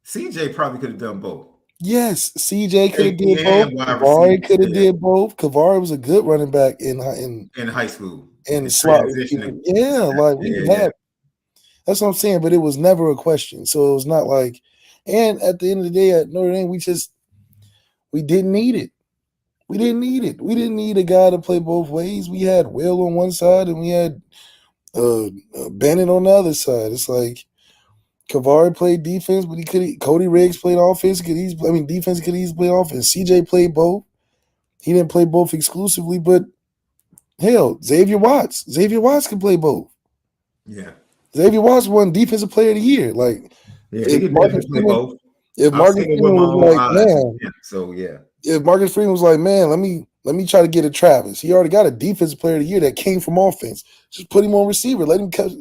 CJ probably could have done both. Yes, CJ could have did both. Kavari could have did both. Kavari was a good running back in high school. In slot. Yeah, like we had. That's what I'm saying, but it was never a question. So it was not like, and at the end of the day at Notre Dame, we didn't need it. We didn't need a guy to play both ways. We had Will on one side and we had Bennett on the other side. It's like Kavari played defense, but Cody Riggs played offense. Defense could easily play offense. CJ played both. He didn't play both exclusively, but hell, Xavier Watts can play both. Yeah. Xavier Watts won Defensive Player of the Year. Like, if Marcus Freeman was like, man, if Marcus Freeman was like, man, let me try to get a Travis. He already got a Defensive Player of the Year that came from offense. Just put him on receiver. Let him cut.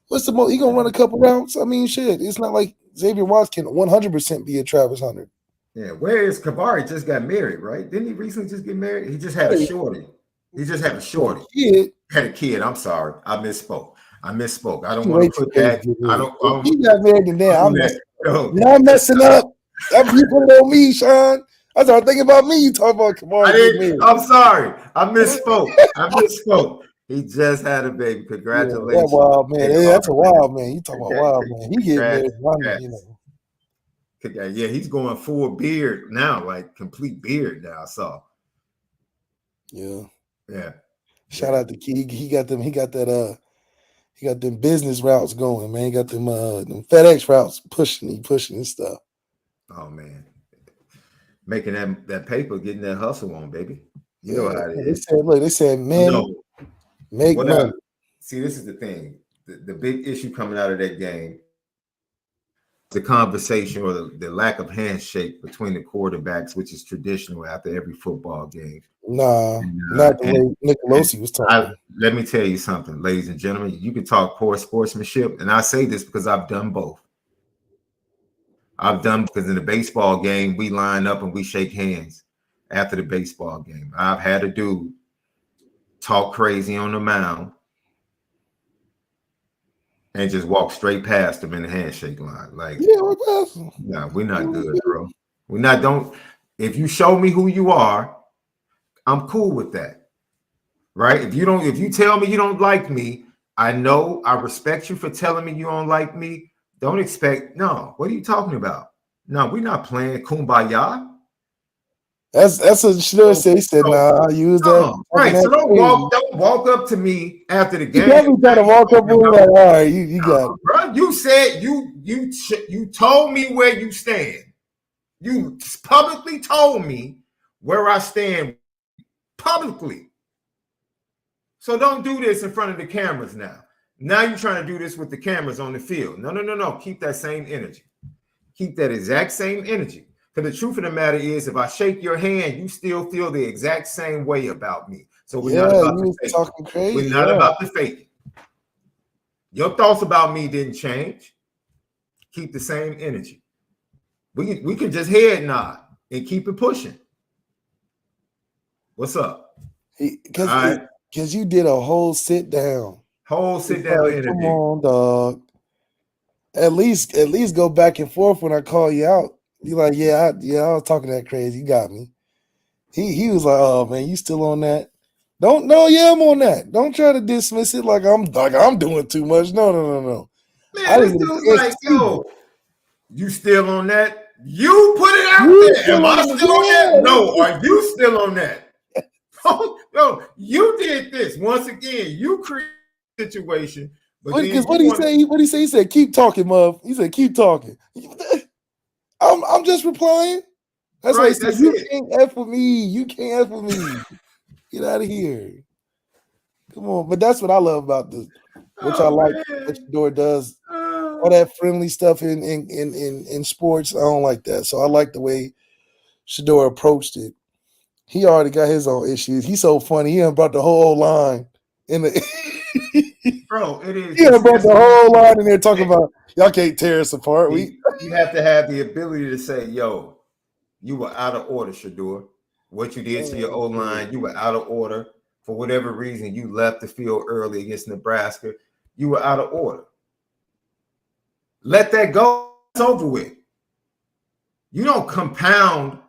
What's the most? He gonna run a couple routes. I mean, shit. It's not like Xavier Watts can 100% be a Travis Hunter. Yeah. Where is Kavari? Just got married, right? Didn't he recently just get married? He just had a shorty. He had a kid. I'm sorry, I misspoke. I don't want to put that. I don't. He got married and then I'm messing up. You put it on me, Sean. I started thinking about me. You talking about Kamari. I'm sorry. I misspoke. He just had a baby. Congratulations. Yeah, that's wild, man. Yeah, that's a wild man. You talking about wild man. He getting married. Yeah, he's going full beard now, like complete beard now. So. Yeah. Shout out to Key. He got them business routes going, man. He got them FedEx routes pushing his stuff. Oh man, making that paper, getting that hustle on, baby. You know how it is. They said, man, make money. See, this is the thing. The big issue coming out of that game, the conversation or the lack of handshake between the quarterbacks, which is traditional after every football game. Nah, not the way Nicolosi was talking. Let me tell you something, ladies and gentlemen. You can talk poor sportsmanship, and I say this because I've done both. Because in the baseball game, we line up and we shake hands after the baseball game. I've had a dude talk crazy on the mound and just walk straight past him in the handshake line. Like, no, we're not good, bro. We're not. If you show me who you are, I'm cool with that, right? If you tell me you don't like me, I know I respect you for telling me you don't like me. Don't expect, no. What are you talking about? No, we're not playing kumbaya. That's what she said. He said, "Nah, I use that." Right. So don't walk up to me after the game. You try to walk up and like, all right, you got it, bro. You said you told me where you stand. You publicly told me where I stand publicly. So don't do this in front of the cameras now. Now you're trying to do this with the cameras on the field. No. Keep that same energy. Keep that exact same energy. Because the truth of the matter is, if I shake your hand, you still feel the exact same way about me. So we're not about to fake talking it. crazy. We're not about to fake it. Your thoughts about me didn't change. Keep the same energy. We can just head nod and keep it pushing. What's up? Because you did a whole sit down. Whole sit down interview. Come on, dog. At least go back and forth when I call you out. You like, I was talking that crazy. You got me. He was like, oh man, you still on that? I'm on that. Don't try to dismiss it like I'm doing too much. No. Man, this dude's like, yo, you still on that? You put it out there. Am I still on that? No, are you still on that? No, you did this. Once again, you created a situation. Because what he say? He said, keep talking, Muff. He said, keep talking. I'm just replying. That's right, why he said, you can't F with me. You can't F with me. Get out of here. Come on. But that's what I love about this, which I like what Shador does. All that friendly stuff in sports, I don't like that. So I like the way Shador approached it. He already got his own issues. He's so funny. He done brought the whole line in the bro. It is. He done brought the whole line in there talking about y'all can't tear us apart. You have to have the ability to say, yo, you were out of order, Shador. What you did to your O-line, you were out of order. For whatever reason, you left the field early against Nebraska. You were out of order. Let that go. It's over with. You don't compound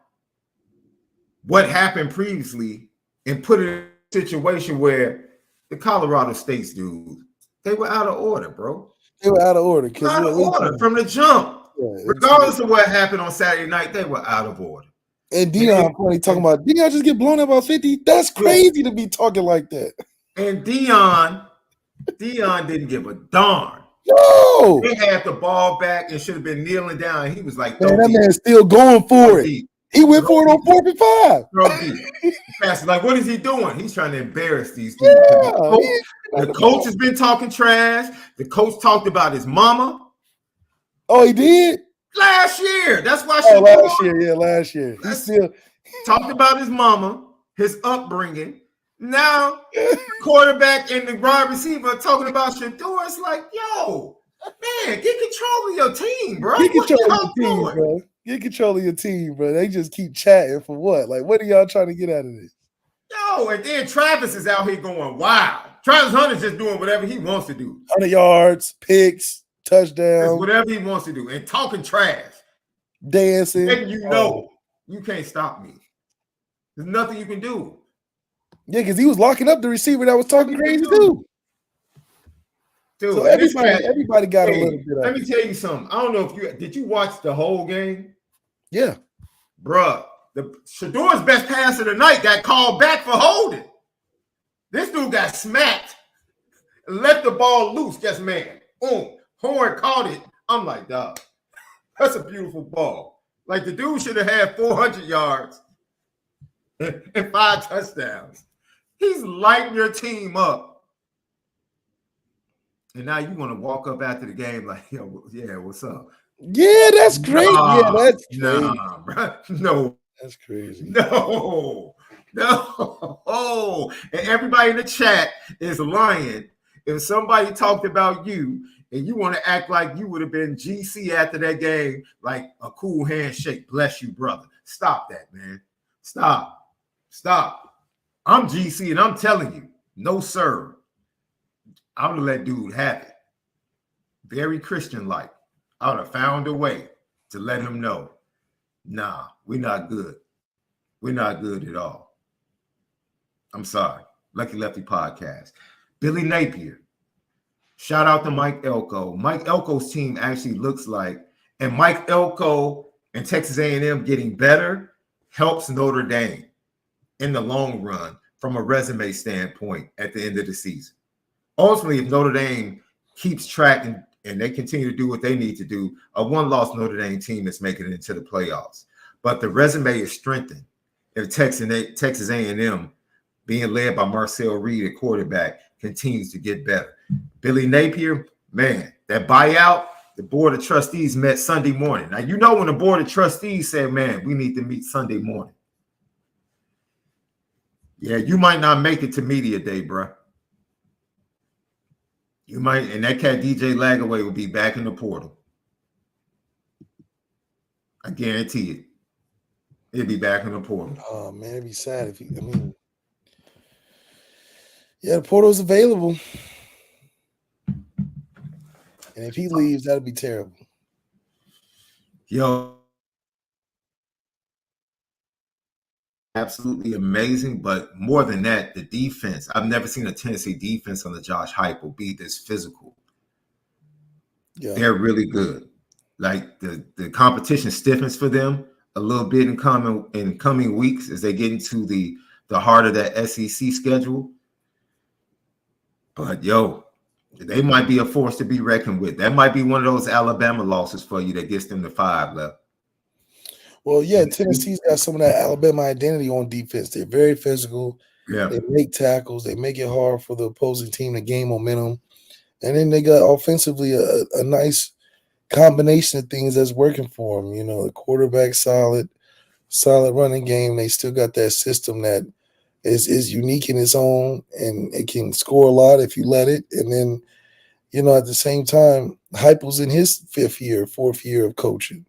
what happened previously and put it in a situation where the Colorado State's dudes, they were out of order, bro. They were out of order. Out of order from the jump. Yeah, regardless of what happened on Saturday night, they were out of order. And Deion funny talking about Deion just get blown up by 50. That's crazy to be talking like that. And Deion didn't give a darn. No, they had the ball back and should have been kneeling down. He was like, man, that man's still going for it. He went for it on 4th and 5. That's like, what is he doing? He's trying to embarrass these dudes. The coach has been talking trash. The coach talked about his mama. Oh, he did? Last year. That's why last year. He still talked about his mama, his upbringing. Now, quarterback and the wide receiver talking about Shador. It's like, yo, man, get control of your team, bro. Get control of your team, bro. Get control of your team, bro. They just keep chatting for what? Like, what are y'all trying to get out of this? Yo, and then Travis is out here going wild. Travis Hunter's just doing whatever he wants to do. 100 yards, picks, touchdowns. Whatever he wants to do. And talking trash. Dancing. And you know, you can't stop me. There's nothing you can do. Yeah, because he was locking up the receiver that was talking crazy too. Dude, so everybody got a little bit of it. Let me tell you something. I don't know if did you watch the whole game? Yeah. Bruh, Shador's best pass of the night got called back for holding. This dude got smacked and let the ball loose. Just man. Boom. Horn caught it. I'm like, dog, that's a beautiful ball. Like the dude should have had 400 yards and 5 touchdowns. He's lighting your team up. And now you want to walk up after the game like, yo, yeah, what's up? Yeah, that's great. Yeah, that's crazy. Nah, bro. No. That's crazy. No. And everybody in the chat is lying. If somebody talked about you and you want to act like you would have been GC after that game, like a cool handshake, bless you, brother. Stop that, man. Stop. I'm GC and I'm telling you, no, sir. I'm gonna let dude have it. Very Christian-like. I would have found a way to let him know, nah, we're not good. We're not good at all. I'm sorry. Lucky Lefty podcast. Billy Napier. Shout out to Mike Elko. Mike Elko's team actually looks like, and Mike Elko and Texas A&M getting better helps Notre Dame in the long run from a resume standpoint at the end of the season. Ultimately, if Notre Dame keeps track and they continue to do what they need to do, a one-loss Notre Dame team is making it into the playoffs. But the resume is strengthened if Texas A&M, being led by Marcel Reed at quarterback, continues to get better. Billy Napier, man, that buyout The board of trustees met Sunday morning. Now, you know when the board of trustees said, man, we need to meet Sunday morning. Yeah, you might not make it to media day, bro. You might, and that cat DJ Lagaway will be back in the portal. I guarantee it. He'll be back in the portal. Oh man, it'd be sad if he. I mean, yeah, the portal's available, and if he leaves, that'd be terrible. Yo, absolutely amazing. But more than that, the defense. I've never seen a Tennessee defense under Josh Heupel be this physical. Yeah, they're really good. Like the competition stiffens for them a little bit in coming weeks as they get into the heart of that SEC schedule. But yo, they might be a force to be reckoned with. That might be one of those Alabama losses for you that gets them to 5 left. Well, yeah, Tennessee's got some of that Alabama identity on defense. They're very physical. Yeah, they make tackles. They make it hard for the opposing team to gain momentum. And then they got offensively a nice combination of things that's working for them. You know, the quarterback solid running game. They still got that system that is unique in its own, and it can score a lot if you let it. And then, you know, at the same time, Heupel's in his 4th year of coaching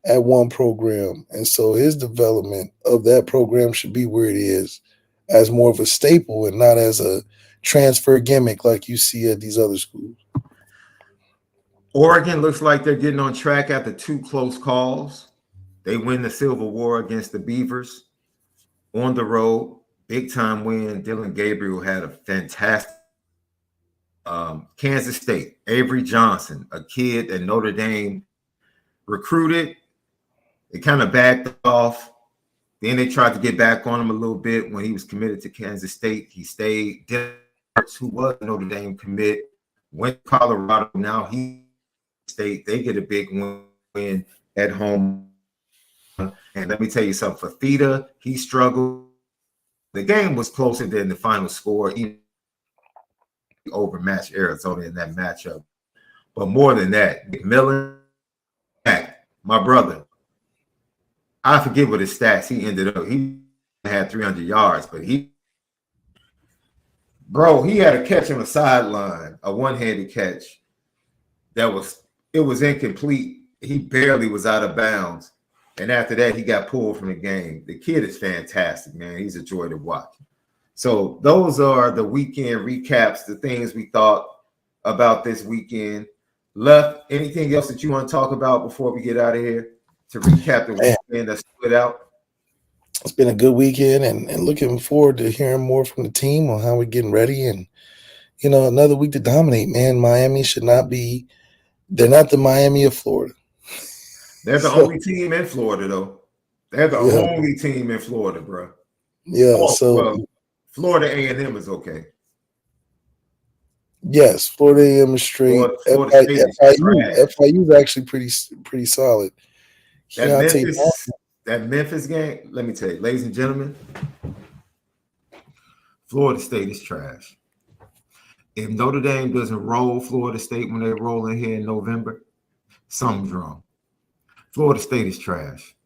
at one program. And so his development of that program should be where it is, as more of a staple and not as a transfer gimmick like you see at these other schools. Oregon looks like they're getting on track after 2 close calls. They win the Civil War against the Beavers on the road. Big time win. Dylan Gabriel had a fantastic Kansas State. Avery Johnson, a kid that Notre Dame recruited. It kind of backed off. Then they tried to get back on him a little bit when he was committed to Kansas State. He stayed. Dylan, who was a Notre Dame commit, went to Colorado. Now he State. They get a big win at home. And let me tell you something. For Theta, he struggled. The game was closer than the final score. He overmatched Arizona in that matchup. But more than that, McMillan, my brother, I forget what his stats he ended up. He had 300 yards, but he had a catch on the sideline, a one-handed catch that was incomplete. He barely was out of bounds. And after that, he got pulled from the game. The kid is fantastic, man. He's a joy to watch. So those are the weekend recaps, the things we thought about this weekend. Left, anything else that you want to talk about before we get out of here to recap the weekend that stood out? It's been a good weekend, and looking forward to hearing more from the team on how we're getting ready. And, you know, another week to dominate, man. Miami should not be – they're not the Miami of Florida. They're the only team in Florida, though. They're the only team in Florida, bro. Yeah, Florida A&M is okay. Yes, Florida A&M is straight. FIU is actually pretty solid. That Memphis game, let me tell you, ladies and gentlemen, Florida State is trash. If Notre Dame doesn't roll Florida State when they roll in here in November, something's wrong. Florida State is trash.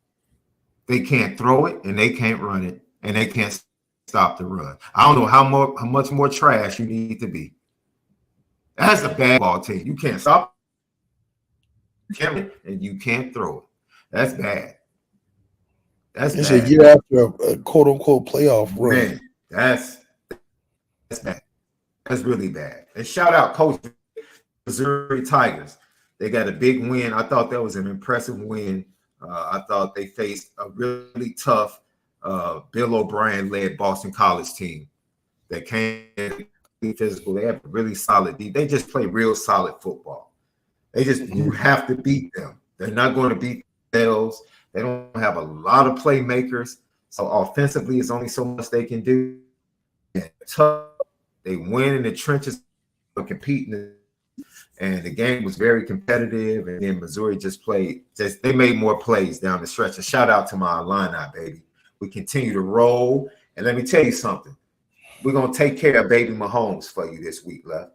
They can't throw it, and they can't run it, and they can't stop the run. I don't know how much more trash you need to be. That's a bad ball team. You can't stop it, and you can't throw it. That's bad. It's a year after a quote-unquote playoff run. Man, that's bad. That's really bad. And shout out Coach Missouri Tigers. They got a big win. I thought that was an impressive win. I thought they faced a really tough Bill O'Brien-led Boston College team that came physical. They have a really solid – they just play real solid football. You have to beat them. They're not going to beat themselves. They don't have a lot of playmakers. So offensively, it's only so much they can do. And tough. They win in the trenches, but competing. And the game was very competitive. And then Missouri they made more plays down the stretch. A shout out to my Illini, baby. We continue to roll. And let me tell you something. We're going to take care of baby Mahomes for you this week, love.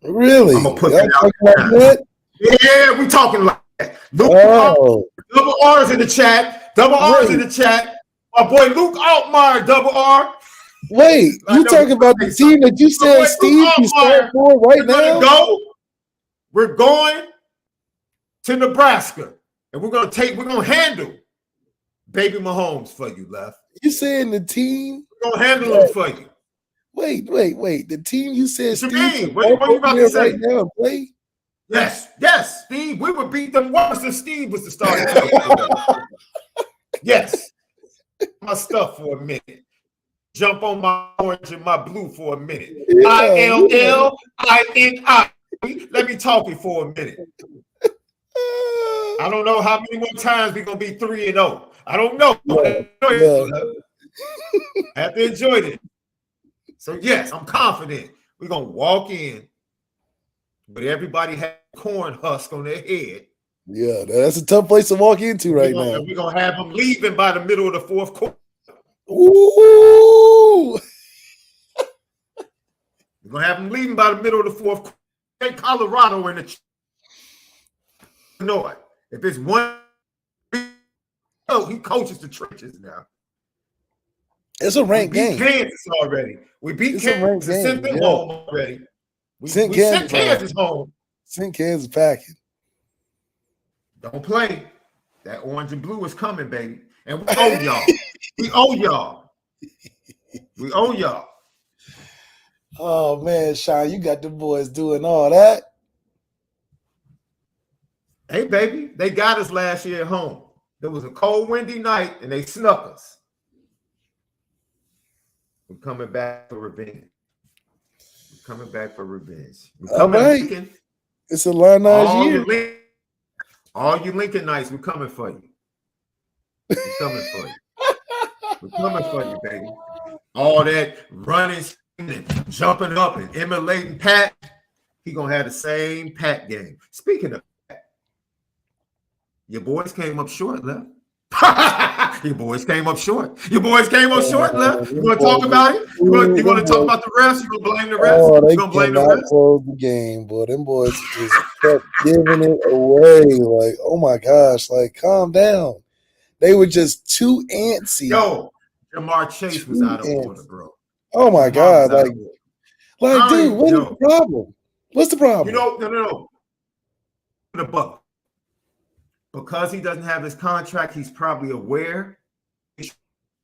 Really? I'm going to put that out there. Yeah, we talking like that. Luke, Oh, double R's in the chat. Double R's in the chat. My boy Luke Altmaier, double R. wait, you talking about the team that you said Steve can start for right now? We're going to Nebraska, and we're gonna handle baby Mahomes for you, Left. You saying the team? We're gonna handle them for you. Wait. The team you said What you Steve mean? What you about to say? right now and play? Yes, Steve. We would beat them worse if Steve was the starting. Yes. My stuff for a minute. Jump on my orange and my blue for a minute. ILLINI. Let me talk it for a minute. I don't know how many more times we're gonna be 3-0. I don't know. I have to enjoy it. So yes, I'm confident we're gonna walk in, but everybody has corn husk on their head. Yeah, that's a tough place to walk into right now. We're gonna have them leaving by the middle of the fourth quarter. Ooh. We're gonna have them leaving by the middle of the fourth quarter. Take Colorado in the North. If it's one, he coaches the trenches now. It's a ranked game. Kansas already. We beat Kansas. Sent them home already. We sent Kansas home. Sent Kansas packing. Don't play. That orange and blue is coming, baby. And we owe y'all. We owe y'all. We owe y'all. Oh man, Sean, you got the boys doing all that. Hey, baby, they got us last year at home. There was a cold, windy night, and they snuck us. We're coming back for revenge. We're coming back for revenge. All right. Lincoln. It's a Lions year. All you Lincolnites, we're coming for you. We're coming for you. We're coming for you, baby. All that running and jumping up and emulating Pat, he gonna have the same Pat game. Speaking of Pat, your boys came up short, Left. Your boys came up short. Your boys came up short, Left. You want to talk about it? You want to talk about the refs? You gonna blame the refs? Oh, they you gonna blame the cannot refs? close the game, boy. Them boys just kept giving it away. Like, oh my gosh, like calm down. They were just too antsy. Yo, Jamar Chase was out of order, bro. Oh my God, like dude, what's the problem? What's the problem? You know, no. The buck. Because he doesn't have his contract, he's probably aware he's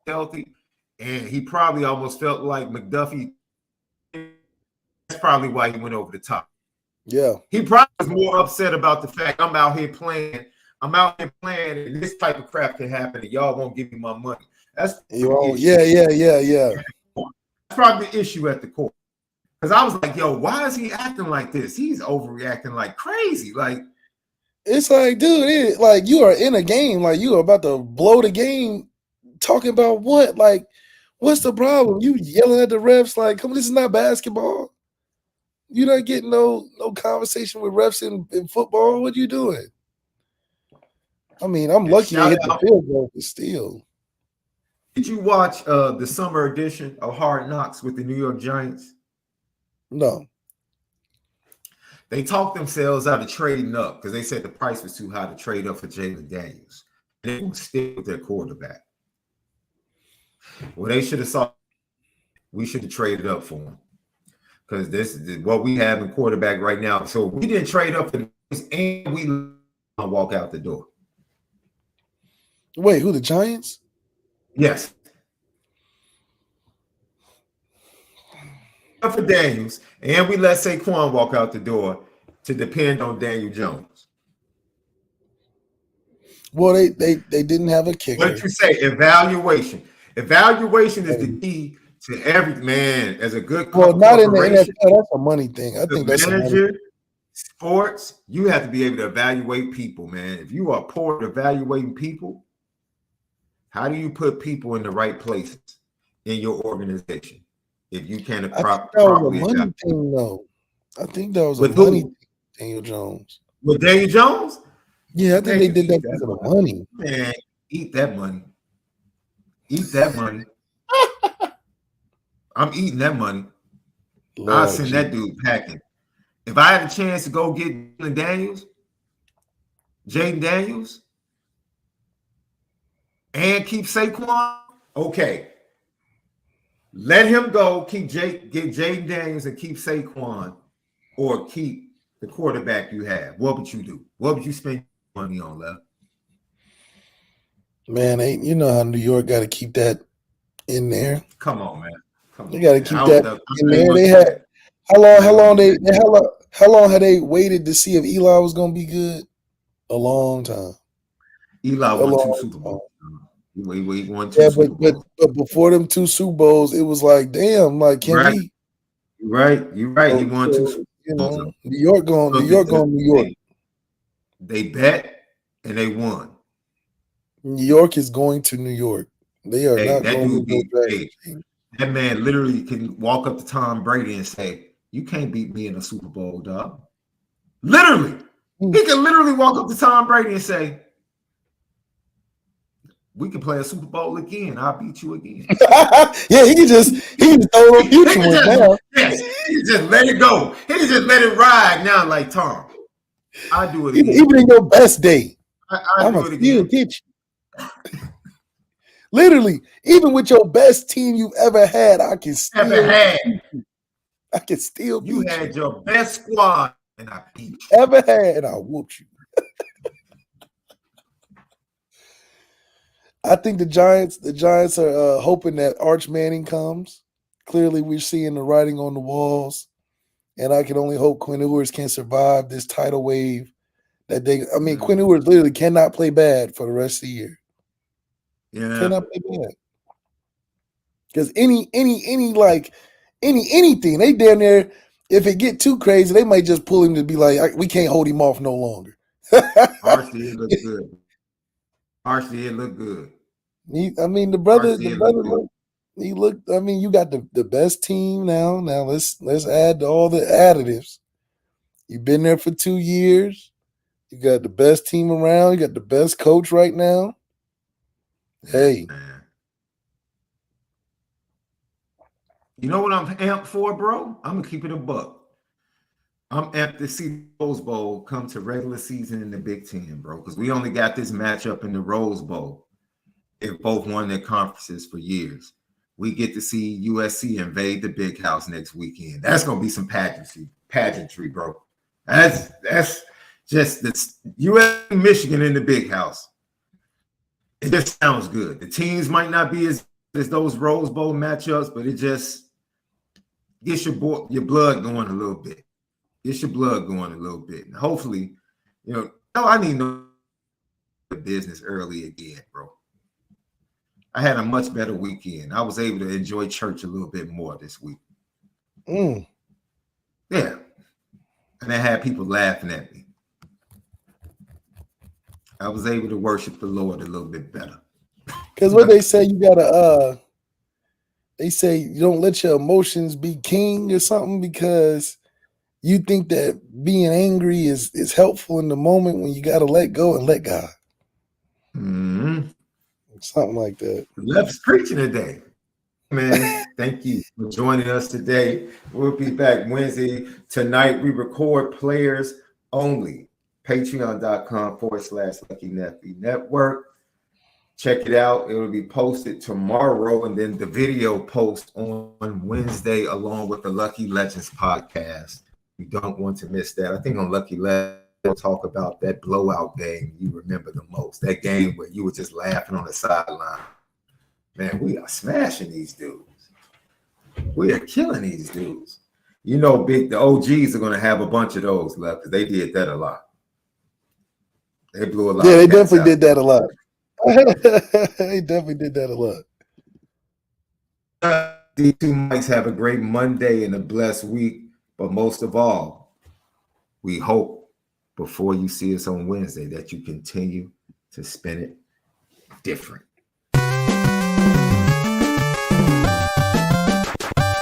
healthy, and he probably almost felt like McDuffie. That's probably why he went over the top. Yeah. He probably was more upset about the fact I'm out here playing, and this type of crap can happen, and y'all won't give me my money. That's yeah. That's probably the issue at the core. Because I was like, yo, why is he acting like this? He's overreacting like crazy. Like, it's like, dude, like you are in a game, like you are about to blow the game. Talking about what? Like, what's the problem? You yelling at the refs like, come on, this is not basketball. You're not getting no conversation with refs in football. What are you doing? I mean, I'm lucky to hit the field goal, but still. Did you watch the summer edition of Hard Knocks with the New York Giants? No. They talked themselves out of trading up because they said the price was too high to trade up for Jalen Daniels. And they would stick with their quarterback. Well, they should have saw we should have traded up for him. Because this is what we have in quarterback right now. So we didn't trade up for this, and we walk out the door. Wait, who, the Giants? Yes. For Daniels, and we let Saquon walk out the door to depend on Daniel Jones. Well, they didn't have a kicker. What did you say? Evaluation. Evaluation is the key to every man as a good. Well, not in the NFL. That's a money thing. I think that's manager. Sports, you have to be able to evaluate people, man. If you are poor at evaluating people, how do you put people in the right places in your organization? If you can't properly money thing, though. I think that was a money thing, Daniel Jones. With Daniel Jones? Yeah, I think they did that because of the money. Man, eat that money. Eat that money. I'm eating that money. I'll send that dude packing. If I had a chance to go get Daniels, Jaden Daniels and keep Saquon, okay. Let him go, get Jaden Daniels and keep Saquon, or keep the quarterback you have. What would you do? What would you spend money on, Left? Man, you know how New York got to keep that in there. Come on, man. Come on. They got to keep that in there. They They had how long had they waited to see if Eli was going to be good? A long time. Eli won 2 Super Bowls. He won 2 Super Bowls. But before them 2 Super Bowls, it was like, damn, like can we? You're right. He won 2 Super Bowls. New York going New York. They bet and they won. New York is going to New York. They are not going to go. That man literally can walk up to Tom Brady and say, "You can't beat me in a Super Bowl, dog." Literally. He can literally walk up to Tom Brady and say, "We can play a Super Bowl again. I'll beat you again." Yeah, he can just throw a future one now. Yes, he can just let it go. He can just let it ride now, like Tom. I do it again. Even in your best day, I do it again. Get you. Literally, even with your best team you've ever had, I can still beat you. You had your best squad, and I beat you. Ever had, and I whooped you. I think the Giants are hoping that Arch Manning comes. Clearly, we're seeing the writing on the walls, and I can only hope Quinn Ewers can survive this tidal wave. Quinn Ewers literally cannot play bad for the rest of the year. Yeah, cannot play bad because anything they damn near. If it get too crazy, they might just pull him to be like, we can't hold him off no longer. Arch did look good. Arch did look good. The brother he looked. You got the best team now. Now let's add all the additives. You've been there for 2 years. You got the best team around. You got the best coach right now. Hey, you know what I'm amped for, bro? I'm gonna keep it a buck. I'm amped to see the Rose Bowl come to regular season in the Big Ten, bro, because we only got this matchup in the Rose Bowl. If both won their conferences for years, we get to see USC invade the Big House next weekend. That's gonna be some pageantry, bro. That's just this USC Michigan in the Big House. It just sounds good. The teams might not be as those Rose Bowl matchups, but it just gets your blood going a little bit. Gets your blood going a little bit. And hopefully, I need no business early again, bro. I had a much better weekend. I was able to enjoy church a little bit more this week. Yeah. And I had people laughing at me. I was able to worship the Lord a little bit better. Because what they say, you gotta they say you don't let your emotions be king or something, because you think that being angry is helpful in the moment when you gotta let go and let God. Mm-hmm. Something like that. Left's preaching today. Man, thank you for joining us today. We'll be back Wednesday. Tonight we record players only. Patreon.com/Lucky Nephew Network. Check it out. It will be posted tomorrow, and then the video post on Wednesday along with the Lucky Legends podcast. You don't want to miss that. I think on Lucky Legends, we'll talk about that blowout game you remember the most. That game where you were just laughing on the sideline. Man, we are smashing these dudes. We are killing these dudes. The OGs are going to have a bunch of those left, because they did that a lot. They blew a lot. Yeah, they definitely did that a lot. They definitely did that a lot. These two mics have a great Monday and a blessed week. But most of all, we hope before you see us on Wednesday that you continue to spin it different.